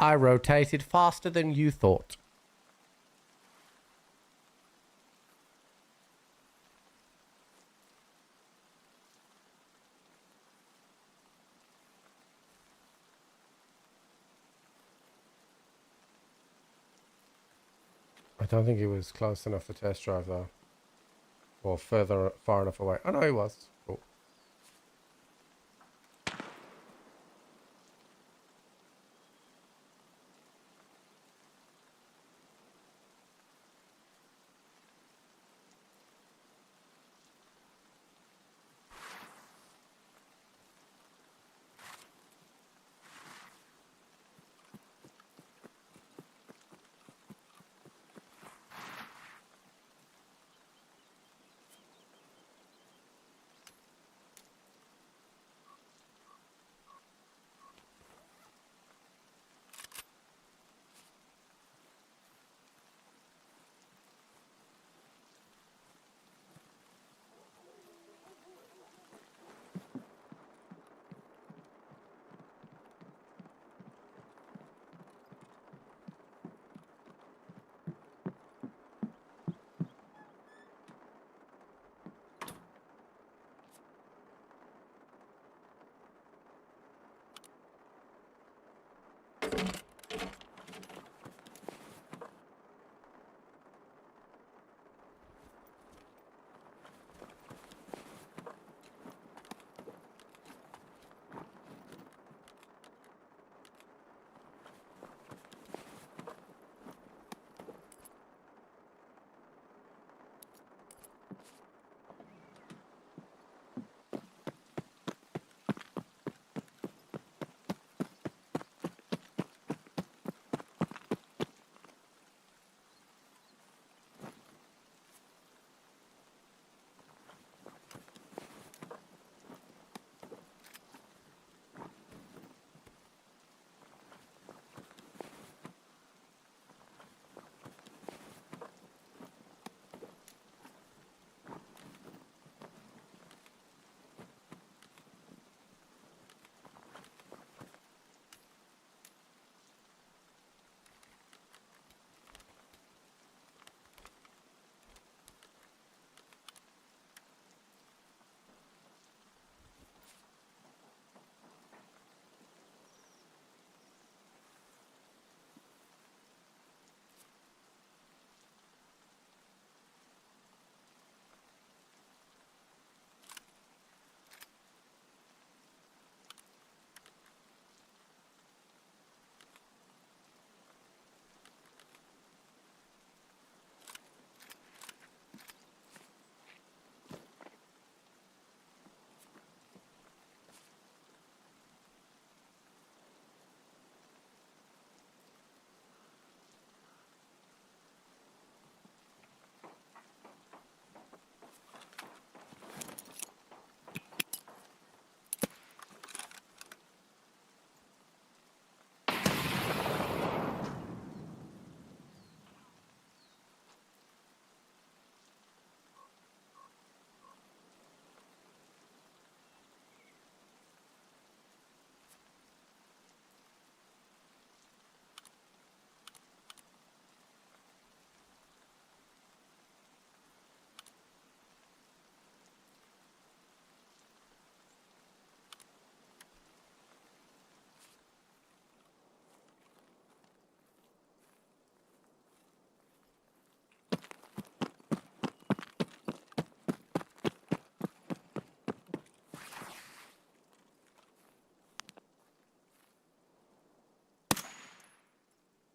I rotated faster than you thought. I don't think he was close enough to test drive though. Or far enough away. Oh no, he was. Cool.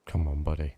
Come on, buddy.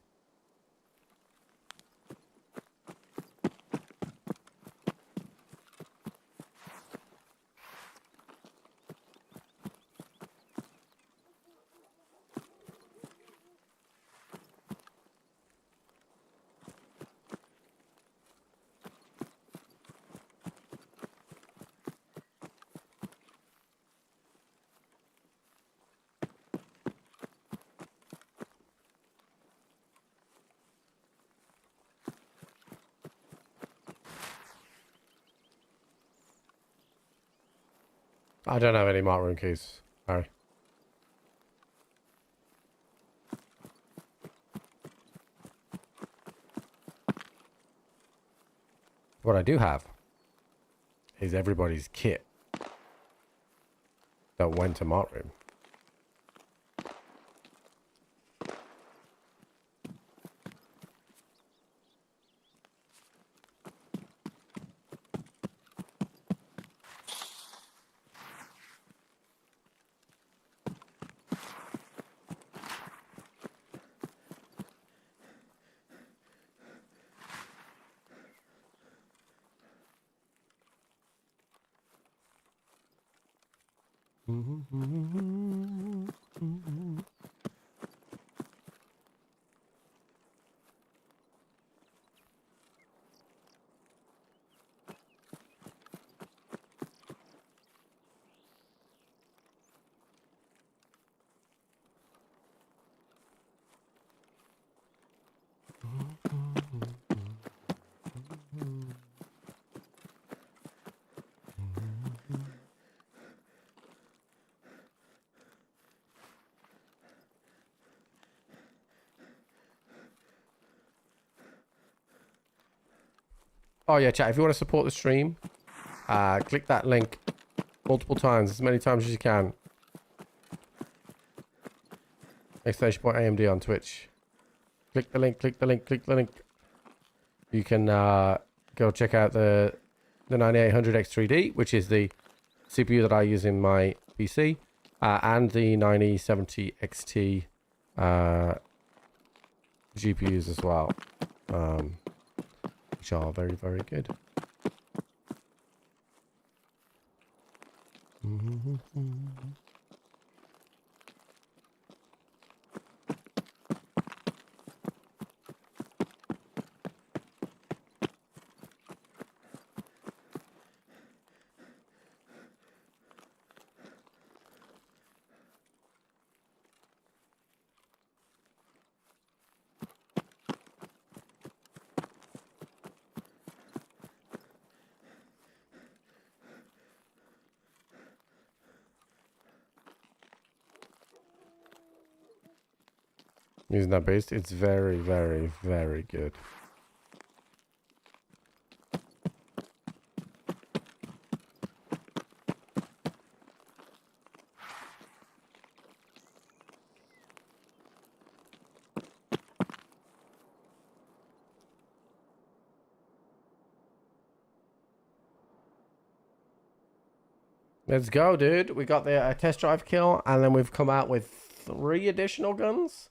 I don't have any mark room keys. Sorry. What I do have is everybody's kit that went to Mark Room. Oh yeah, chat, if you want to support the stream, click that link multiple times, as many times as you can. !AMD on Twitch. Click the link, click the link, click the link. You can go check out the 9800 X3D, which is the CPU that I use in my PC, and the 9070 XT GPUs as well, which are very, very good. Using that base, it's very, very, very good. Let's go, dude. We got the test drive kill, and then we've come out with 3 additional guns.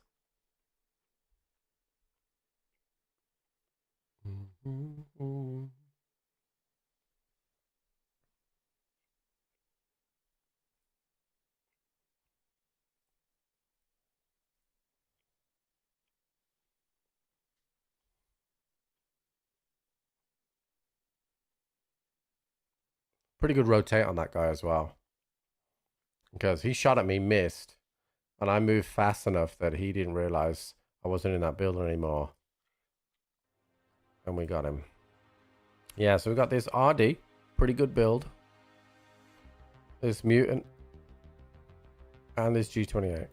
Pretty good rotate on that guy as well, because he shot at me, missed, and I moved fast enough that he didn't realize I wasn't in that building anymore, and we got him. Yeah, so we got this RD, pretty good build, this mutant, and this G28,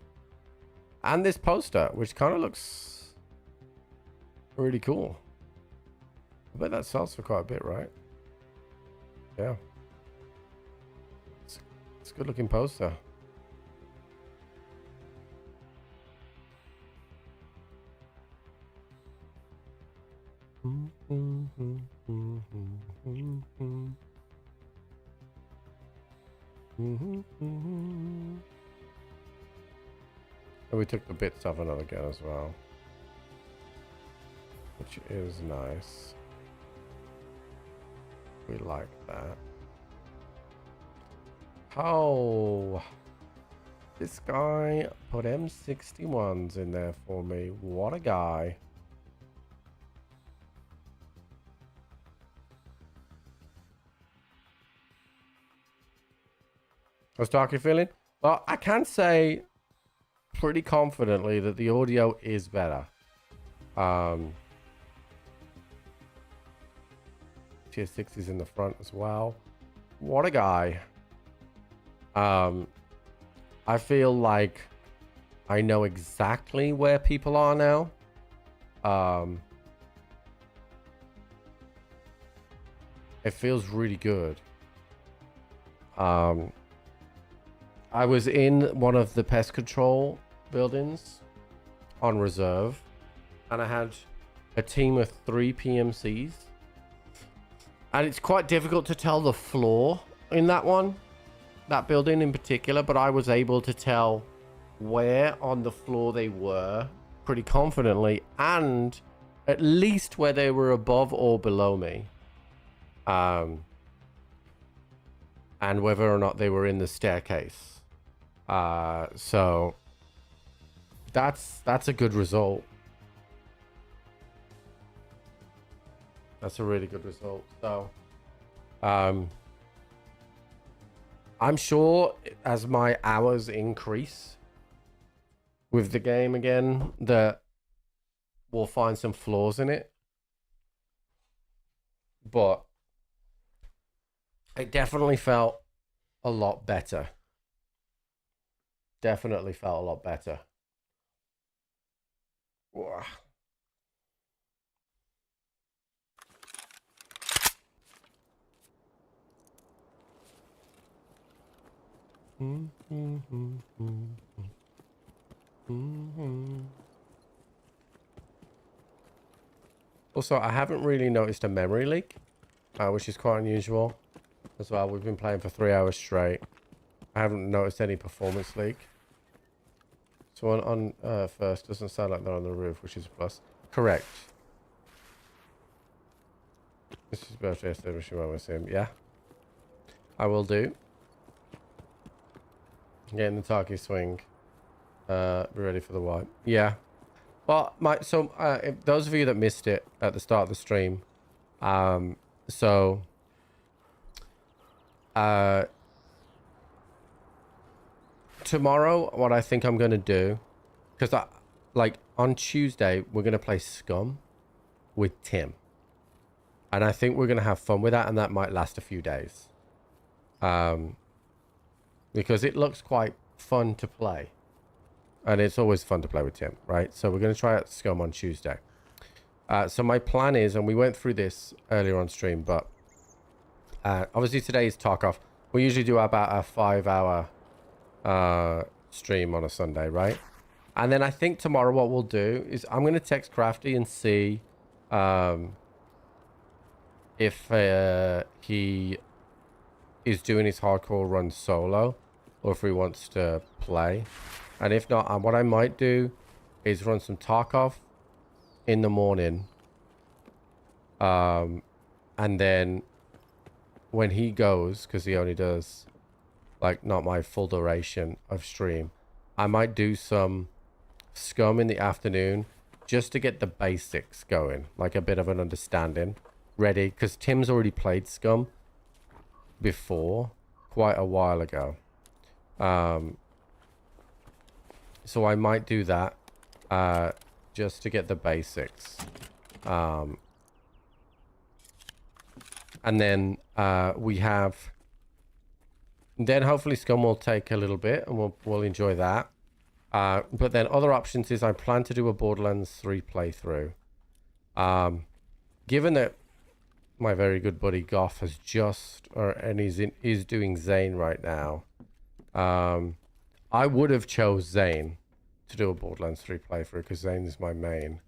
and this poster, which kind of looks really cool. I bet that sells for quite a bit, right? Yeah. It's a good looking poster. And we took the bits off another gun as well, which is nice. We like that. Oh, this guy put M61s in there for me. What a guy. How's Darky feeling? Well, I can say pretty confidently that the audio is better. Tier 6 is in the front as well. What a guy. I feel like I know exactly where people are now. It feels really good. I was in one of the pest control buildings on reserve, and I had a team of 3 PMCs, and it's quite difficult to tell the floor in that building in particular, but I was able to tell where on the floor they were pretty confidently, and at least where they were above or below me, and whether or not they were in the staircase. So that's a good result. That's a really good result. So I'm sure as my hours increase with the game again, that we'll find some flaws in it. But it definitely felt a lot better. Definitely felt a lot better. Whoa. Also, I haven't really noticed a memory leak, which is quite unusual as well. We've been playing for 3 hours straight. I haven't noticed any performance leak. So on first, doesn't sound like they're on the roof, which is a plus. Correct. This is birthday establishing when we see him. Yeah, I will do. Get in the Taki swing. Be ready for the wipe. Yeah. Well, if those of you that missed it at the start of the stream, tomorrow, what I think I'm going to do, because on Tuesday, we're going to play Scum with Tim. And I think we're going to have fun with that, and that might last a few days. Because it looks quite fun to play. And it's always fun to play with Tim, right? So we're going to try out Scum on Tuesday. So my plan is, and we went through this earlier on stream, but obviously today is Tarkov. We usually do about a 5-hour stream on a Sunday, right? And then I think tomorrow what we'll do is I'm going to text Crafty and see if he is doing his hardcore run solo or if he wants to play. And if not, what I might do is run some Tarkov in the morning. And then when he goes, because he only does not my full duration of stream, I might do some Scum in the afternoon just to get the basics going, like a bit of an understanding ready, because Tim's already played Scum before quite a while ago. So I might do that just to get the basics. And then then hopefully Scum will take a little bit and we'll enjoy that. But then other options is I plan to do a Borderlands 3 playthrough. Given that my very good buddy Goff has is doing Zane right now, I would have chose Zane to do a Borderlands 3 playthrough because Zane is my main.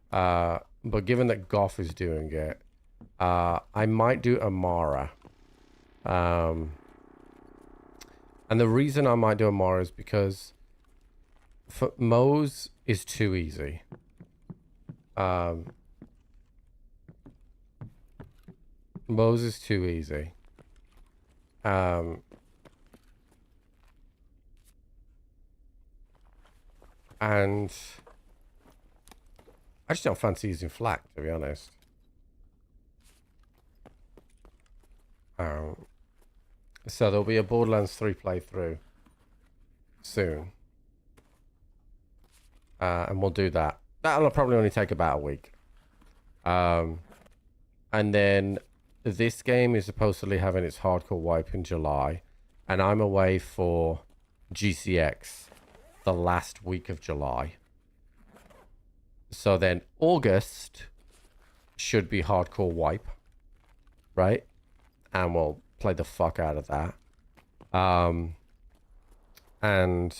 But given that Goff is doing it, I might do Amara. And the reason I might do Amara is because Moe's is too easy. Moe's is too easy. And I just don't fancy using flak, to be honest. So there'll be a Borderlands 3 playthrough soon. And we'll do that. That'll probably only take about a week. And then this game is supposedly having its hardcore wipe in July. And I'm away for GCX the last week of July. So then August should be hardcore wipe, right? and we'll play the fuck out of that. And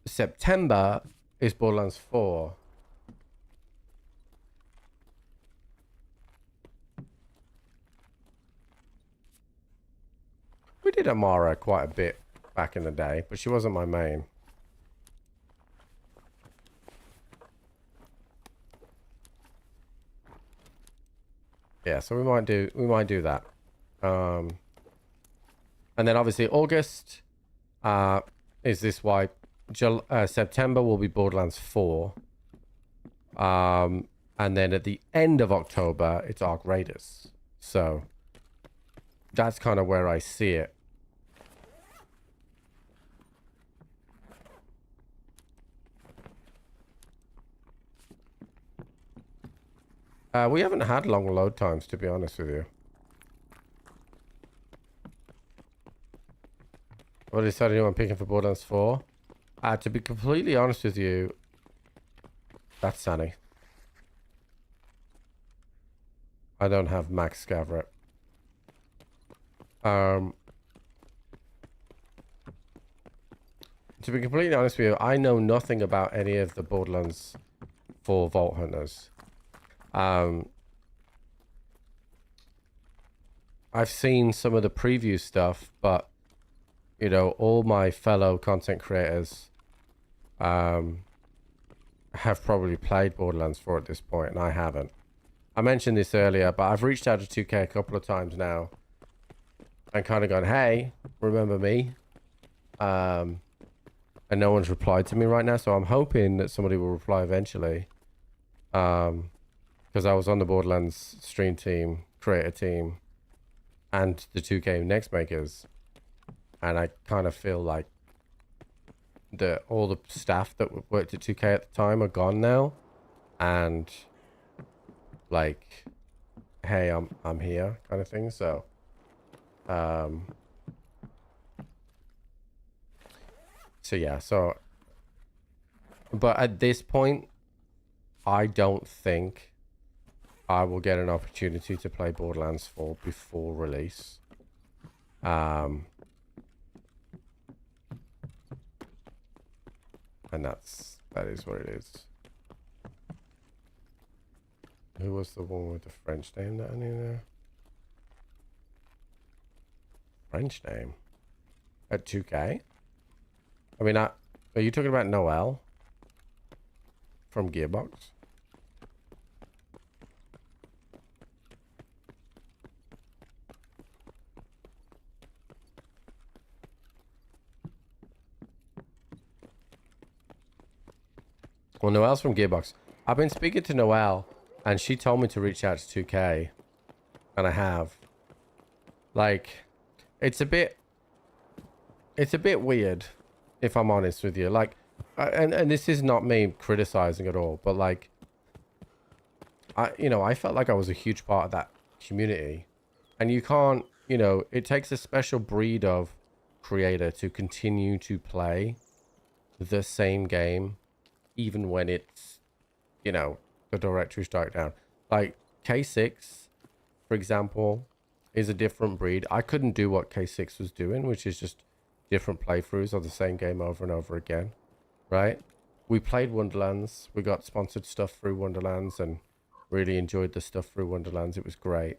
September is Borderlands 4. We did Amara quite a bit back in the day, but she wasn't my main. Yeah, so we might do that. And then obviously August is this wipe. September will be Borderlands 4. And then at the end of October, it's Ark Raiders. So that's kind of where I see it. We haven't had long load times, to be honest with you. What decided anyone picking for Borderlands 4? To be completely honest with you, that's Sunny. I don't have max scav. To be completely honest with you, I know nothing about any of the Borderlands 4 Vault Hunters. I've seen some of the preview stuff, but you know, all my fellow content creators have probably played Borderlands 4 at this point, and I haven't. I mentioned this earlier, but I've reached out to 2K a couple of times now and kind of gone, hey, remember me? And no one's replied to me right now, so I'm hoping that somebody will reply eventually. Because I was on the Borderlands stream team, creator team, and the 2K Next Makers. And I kind of feel like all the staff that worked at 2K at the time are gone now. And like, hey, I'm here kind of thing. So yeah, but at this point, I don't think I will get an opportunity to play Borderlands 4 before release. And that is what it is. Who was the one with the French name that I knew there? French name? At 2K? I mean, are you talking about Noel? From Gearbox? Well, Noelle's from Gearbox. I've been speaking to Noelle, and she told me to reach out to 2K, and I have. Like, it's a bit weird, if I'm honest with you. Like, and this is not me criticizing at all, but like, I felt like I was a huge part of that community, and you can't, it takes a special breed of creator to continue to play the same game even when it's, the directory strike down. Like K6, for example, is a different breed. I couldn't do what K6 was doing, which is just different playthroughs of the same game over and over again, right? We played Wonderlands. We got sponsored stuff through Wonderlands and really enjoyed the stuff through Wonderlands. It was great.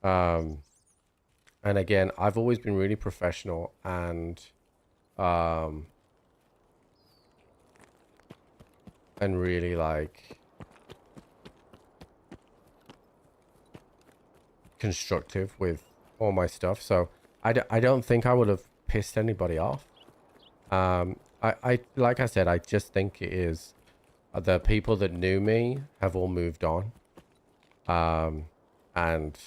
And again, I've always been really professional and really like constructive with all my stuff. So I don't think I would have pissed anybody off. I like I said, I just think it is the people that knew me have all moved on. And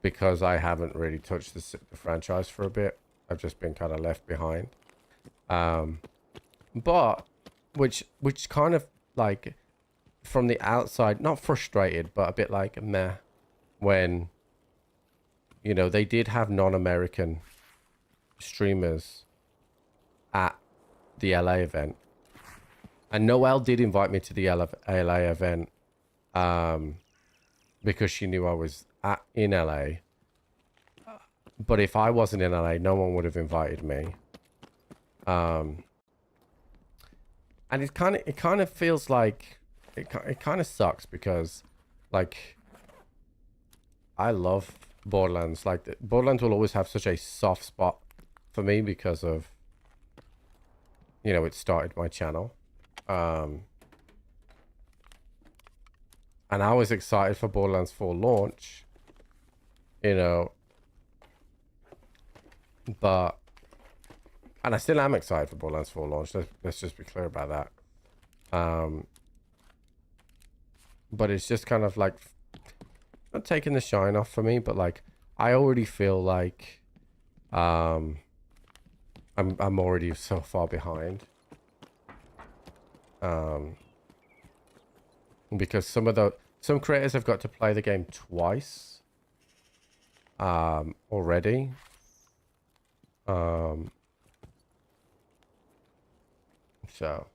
because I haven't really touched the franchise for a bit, I've just been kind of left behind. But which kind of like from the outside, not frustrated, but a bit like meh, when they did have non-American streamers at the LA event, and Noel did invite me to the LA event because she knew I was in LA. But if I wasn't in LA, no one would have invited me. And it kind of feels like it kind of sucks because, like, I love Borderlands. Like, Borderlands will always have such a soft spot for me because of, you know, it started my channel. And I was excited for Borderlands 4 launch, you know, but, and I still am excited for Borderlands 4 launch. Let's just be clear about that. But it's just kind of like, not taking the shine off for me, but like, I already feel like, I'm already so far behind. Because some creators have got to play the game twice already. So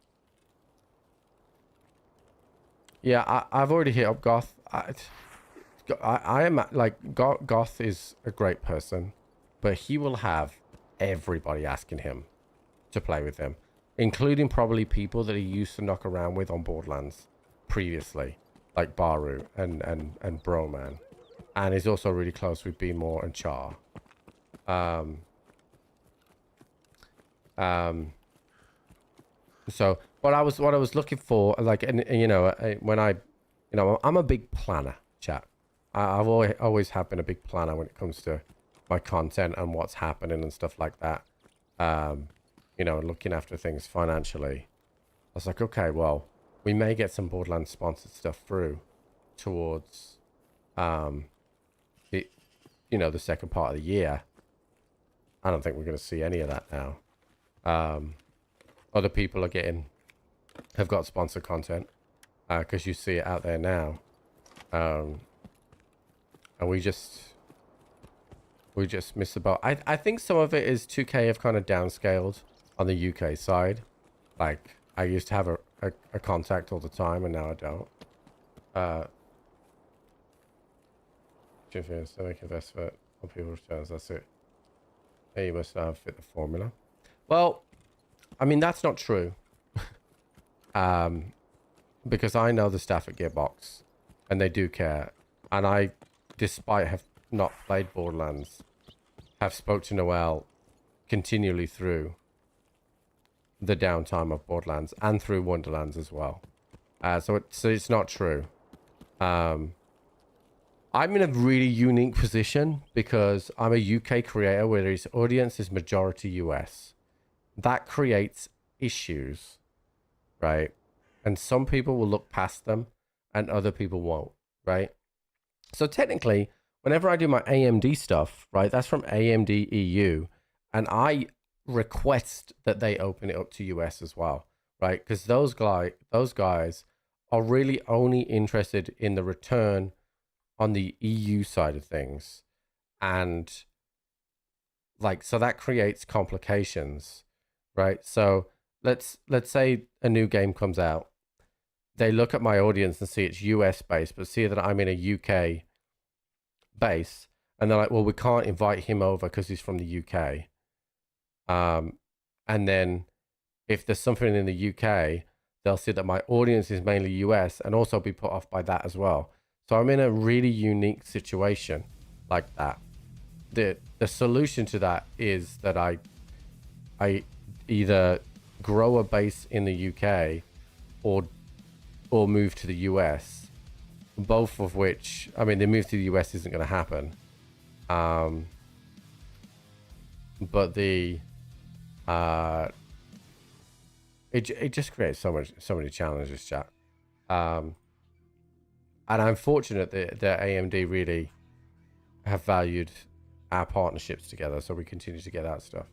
yeah, I've already hit up Goth. I am like, Goth is a great person, but he will have everybody asking him to play with him, including probably people that he used to knock around with on Borderlands previously, like Baru and Broman, and he's also really close with B-More and Char. So what I was looking for, like, and you know, when I, you know, I'm a big planner, chat. I've always have been a big planner when it comes to my content and what's happening and stuff like that. You know, looking after things financially. I was like, okay, well, we may get some Borderlands sponsored stuff through towards, the, you know, the second part of the year. I don't think we're going to see any of that now. Other people have got sponsored content, because you see it out there now. And we just missed the boat. I think some of it is 2K have kind of downscaled on the UK side. Like, I used to have a contact all the time, and now I don't. So make investment on people's returns. That's it. Hey, you must have fit the formula. Well, I mean, that's not true. Because I know the staff at Gearbox, and they do care. And I, despite have not played Borderlands, have spoke to Noel continually through the downtime of Borderlands and through Wonderlands as well. So it's not true. I'm in a really unique position because I'm a UK creator where his audience is majority US. That creates issues, right? And some people will look past them and other people won't, right? So technically, whenever I do my AMD stuff, right, that's from AMD EU, and I request that they open it up to US as well, right? Because those guys are really only interested in the return on the EU side of things. And like, so that creates complications, right? So let's say a new game comes out. They look at my audience and see it's US based, but see that I'm in a UK base, and they're like, well, we can't invite him over because he's from the UK. And then if there's something in the UK, they'll see that my audience is mainly US and also be put off by that as well. So I'm in a really unique situation like that. The solution to that is that I either grow a base in the UK or move to the US, both of which, I mean, the move to the US isn't going to happen. But it just creates so many challenges, chat. And I'm fortunate that AMD really have valued our partnerships together, so we continue to get that stuff.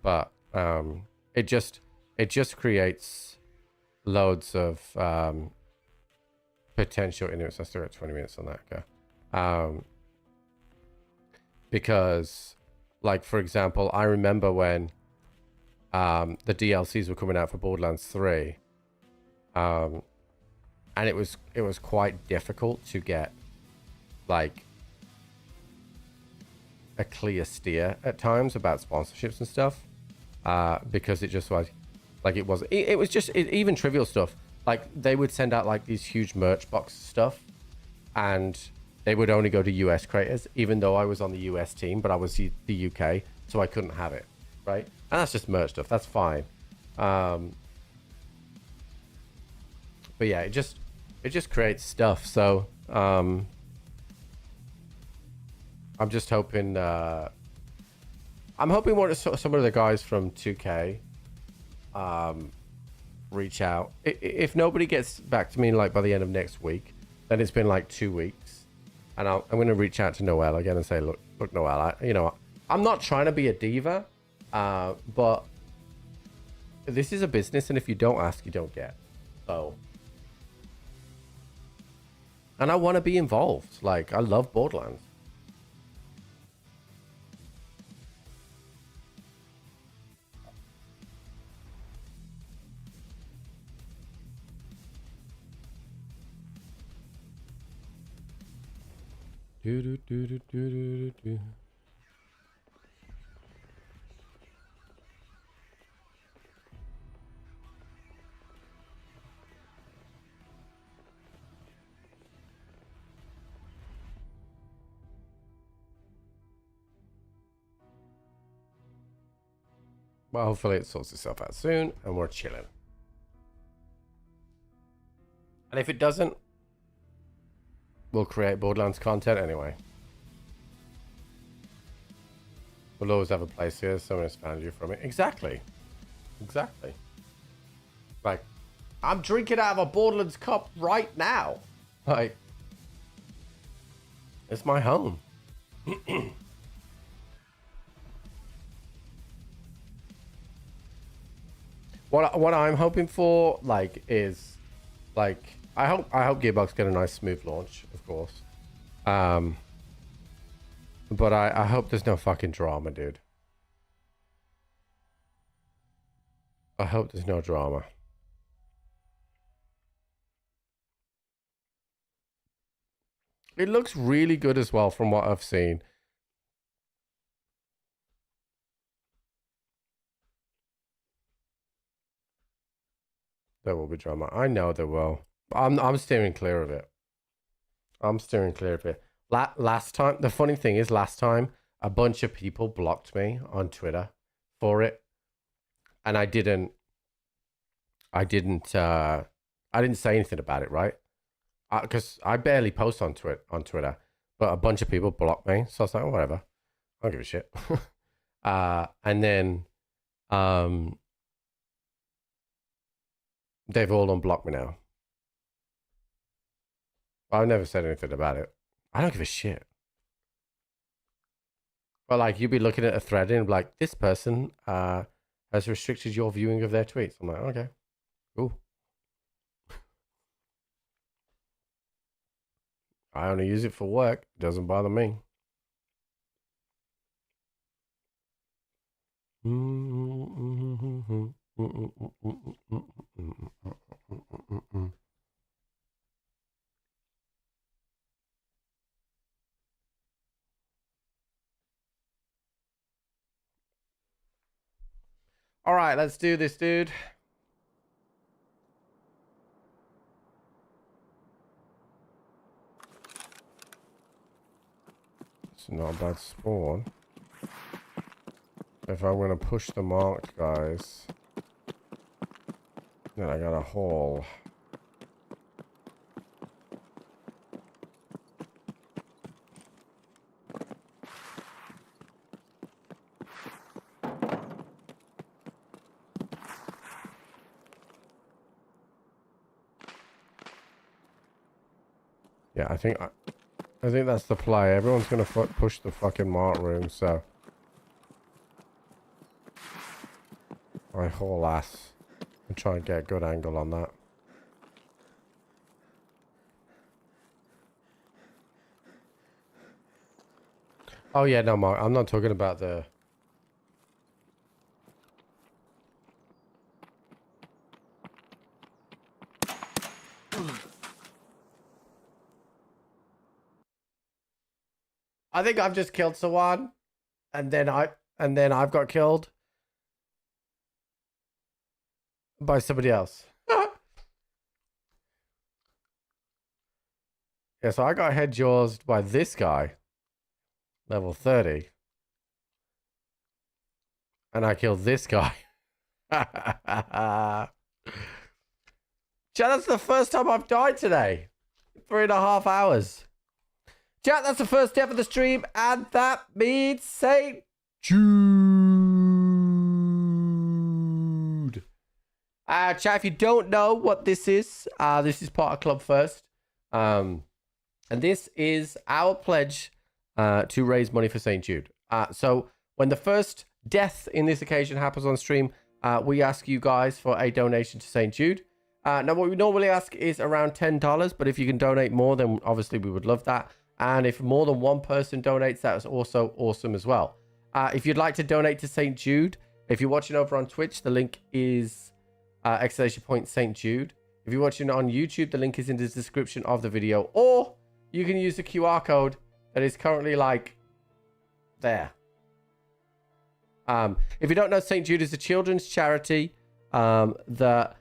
But it just creates loads of potential inputs. I still got 20 minutes on that. Okay. Because, like, for example, I remember when the DLCs were coming out for Borderlands 3, and and it was quite difficult to get like a clear steer at times about sponsorships and stuff, because it just was like it was just even trivial stuff. Like they would send out like these huge merch box stuff, and they would only go to US creators, even though I was on the US team, but I was the UK, so I couldn't have it, right? And that's just merch stuff. That's fine. But yeah, it just creates stuff. So I'm just hoping. I'm hoping some of the guys from 2K reach out. If nobody gets back to me like by the end of next week, then it's been like 2 weeks, and I'm going to reach out to Noel again and say, look, Noel, I'm not trying to be a diva, but this is a business, and if you don't ask, you don't get. So, and I want to be involved. Like, I love Borderlands. Do. Well, hopefully it sorts itself out soon, and we're chilling. And if it doesn't, we'll create Borderlands content anyway. We'll always have a place here. Someone has found you from it. Exactly. Like, I'm drinking out of a Borderlands cup right now. Like, it's my home. What I'm hoping for, like, is, like, I hope Gearbox get a nice smooth launch, of course. But I hope there's no fucking drama, dude. I hope there's no drama. It looks really good as well from what I've seen. There will be drama. I know there will. I'm steering clear of it. Last time, the funny thing is, last time a bunch of people blocked me on Twitter for it, and I didn't say anything about it, right? Because I barely post on Twitter, but a bunch of people blocked me, so I was like, oh, whatever, I don't give a shit. And then they've all unblocked me now. I've never said anything about it. I don't give a shit. But like, you'd be looking at a thread and be like, this person has restricted your viewing of their tweets. I'm like, okay, cool. I only use it for work. It doesn't bother me. All right, let's do this, dude. It's not a bad spawn. If I'm going to push the mark, guys, then I got a hole. Yeah, I think that's the play. Everyone's gonna push the fucking mart room, so I haul ass and try and get a good angle on that. Oh yeah, no, Mark, I'm not talking about the. I think I've just killed someone, and then I've got killed by somebody else. Yeah, so I got head jawsed by this guy, level 30. And I killed this guy. Chat, that's the first time I've died today. 3.5 hours. Chat, that's the first death of the stream, and that means St. Jude. Chat, if you don't know what this is part of Club First. And this is our pledge to raise money for St. Jude. So when the first death in this occasion happens on stream, we ask you guys for a donation to St. Jude. Now, what we normally ask is around $10, but if you can donate more, then obviously we would love that. And if more than one person donates, that is also awesome as well. If you'd like to donate to St. Jude, if you're watching over on Twitch, the link is !St. Jude. If you're watching on YouTube, the link is in the description of the video, or you can use the QR code that is currently like there. If you don't know, St. Jude is a children's charity that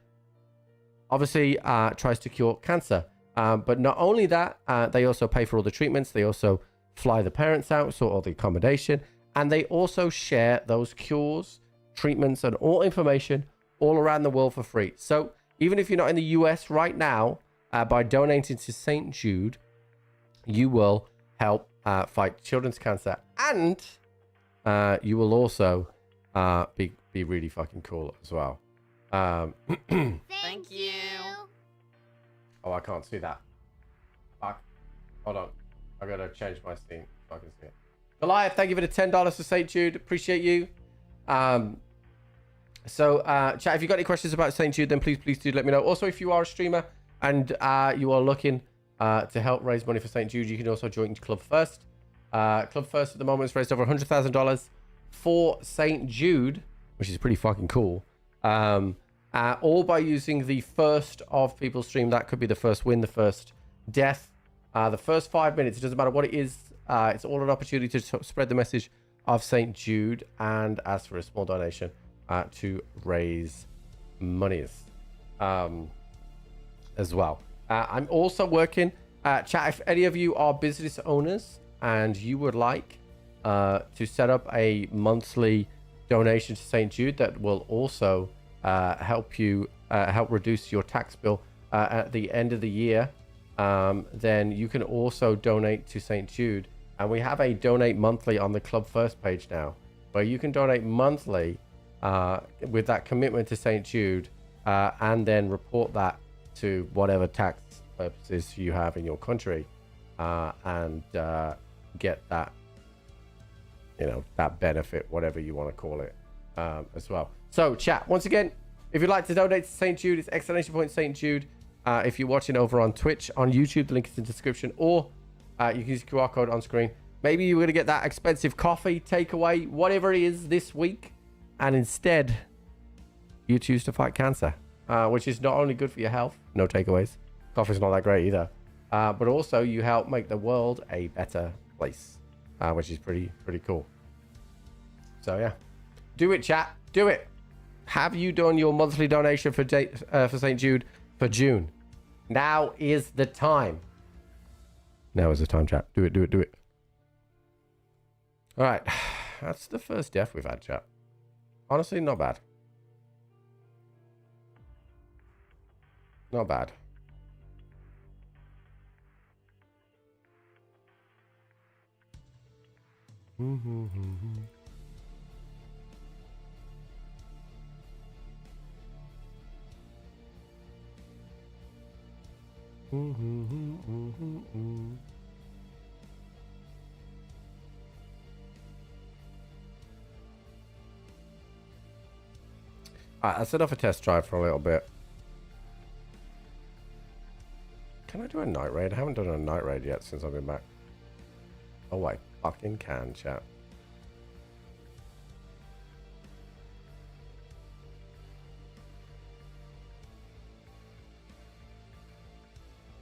obviously tries to cure cancer. But not only that, they also pay for all the treatments. They also fly the parents out, sort all the accommodation. And they also share those cures, treatments, and all information all around the world for free. So even if you're not in the US right now, by donating to St. Jude, you will help fight children's cancer, and you will also be really fucking cool as well. Thank you. Oh, I can't see that. Fuck. Hold on. I gotta change my scene so I can see it. Goliath, thank you for the $10 to St. Jude. Appreciate you. So, chat, if you've got any questions about St. Jude, then please do let me know. Also, if you are a streamer and you are looking to help raise money for St. Jude, you can also join Club First. Club First at the moment has raised over $100,000 for St. Jude, which is pretty fucking cool. All by using the first of people's stream. That could be the first win, the first death, the first 5 minutes. It doesn't matter what it is. It's all an opportunity to spread the message of St. Jude and ask for a small donation to raise monies as well. I'm also working, chat, if any of you are business owners and you would like to set up a monthly donation to St. Jude that will also help you help reduce your tax bill at the end of the year, then you can also donate to St. Jude. And we have a donate monthly on the Club First page now, where you can donate monthly with that commitment to St. Jude, and then report that to whatever tax purposes you have in your country, and get that, that benefit, whatever you want to call it, as well. So, chat, once again, if you'd like to donate to St. Jude, it's !St. Jude. If you're watching over on Twitch, on YouTube, the link is in the description, or you can use the QR code on screen. Maybe you're going to get that expensive coffee takeaway, whatever it is this week, and instead you choose to fight cancer, which is not only good for your health, no takeaways, coffee's not that great either, but also you help make the world a better place, which is pretty cool. So yeah, do it, chat, do it. Have you done your monthly donation for St. Jude for June? Now is the time. Now is the time, chat. Do it. All right, that's the first death we've had, chat. Honestly, not bad. Not bad. Alright, that's enough a test drive for a little bit. Can I do a night raid? I haven't done a night raid yet since I've been back. Oh, I fucking can, chat.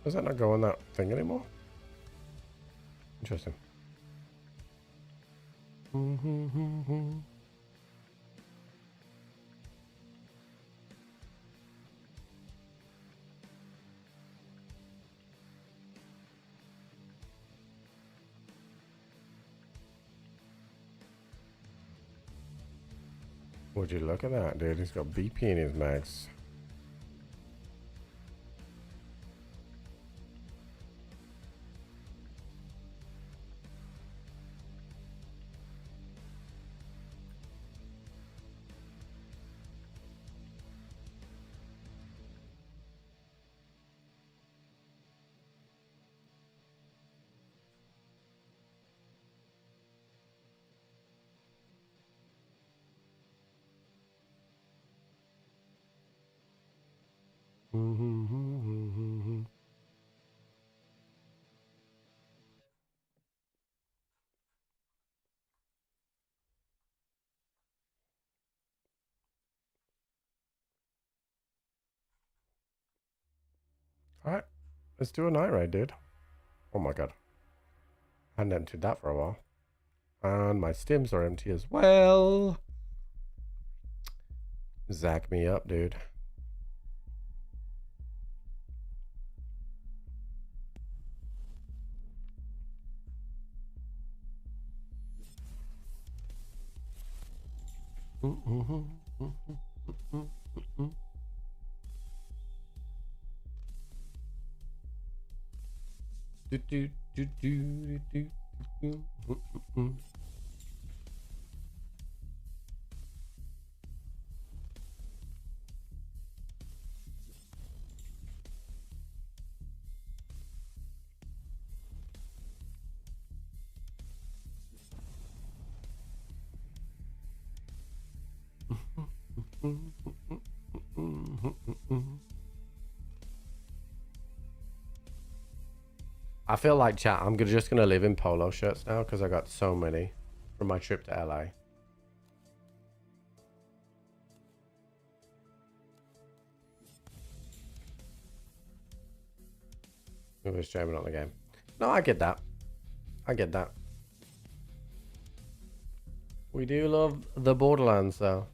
Does that not go on that thing anymore? Interesting. Would you look at that, dude? He's got BP in his mags. Alright, let's do a night raid, dude. Oh my god. I hadn't emptied that for a while. And my stims are empty as well. Zack me up, dude. I feel like, chat, I'm just gonna live in polo shirts now because I got so many from my trip to LA. Who was streaming on the game? No, I get that. I get that. We do love the Borderlands, though.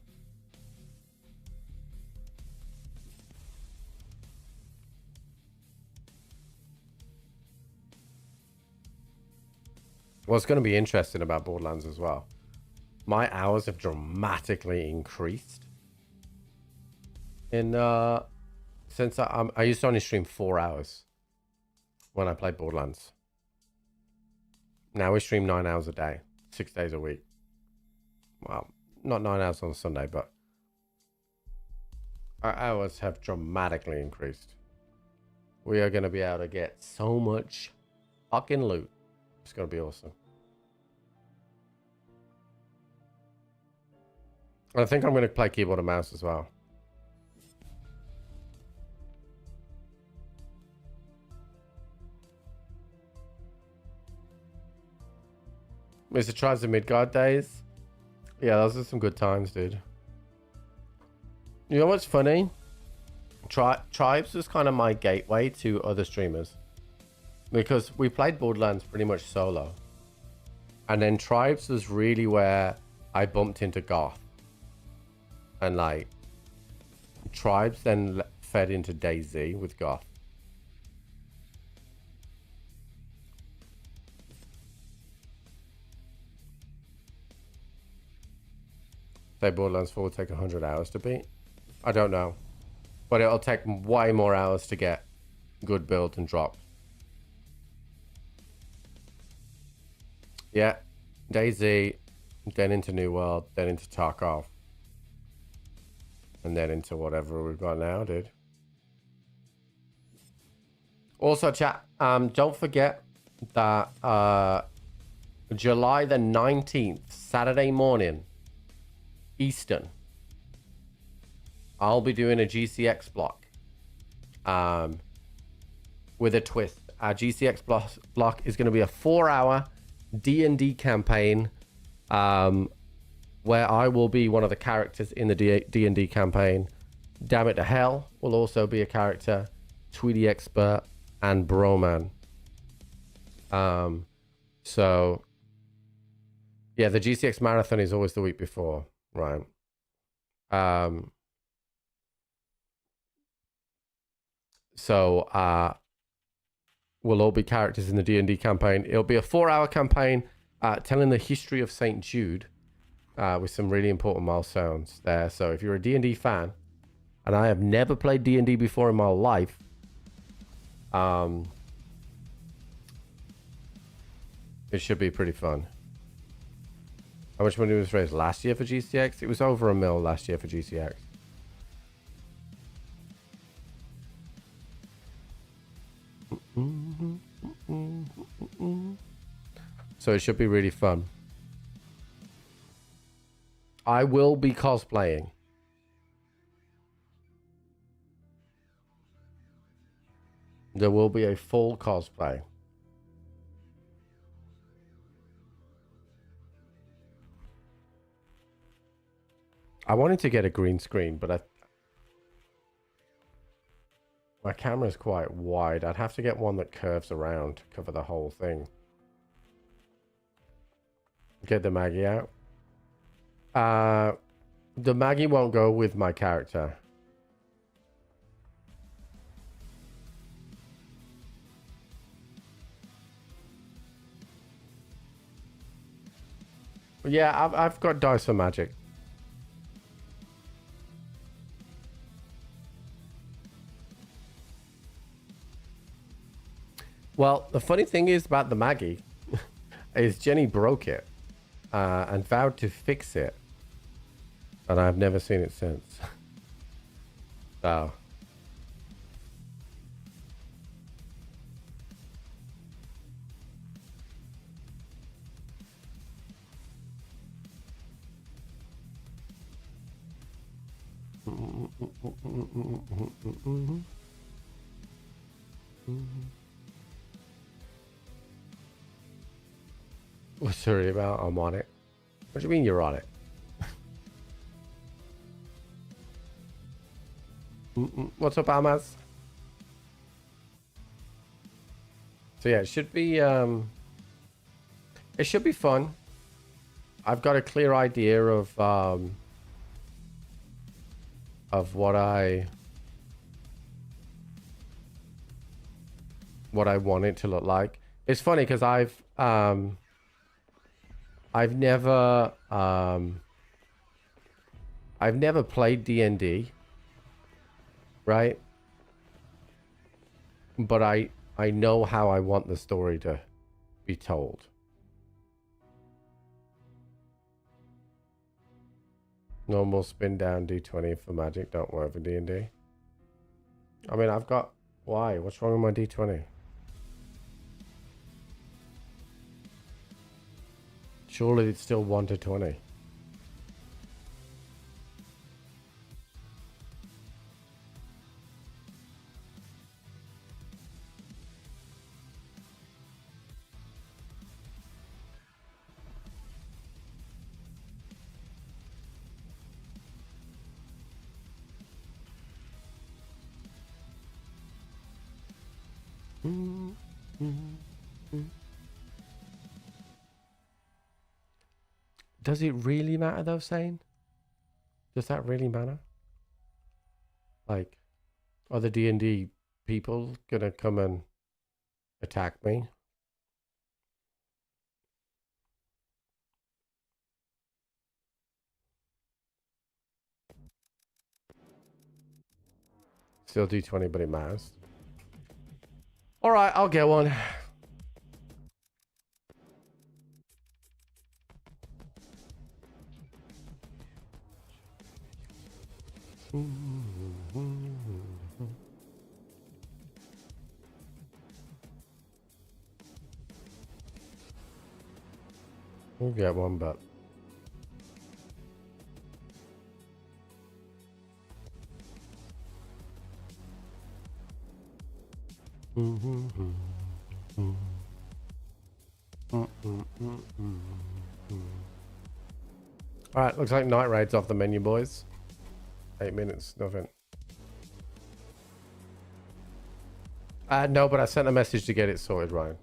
What's going to be interesting about Borderlands as well, my hours have dramatically increased in since I used to only stream 4 hours when I played Borderlands. Now we stream 9 hours a day, 6 days a week. Well, not 9 hours on a Sunday, but our hours have dramatically increased. We are going to be able to get so much fucking loot. It's going to be awesome. I think I'm going to play keyboard and mouse as well. Mr. Tribes and Midgard days. Yeah, those are some good times, dude. You know what's funny? Tribes was kind of my gateway to other streamers. Because we played Borderlands pretty much solo. And then Tribes was really where I bumped into Goth. And like, Tribes then fed into DayZ with Goth. Say Borderlands 4 will take 100 hours to beat. I don't know. But it'll take way more hours to get good builds and drops. Yeah, DayZ, then into New World, then into Tarkov, and then into whatever we've got now, dude. Also, chat, don't forget that July the 19th, Saturday morning, Eastern, I'll be doing a GCX block with a twist. Our GCX block is going to be a 4-hour D&D campaign where I will be one of the characters in the D&D campaign. Damn It to Hell will also be a character, Tweedy Expert, and Broman. So Yeah, the GCX marathon is always the week before, right? So we'll all be characters in the D&D campaign. It'll be a 4-hour campaign telling the history of St. Jude with some really important milestones there. So if you're a D&D fan, and I have never played D&D before in my life, it should be pretty fun. How much money was raised last year for GCX? It was over $1 million last year for GCX. So it should be really fun. I will be cosplaying. There will be a full cosplay. I wanted to get a green screen, but my camera's quite wide. I'd have to get one that curves around to cover the whole thing. Get the Maggie out. The Maggie won't go with my character. Yeah, I've got dice for magic. Well, the funny thing is about the Maggie is Jenny broke it and vowed to fix it. And I've never seen it since. So. What's sorry about? I'm on it. What do you mean you're on it? What's up, Almaz? So yeah, it should be fun. I've got a clear idea of what I want it to look like. It's funny because I've never played D&D, right? But I know how I want the story to be told. Normal spin down D20 for magic, don't work for D&D. I mean, I've got... Why? What's wrong with my D20? Surely it's still 1 to 20. Does it really matter though, Sane? Does that really matter? Like, are the D&D people gonna come and attack me? Still D20, but it matters. Alright, I'll get one. We'll get one, but Alright, looks like night raid's off the menu, boys. 8 minutes, nothing. No, but I sent a message to get it sorted, Ryan.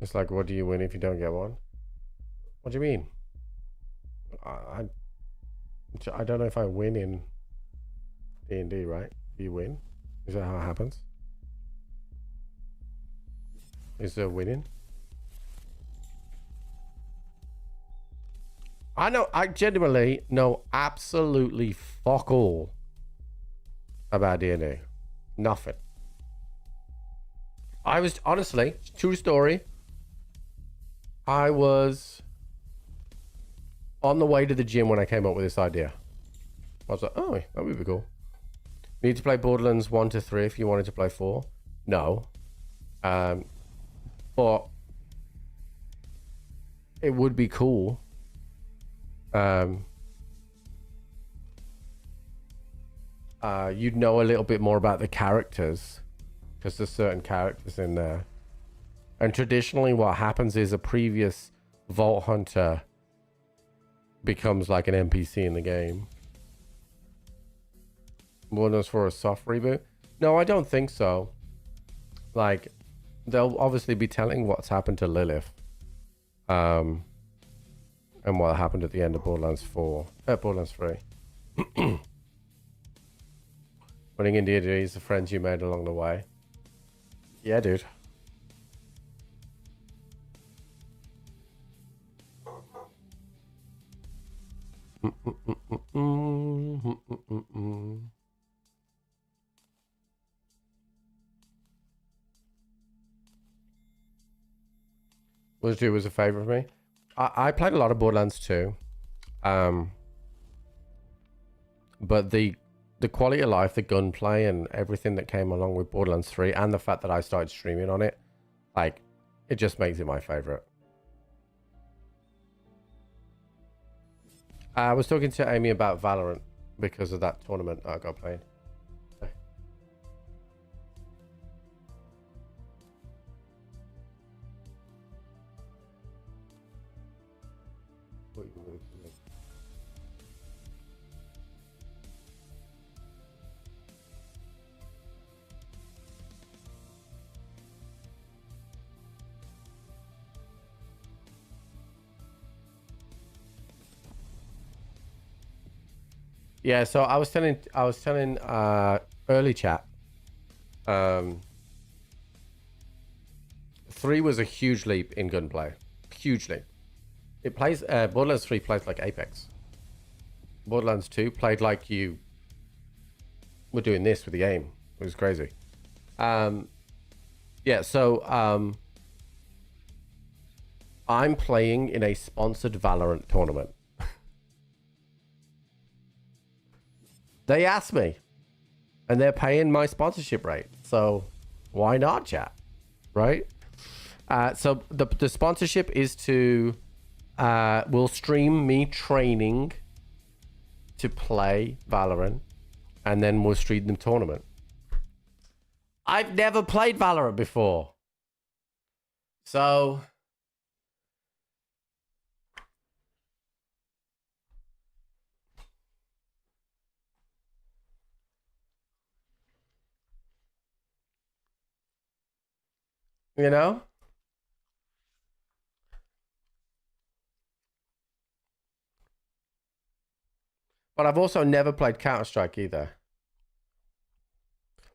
It's like, what do you win if you don't get one? What do you mean? I don't know if I win in D&D, right? Do you win? Is that how it happens? Is there winning? I genuinely know absolutely fuck all about D&D. Nothing. I was, honestly, true story, I was on the way to the gym when I came up with this idea. I was like, oh, that would be cool. You need to play Borderlands 1 to 3 if you wanted to play 4. No. But it would be cool. You'd know a little bit more about the characters because there's certain characters in there. And traditionally what happens is a previous Vault Hunter becomes like an NPC in the game. Borderlands for a soft reboot? No, I don't think so. Like, they'll obviously be telling what's happened to Lilith. And what happened at the end of Borderlands 3. Running in D&D is the friends you made along the way. Yeah, dude. Was a favorite for me. I played a lot of Borderlands 2. But the quality of life, the gunplay, and everything that came along with Borderlands 3, and the fact that I started streaming on it, like, it just makes it my favorite. I was talking to Amy about Valorant because of that tournament I got played. Yeah, so I was telling early chat. 3 was a huge leap in gunplay. Huge leap. It plays Borderlands 3 plays like Apex. Borderlands 2 played like you were doing this with the aim. It was crazy. Yeah, so I'm playing in a sponsored Valorant tournament. They asked me, and they're paying my sponsorship rate. So why not, chat? Right? So the sponsorship is to, we'll stream me training to play Valorant, and then we'll stream the tournament. I've never played Valorant before. So you know? But I've also never played Counter-Strike either.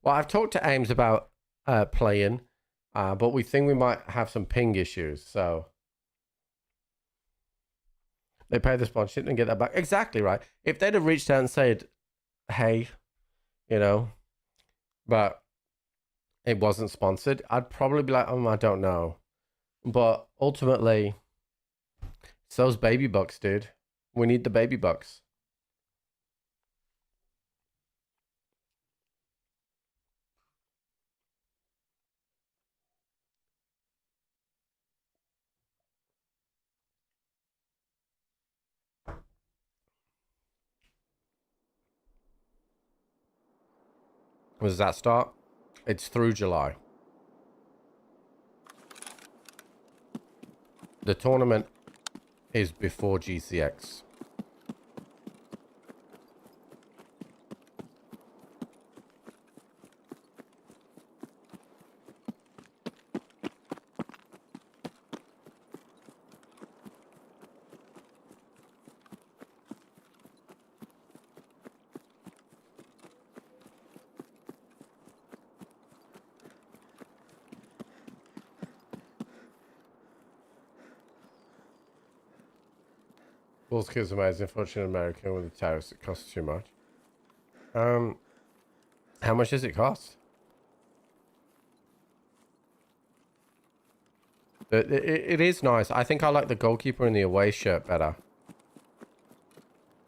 Well, I've talked to Ames about playing, but we think we might have some ping issues, so they pay the sponsorship and get that back. Exactly right. If they'd have reached out and said, hey, you know, but it wasn't sponsored, I'd probably be like, I don't know. But ultimately, it's those baby bucks, dude. We need the baby bucks. When does that start? It's through July. The tournament is before GCX. School skills amazing. Unfortunately, in America with the tariffs, it costs too much. How much does it cost? It is nice. I think I like the goalkeeper in the away shirt better.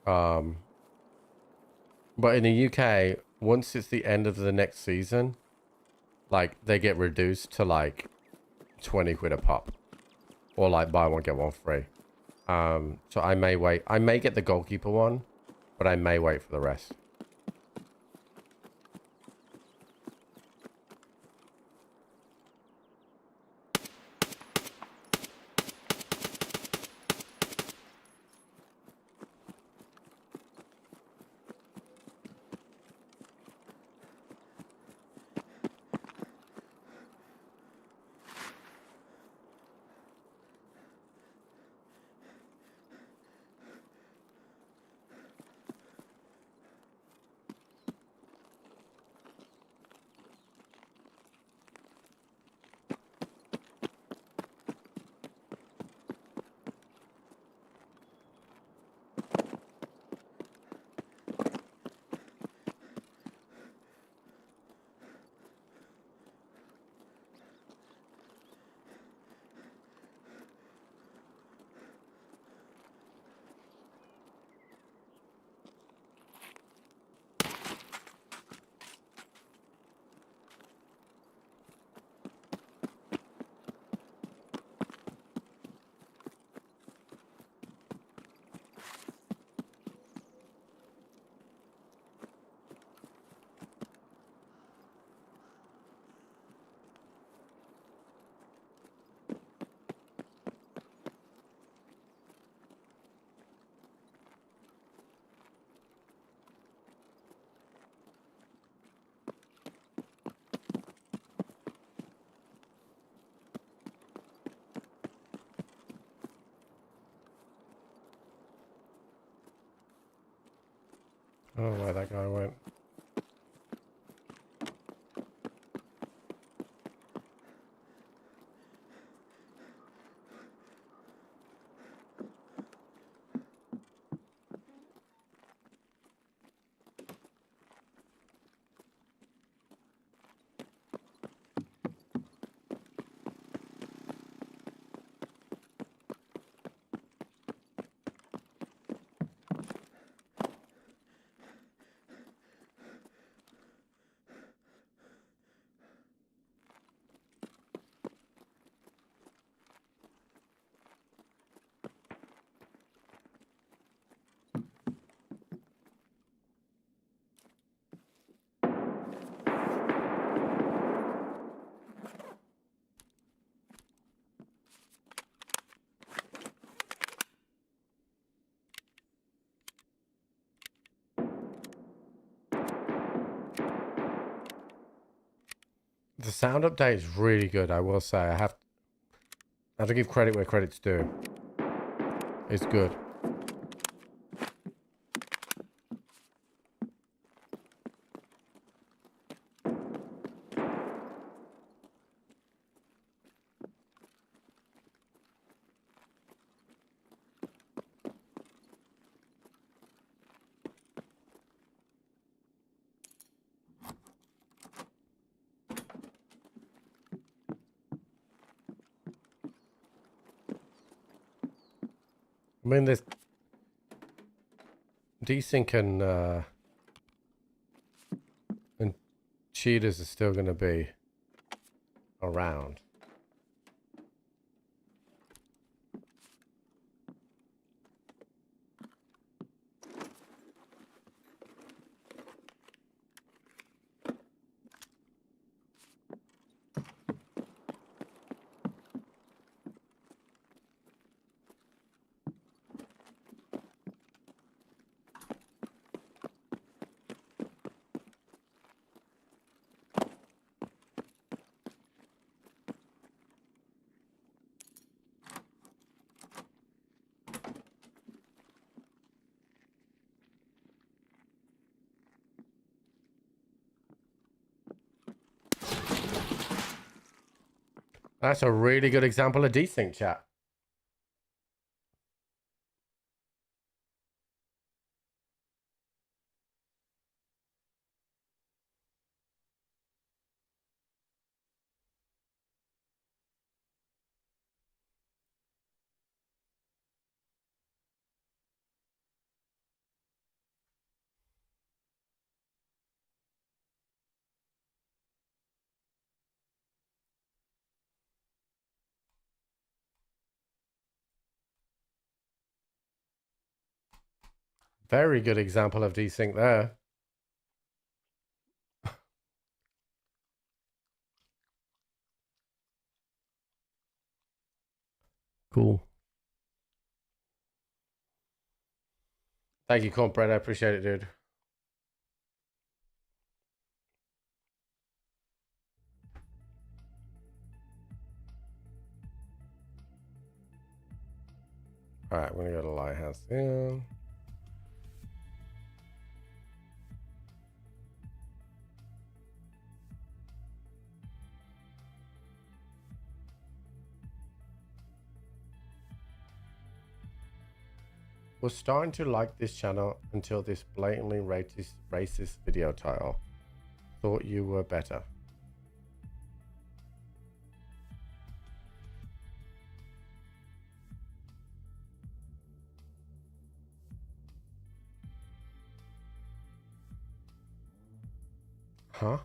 But in the UK, once it's the end of the next season, like they get reduced to like 20 quid a pop, or like buy one get one free. So I may wait. I may get the goalkeeper one, but I may wait for the rest. I don't know where that guy went. The sound update is really good, I will say. I have to give credit where credit's due. It's good. I mean, this desync and cheaters are still going to be around. That's a really good example of desync, chat. Very good example of desync there. Cool. Thank you, Cornbread. I appreciate it, dude. All right, we're gonna go to Lighthouse. Yeah. Was starting to like this channel until this blatantly racist video title. Thought you were better. Huh?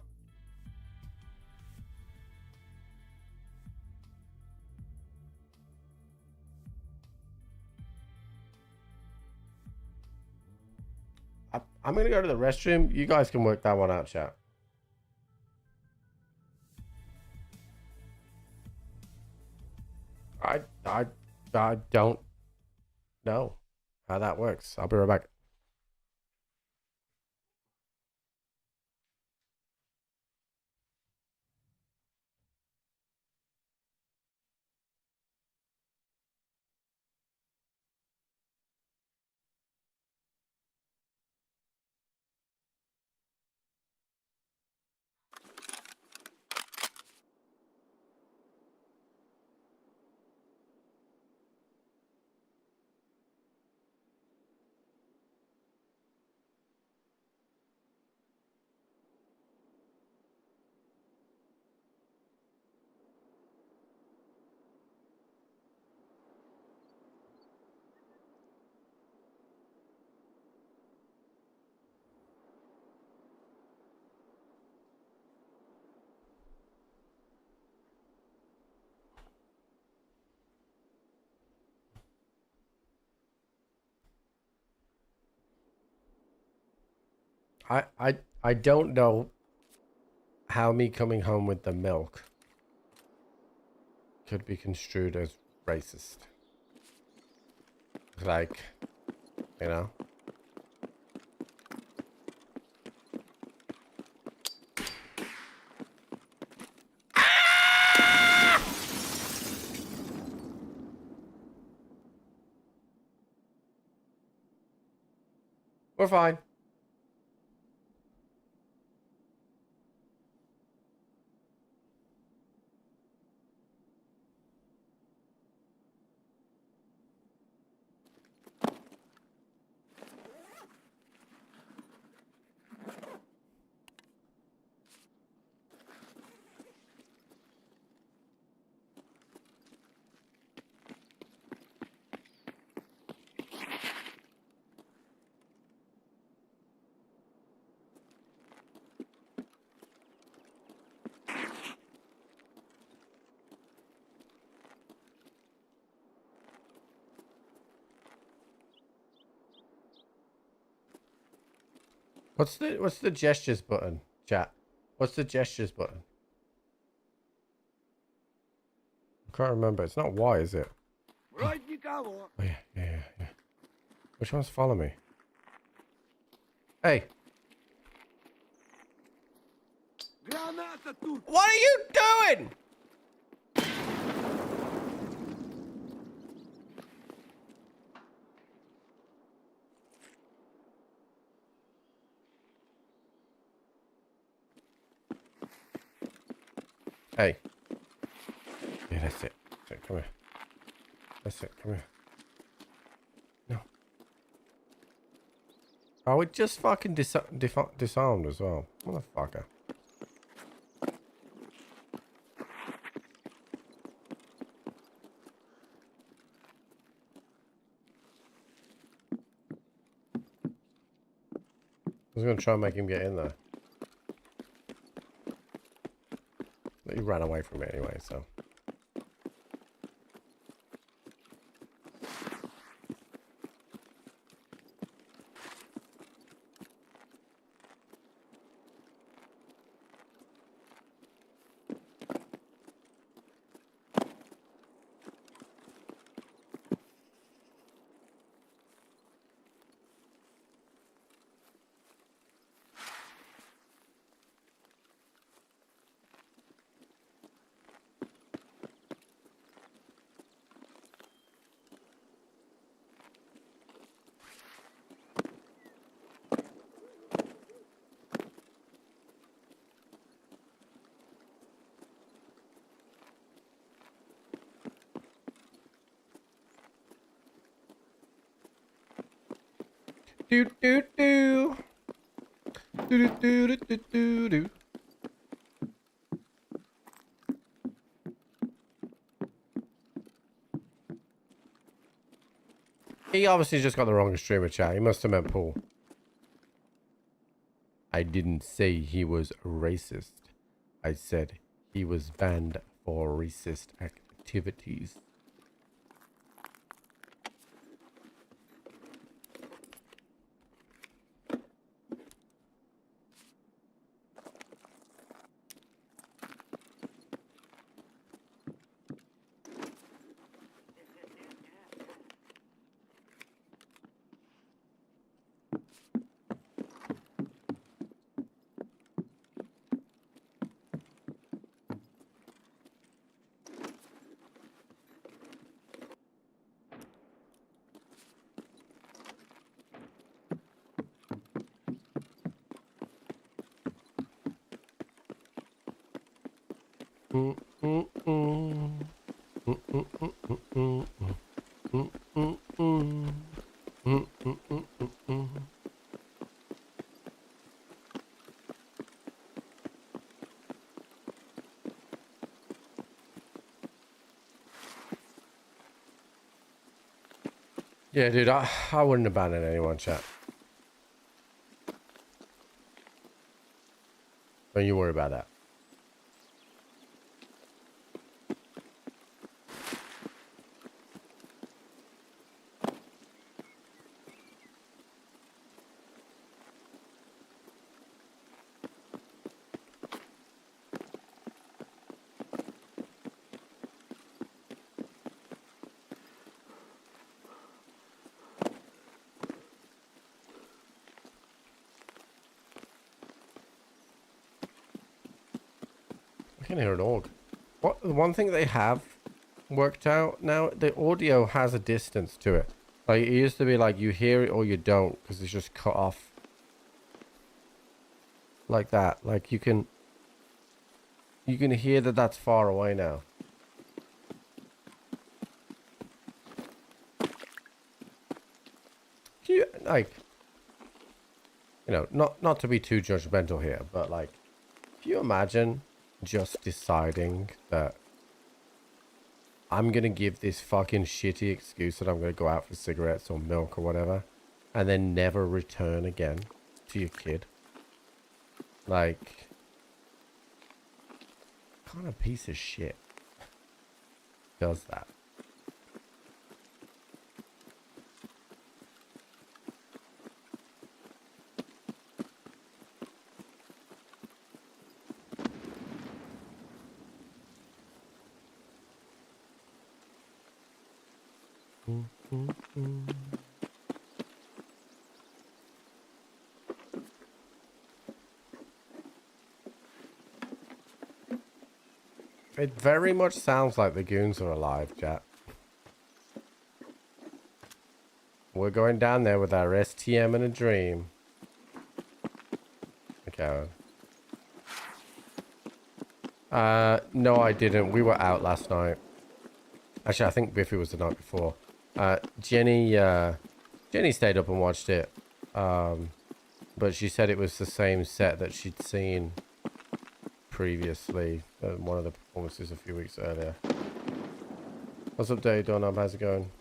I'm gonna go to the restroom. You guys can work that one out, chat. I don't know how that works. I'll be right back. I don't know how me coming home with the milk could be construed as racist. Like, you know? We're fine. What's the gestures button, chat? What's the gestures button? I can't remember. It's not Y, is it? Oh yeah. Which one's follow me? Hey. What are you doing? Hey. Yeah, that's it. Come here. That's it. Come here. No. Oh, we just fucking disarmed as well. Motherfucker. I was going to try and make him get in there. But he ran away from it anyway, so. do do do. Do do do do do do. He obviously just got the wrong streamer chat. He must have meant Paul. I didn't say he was racist. I said he was banned for racist activities. Yeah, dude, I wouldn't abandon anyone, chat. Don't you worry about that. I can hear an org. What? The one thing they have worked out now, the audio has a distance to it. Like, it used to be like you hear it or you don't, because it's just cut off. Like that. Like, you can hear that that's far away now. You, like, you know, not to be too judgmental here, but like, can you imagine just deciding that I'm gonna give this fucking shitty excuse that I'm gonna go out for cigarettes or milk or whatever, and then never return again to your kid? Like, what kind of piece of shit does that? It very much sounds like the goons are alive, chat. We're going down there with our STM and a dream. Okay. No, I didn't. We were out last night. Actually, I think Biffy was the night before. Jenny stayed up and watched it. But she said it was the same set that she'd seen previously, one of the performances a few weeks earlier. What's up, Dave? Donab, how's it going?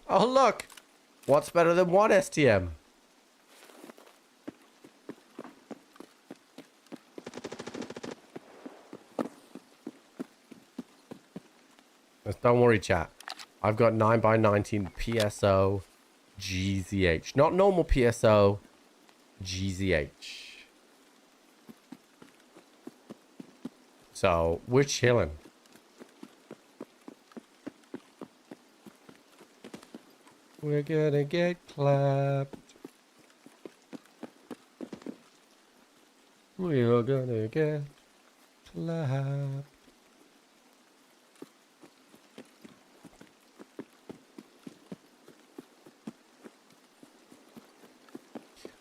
Oh, look! What's better than one STM? Don't worry, chat. I've got 9x19 PSO GZH. Not normal PSO, GZH. So, we're chilling. We're gonna get clapped. We're gonna get clapped.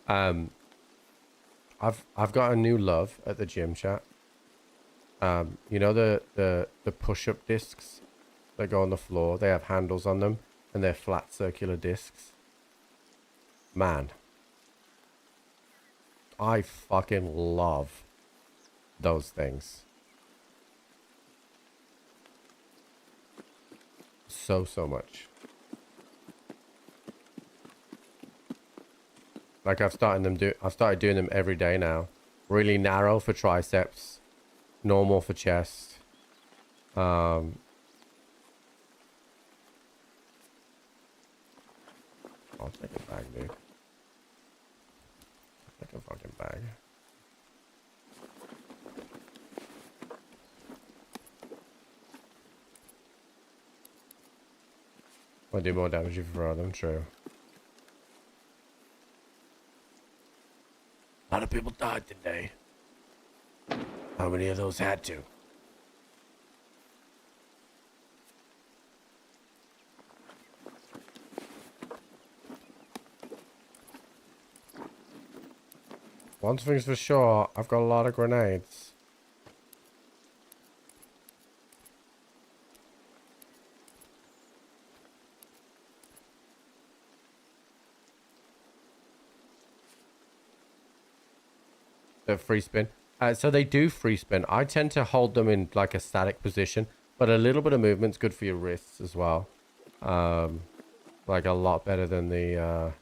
I've got a new love at the gym, chat. You know the push-up discs that go on the floor? They have handles on them and they're flat circular discs. Man, I fucking love those things. So much. Like I've started doing them every day now. Really narrow for triceps, normal for chest. I'll take a bag, dude. Take a fucking bag. I'll do more damage if you throw them, true. A lot of people died today. How many of those had to? One thing's for sure, I've got a lot of grenades. The free spin. So they do free spin. I tend to hold them in like a static position, but a little bit of movement's good for your wrists as well. Like a lot better than the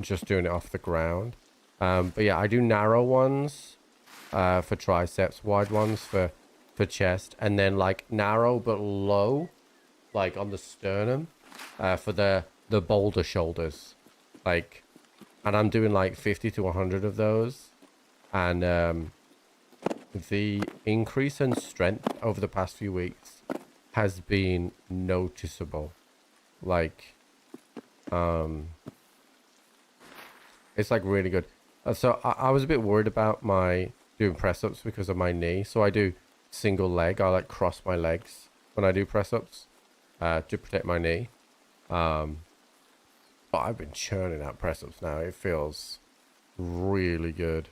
just doing it off the ground. But yeah, I do narrow ones for triceps, wide ones for chest, and then like narrow but low, like on the sternum, for the boulder shoulders, like. And I'm doing like 50 to 100 of those. And the increase in strength over the past few weeks has been noticeable. Like, it's like really good. So I was a bit worried about my doing press-ups because of my knee. So I do single leg. I like cross my legs when I do press-ups to protect my knee. But I've been churning out press-ups now. It feels really good.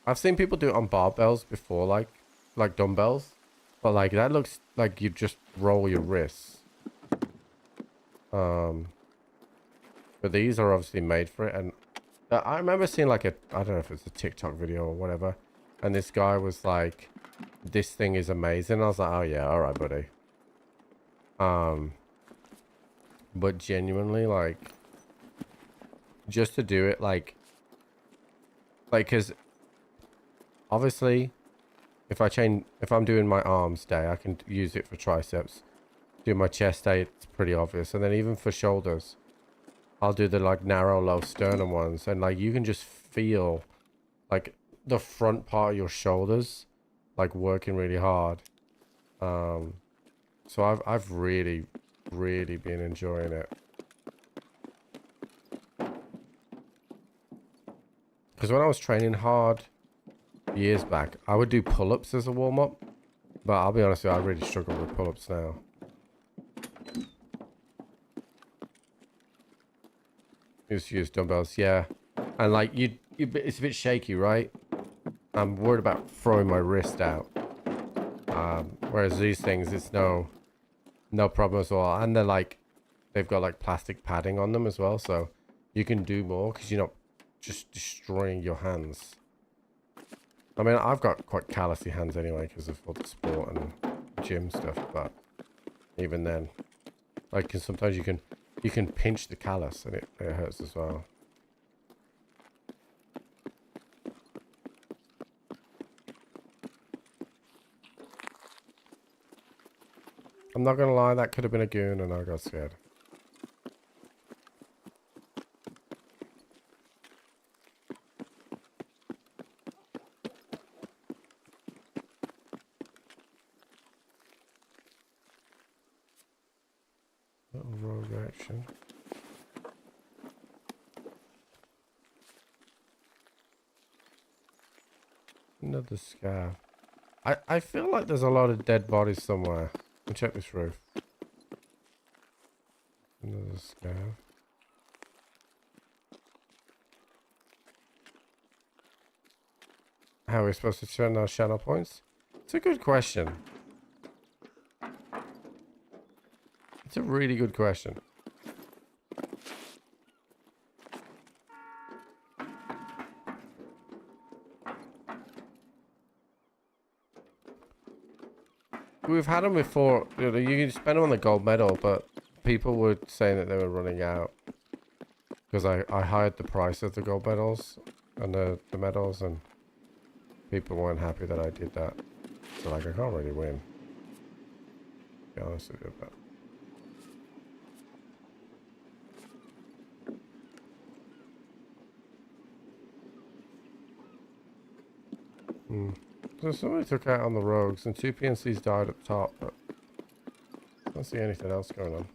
I've seen people do it on barbells before, like dumbbells. But like that looks like you just roll your wrists. But these are obviously made for it. And I remember seeing like I don't know if it's a TikTok video or whatever. And this guy was like, this thing is amazing. I was like, oh yeah, all right, buddy. But genuinely, like, just to do it, like, because obviously, if I'm doing my arms day, I can use it for triceps. Do my chest day, it's pretty obvious. And then even for shoulders, I'll do the like narrow, low sternum ones, and like you can just feel like the front part of your shoulders, like working really hard. So I've really been enjoying it, because when I was training hard years back, I would do pull-ups as a warm-up, but I'll be honest with you, I really struggle with pull-ups now. Used to use dumbbells, yeah, and like it's a bit shaky, right? I'm worried about throwing my wrist out, whereas these things, it's no problem at all. And they've got like plastic padding on them as well, so you can do more because you're not just destroying your hands. I mean, I've got quite callousy hands anyway because of all the sport and gym stuff, but even then, like, sometimes you can pinch the callus and it hurts as well. I'm not gonna lie, that could have been a goon and I got scared. Little rogue action. Another scav. I feel like there's a lot of dead bodies somewhere. Let me check this roof. a scav. How are we supposed to turn our channel points? It's a good question. It's a really good question. We've had them before. You know, you can spend them on the gold medal, but people were saying that they were running out because I hired the price of the gold medals and the medals, and people weren't happy that I did that. So like, I can't really win. To be honest with you, but. So somebody took out on the rogues and 2 PNCs died at the top, but I don't see anything else going on.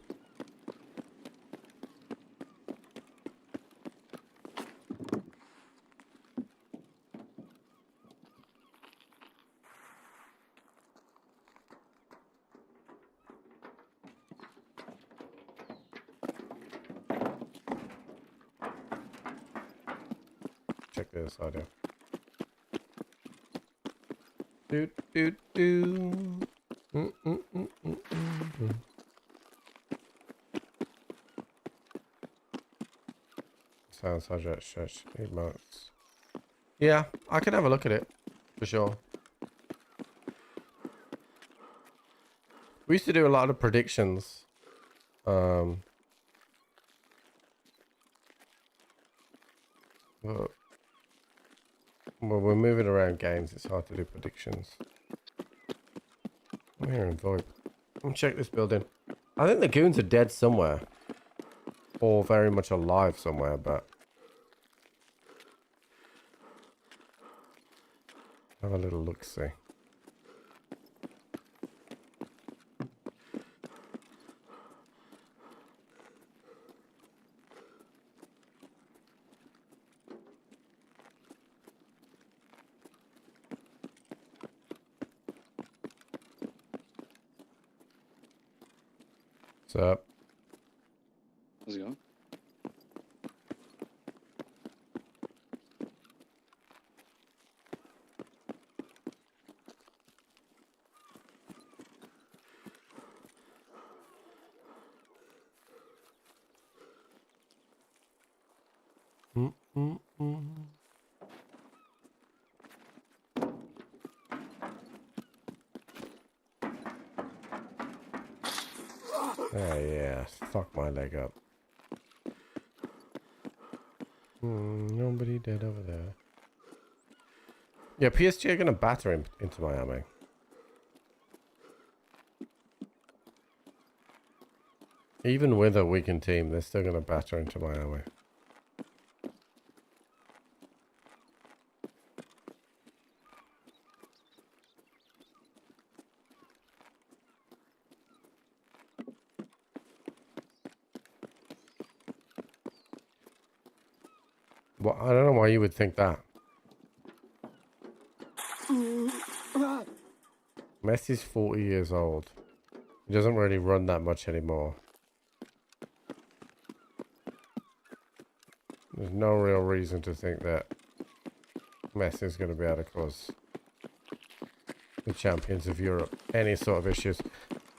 Check the other side out. Do do do. Sounds like church. 8 months. Yeah, I can have a look at it for sure. We used to do a lot of predictions. But when we're moving around games, it's hard to do predictions. I'm hearing VoIP. Let me check this building. I think the goons are dead somewhere. Or very much alive somewhere, but... have a little look-see. What's up? How's it going? Oh yeah, fuck my leg up. Nobody dead over there. Yeah, PSG are gonna batter him into Miami. Even with a weakened team, they're still gonna batter into Miami. Well, I don't know why you would think that. Messi's 40 years old. He doesn't really run that much anymore. There's no real reason to think that Messi's going to be able to cause the champions of Europe any sort of issues.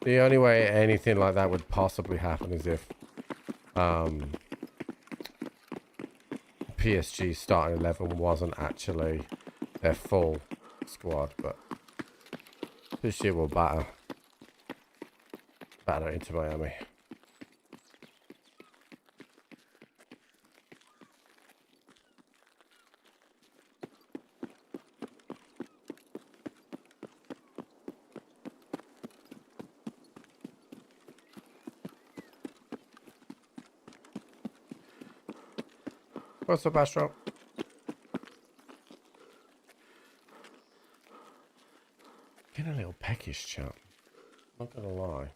The only way anything like that would possibly happen is if PSG starting 11 wasn't actually their full squad, but this year will batter into Miami. What's up, Astro? Getting a little peckish, chap. Not gonna lie.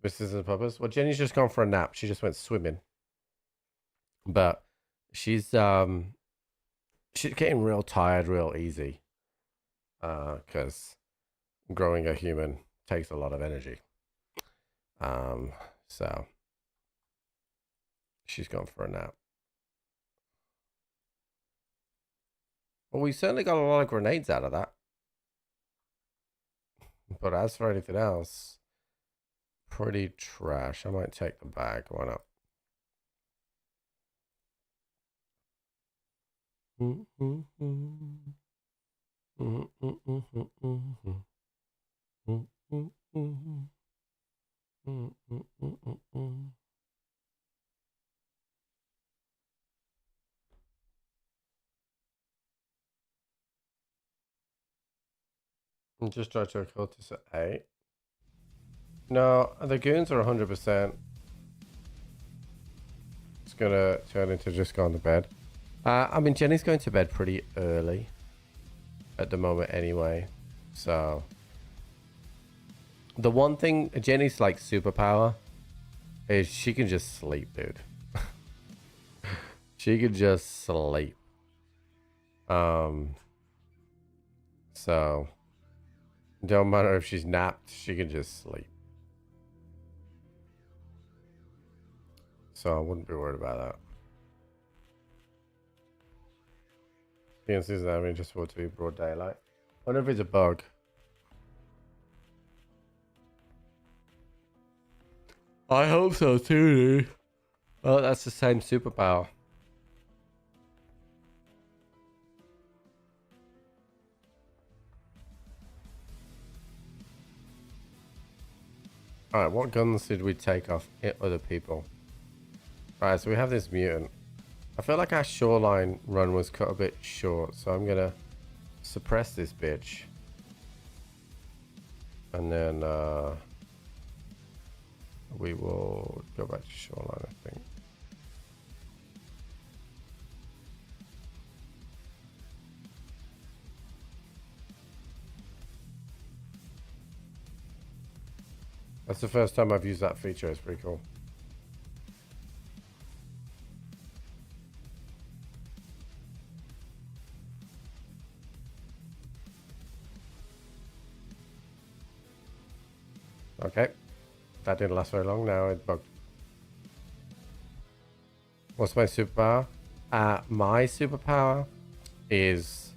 Business and purpose. Well, Jenny's just gone for a nap. She just went swimming. But she's getting real tired real easy. Because growing a human takes a lot of energy. So she's gone for a nap. Well, we certainly got a lot of grenades out of that. But as for anything else, pretty trash. I might take the bag. Why not? Just try to kill this at 8. No, the goons are 100%. It's gonna turn into just going to bed. I mean, Jenny's going to bed pretty early at the moment anyway. So the one thing Jenny's like superpower is she can just sleep, dude. She can just sleep. So don't matter if she's napped, she can just sleep. So I wouldn't be worried about that. PMC's having just want to be broad daylight. I wonder if it's a bug. I hope so too, dude. Oh, that's the same superpower. Alright, what guns did we take off other people? Alright, so we have this mutant. I feel like our shoreline run was cut a bit short, so I'm gonna suppress this bitch. And then we will go back to shoreline, I think. That's the first time I've used that feature. It's pretty cool. Okay. That didn't last very long. Now it bugged. What's my superpower? My superpower is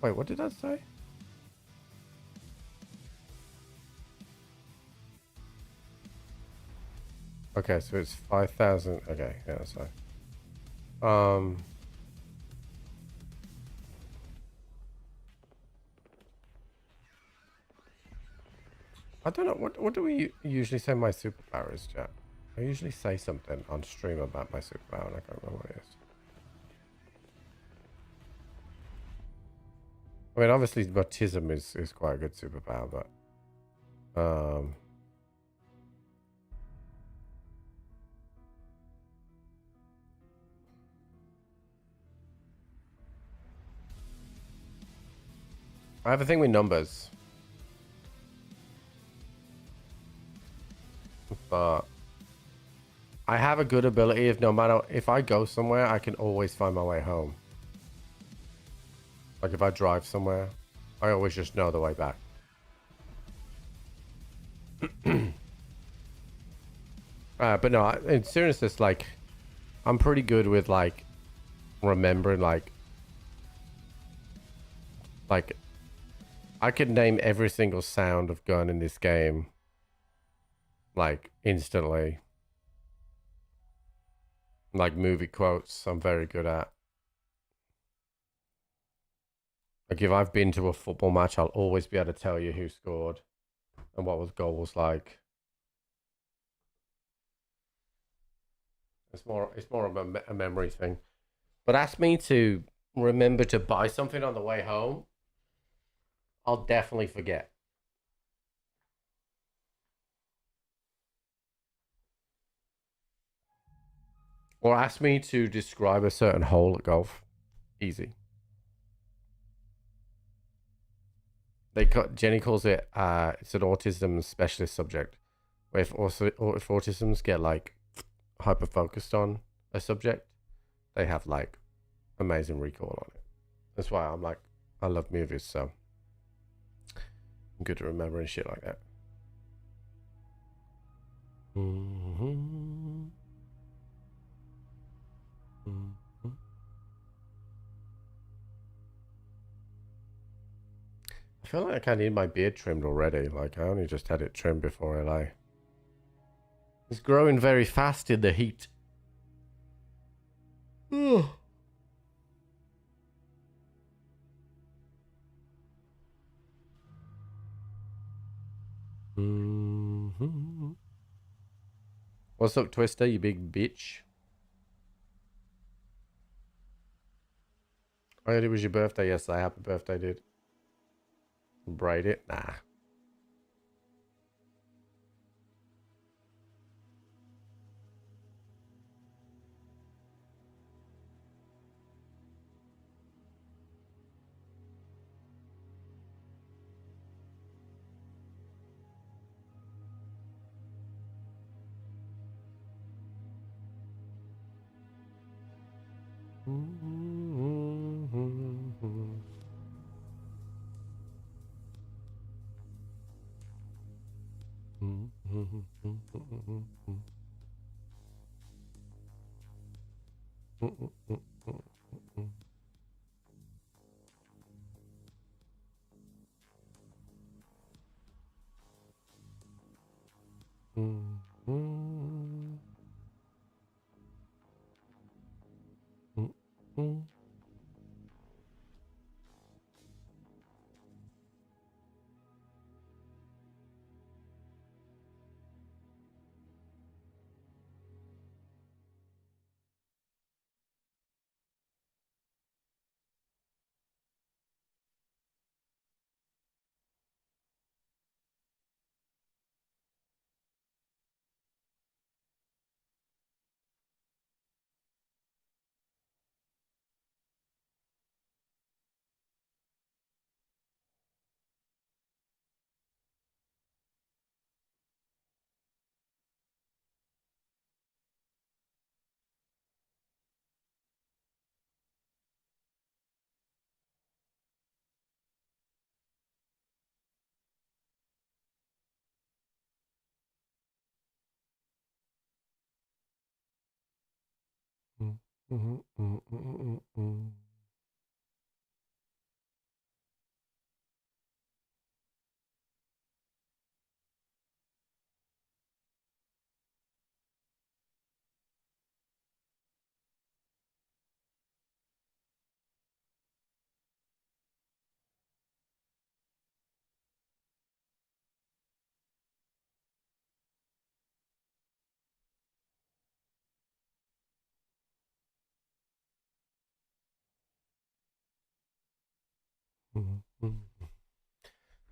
wait, what did I say? Okay, so it's 5,000. Okay, yeah, that's fine. I don't know, what do we usually say my superpower is, chat? I usually say something on stream about my superpower and I can't remember what it is. I mean, obviously, autism is quite a good superpower, but I have a thing with numbers, but I have a good ability of no matter if I go somewhere, I can always find my way home. Like if I drive somewhere, I always just know the way back. But no, in seriousness, like I'm pretty good with like remembering like I could name every single sound of gun in this game like instantly. Like movie quotes, I'm very good at. Like if I've been to a football match, I'll always be able to tell you who scored and what was goals like. It's more of a memory thing. But ask me to remember to buy something on the way home, I'll definitely forget. Or ask me to describe a certain hole at golf. Easy. Jenny calls it it's an autism specialist subject. Where if autisms get like hyper focused on a subject, they have like amazing recall on it. That's why I'm like, I love movies, so I'm good at remembering shit like that. I feel like I need my beard trimmed already. Like I only just had it trimmed before LA. It's growing very fast in the heat. Ugh. What's up, Twister, you big bitch? Oh, it was your birthday yesterday. Happy birthday, dude. Braid it? Nah.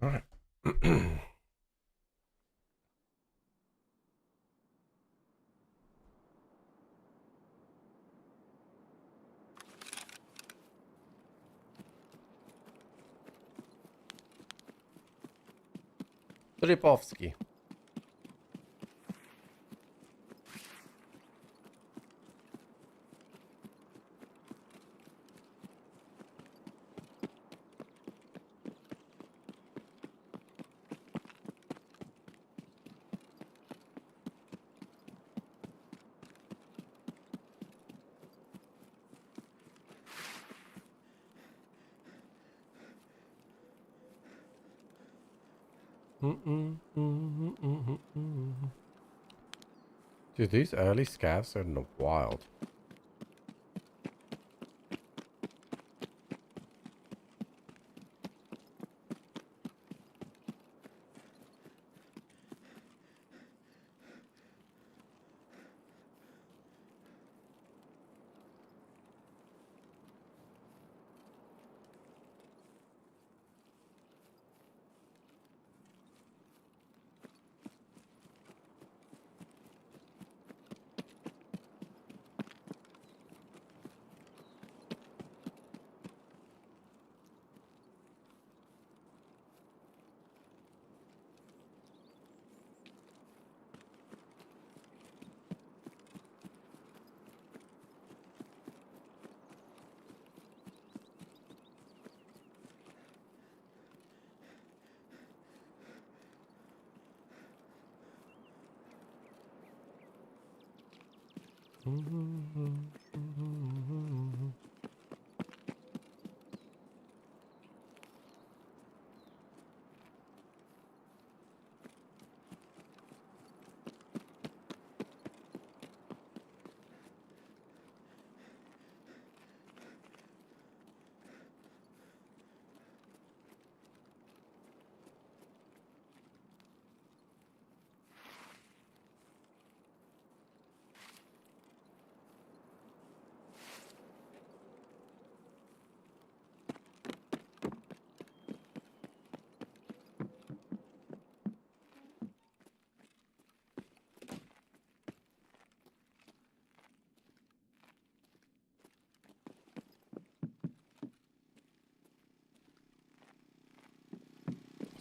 All right. Ripovsky. Dude, these early scavs are in the wild.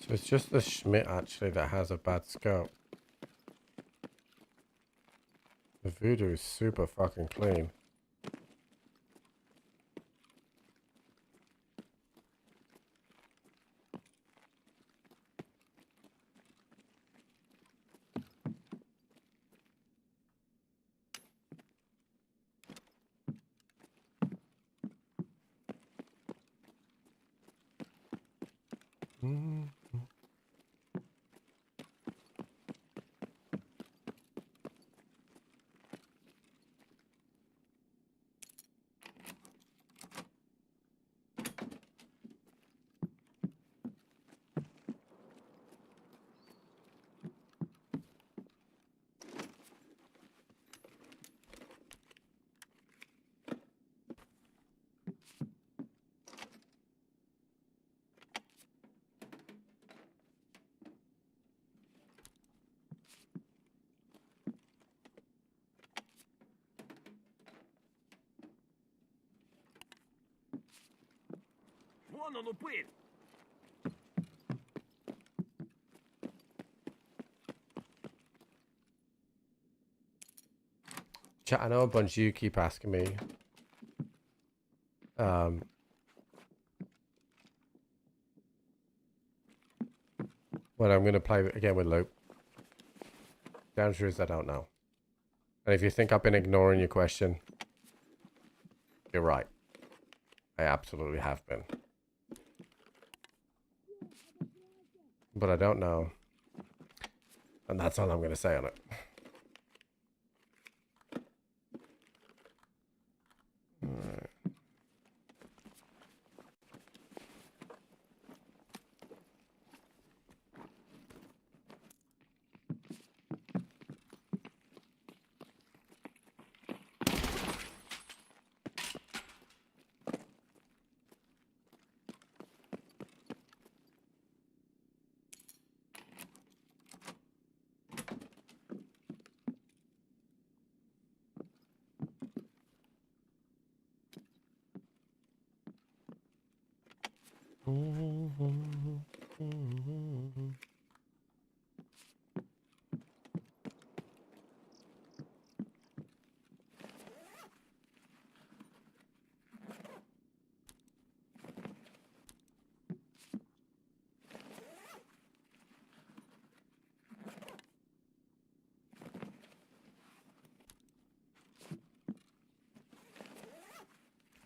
So it's just the Schmidt actually that has a bad scope. The Voodoo is super fucking clean. Buono, non puoi. Chat, I know a bunch of you keep asking me. When I'm going to play again with Luke. The answer is I don't know. And if you think I've been ignoring your question, you're right. I absolutely have been. But I don't know. And that's all I'm going to say on it. Alright.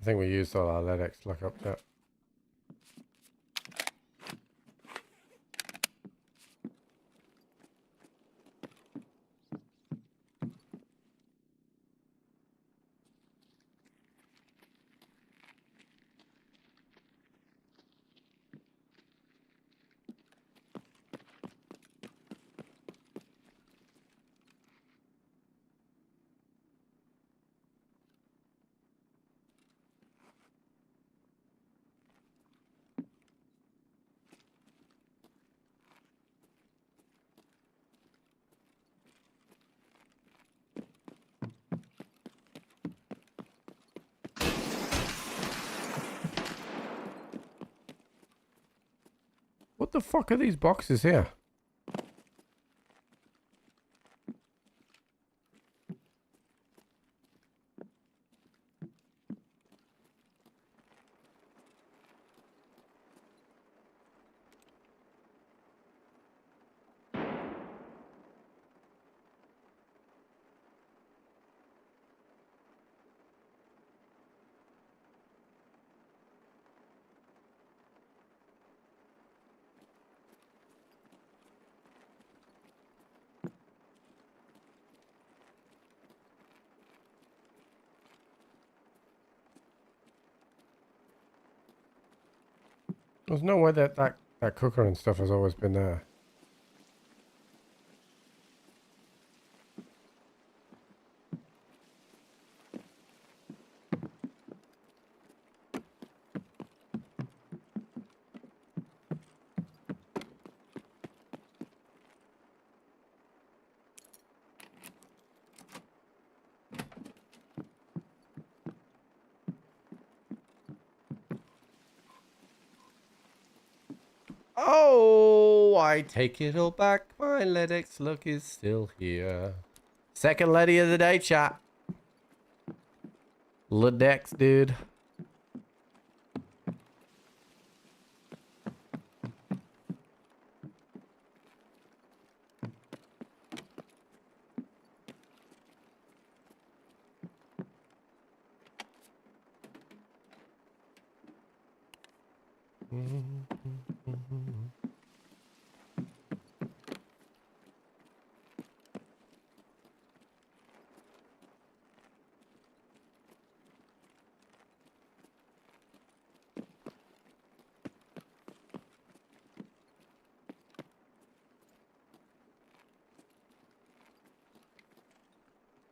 I think we used all our LEDX lookup yet. What the fuck are these boxes here? There's no way that cooker and stuff has always been there. Oh, I take it all back. My Ledex look is still here. Second Letty of the day, chat. Ledex, dude.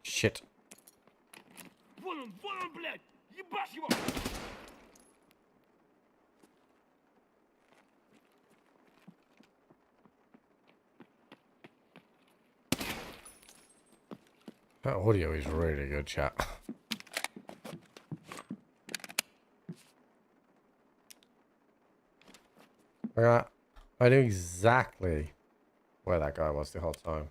Shit. Вон он, блядь! Ебашь его! That audio is really good, chat. I knew exactly where that guy was the whole time.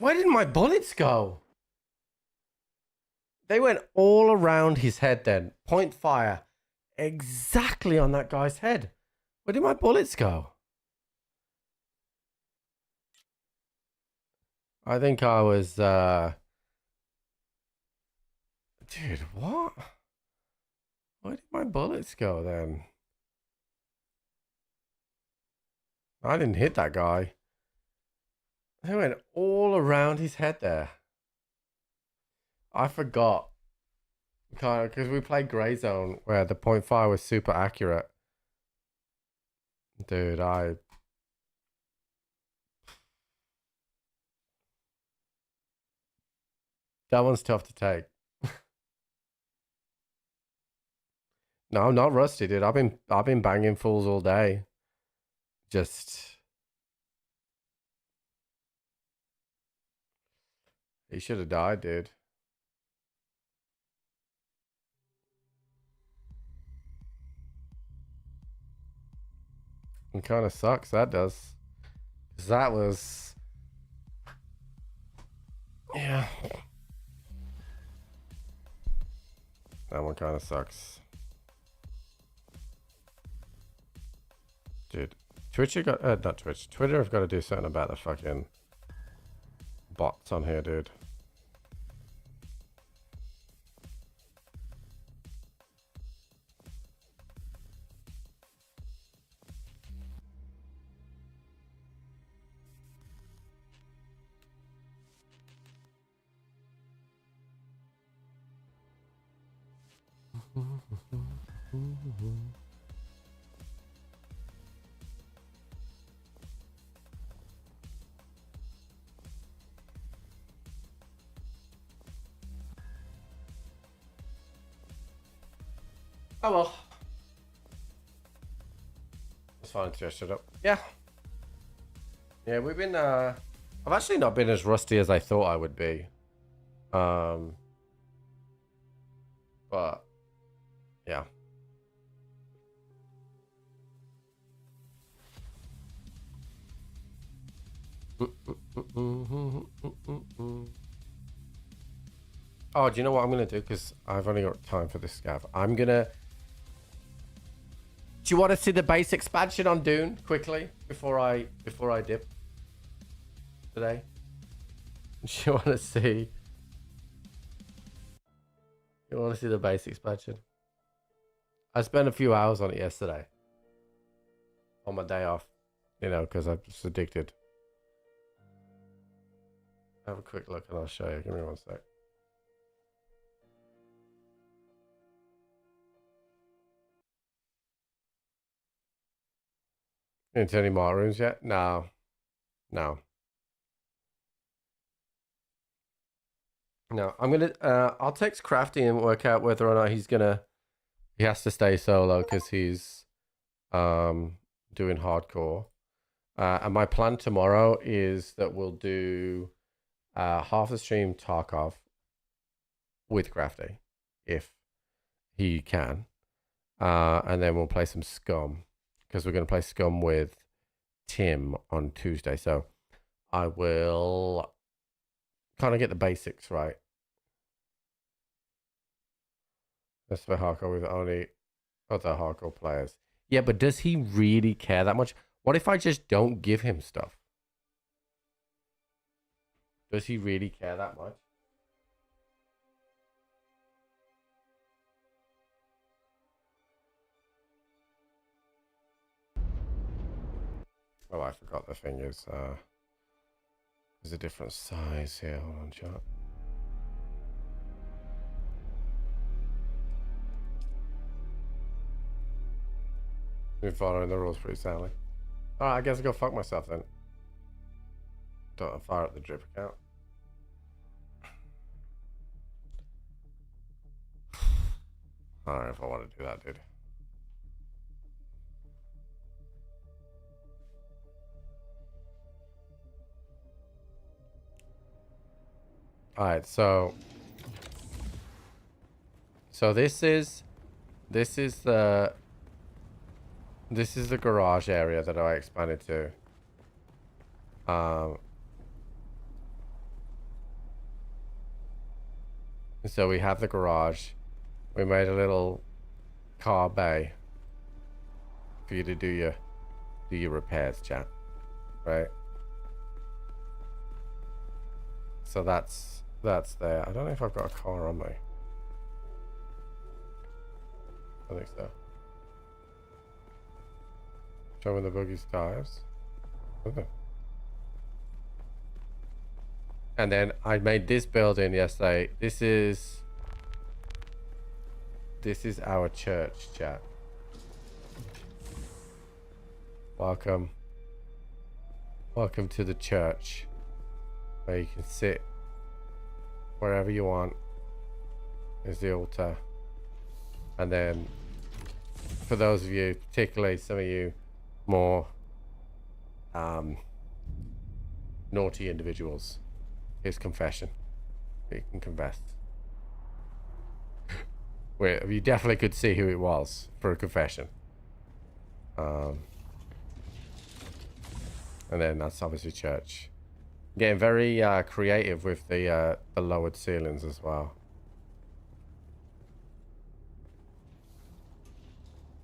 Where did my bullets go? They went all around his head then. Point fire. Exactly on that guy's head. Where did my bullets go? I think I was, dude, what? Where did my bullets go then? I didn't hit that guy. They went all around his head there. I forgot. Kind of, because we played Grey Zone where the point fire was super accurate. Dude, that one's tough to take. No, I'm not rusty, dude. I've been banging fools all day. Just he should have died, dude. It kind of sucks, that does. 'Cause that was... Yeah. That one kind of sucks. Dude. Twitch have got... not Twitch. Twitter have got to do something about the fucking bots on here, dude. Oh well. It's fine to just shut up. Yeah. Yeah, we've been I've actually not been as rusty as I thought I would be. But yeah. Oh, do you know what I'm gonna do? Because I've only got time for this scav. I'm gonna... Do you want to see the base expansion on Dune quickly before I dip today? Do you want to see? You want to see the base expansion? I spent a few hours on it yesterday on my day off, you know, because I'm just addicted. Have a quick look and I'll show you. Give me one sec. Into any more rooms yet? No. No. No. I'm gonna I'll text Crafty and work out whether or not he has to stay solo because he's doing hardcore. And my plan tomorrow is that we'll do half the stream Tarkov with Crafty if he can. And then we'll play some Scum. Because we're going to play Scum with Tim on Tuesday. So I will kind of get the basics right. That's for hardcore with only other hardcore players. Yeah, but does he really care that much? What if I just don't give him stuff? Does he really care that much? Oh, I forgot the thing is, there's a different size here. Hold on, chat. Been following the rules pretty soundly. Alright, I guess I'll go fuck myself then. Don't fire up the drip account. I don't know if I want to do that, dude. Alright, so this is the garage area that I expanded to. So we have the garage. We made a little car bay for you to do your repairs, chat. Right? So that's there. I don't know if I've got a car on me. I think so. Show me the boogie's tires. Okay. And then I made this building yesterday. This is our church, chat. Welcome to the church, where you can sit wherever you want. Is the altar. And then for those of you, particularly some of you more naughty individuals, here's confession. You can confess. Wait, you definitely could see who it was for a confession. And then that's obviously church. Getting very creative with the lowered ceilings as well.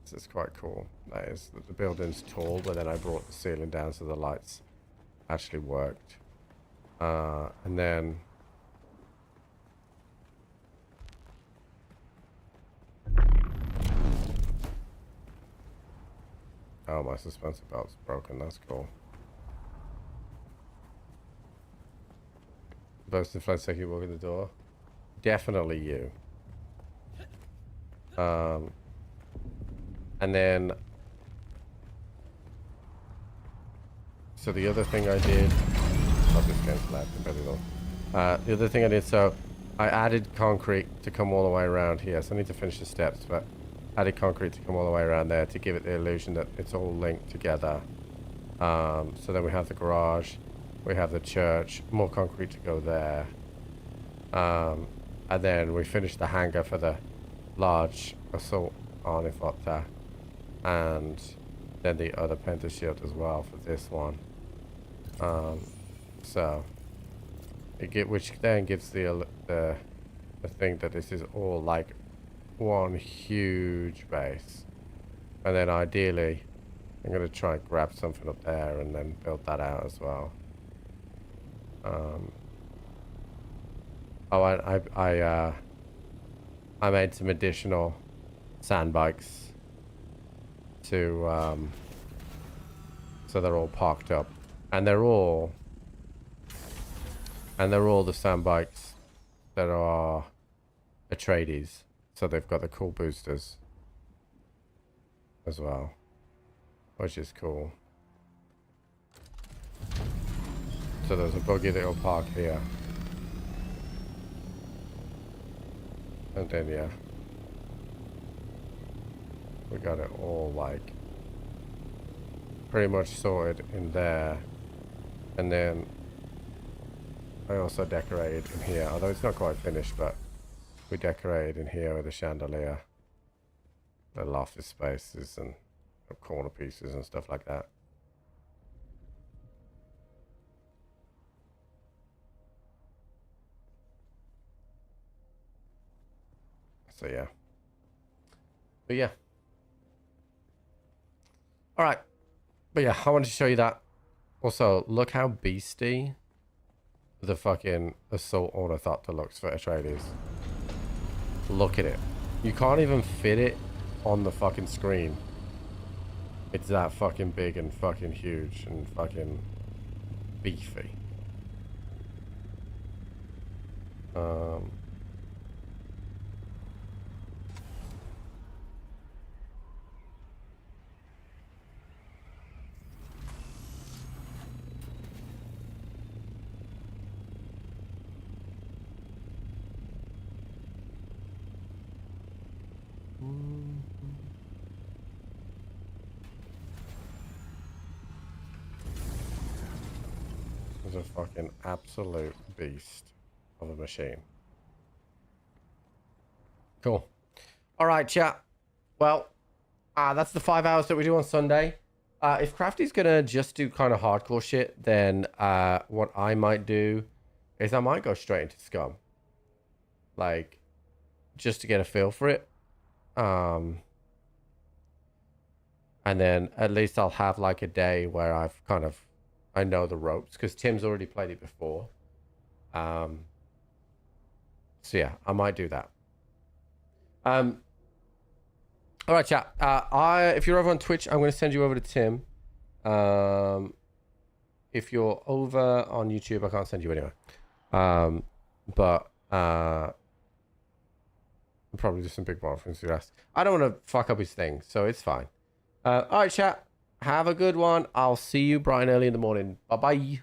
This is quite cool. That is, the building's tall, but then I brought the ceiling down so the lights actually worked. And then oh, my suspensor belt's broken. That's cool. Burst and flight second walk in the door. Definitely you. And then so the other thing I did, I'll just cancel that competitor. The other thing I did, so I added concrete to come all the way around here. So I need to finish the steps, but added concrete to come all the way around there to give it the illusion that it's all linked together. So then we have the garage, we have the church, more concrete to go there. And then we finished the hangar for the large assault ornithopter. And then the other penta shield as well for this one. So which then gives the thing that this is all like one huge base. And then ideally I'm going to try and grab something up there and then build that out as well. I made some additional sand bikes to so they're all parked up, and they're all the sand bikes that are Atreides, so they've got the cool boosters as well, which is cool. So there's a buggy that'll park here, and then yeah, we got it all like pretty much sorted in there. And then I also decorated in here, although it's not quite finished, but we decorated in here with a chandelier, little office spaces and corner pieces and stuff like that. So yeah. But yeah. Alright. But yeah, I wanted to show you that. Also, look how beastie the fucking assault ornithopter looks for Atreides. Look at it. You can't even fit it on the fucking screen. It's that fucking big and fucking huge and fucking beefy. Is a fucking absolute beast of a machine. Cool. All right, chat. Well, that's the 5 hours that we do on Sunday. If Crafty's gonna just do kind of hardcore shit, then what I might do is I might go straight into Scum. like just to get a feel for it. And then at least I'll have like a day where I know the ropes, because Tim's already played it before. So yeah, I might do that. All right, chat. If you're over on Twitch, I'm going to send you over to Tim. If you're over on YouTube, I can't send you anywhere. But I'll probably do some big ball things to rest. I don't want to fuck up his thing, so it's fine. All right, chat. Have a good one. I'll see you bright and early in the morning. Bye-bye.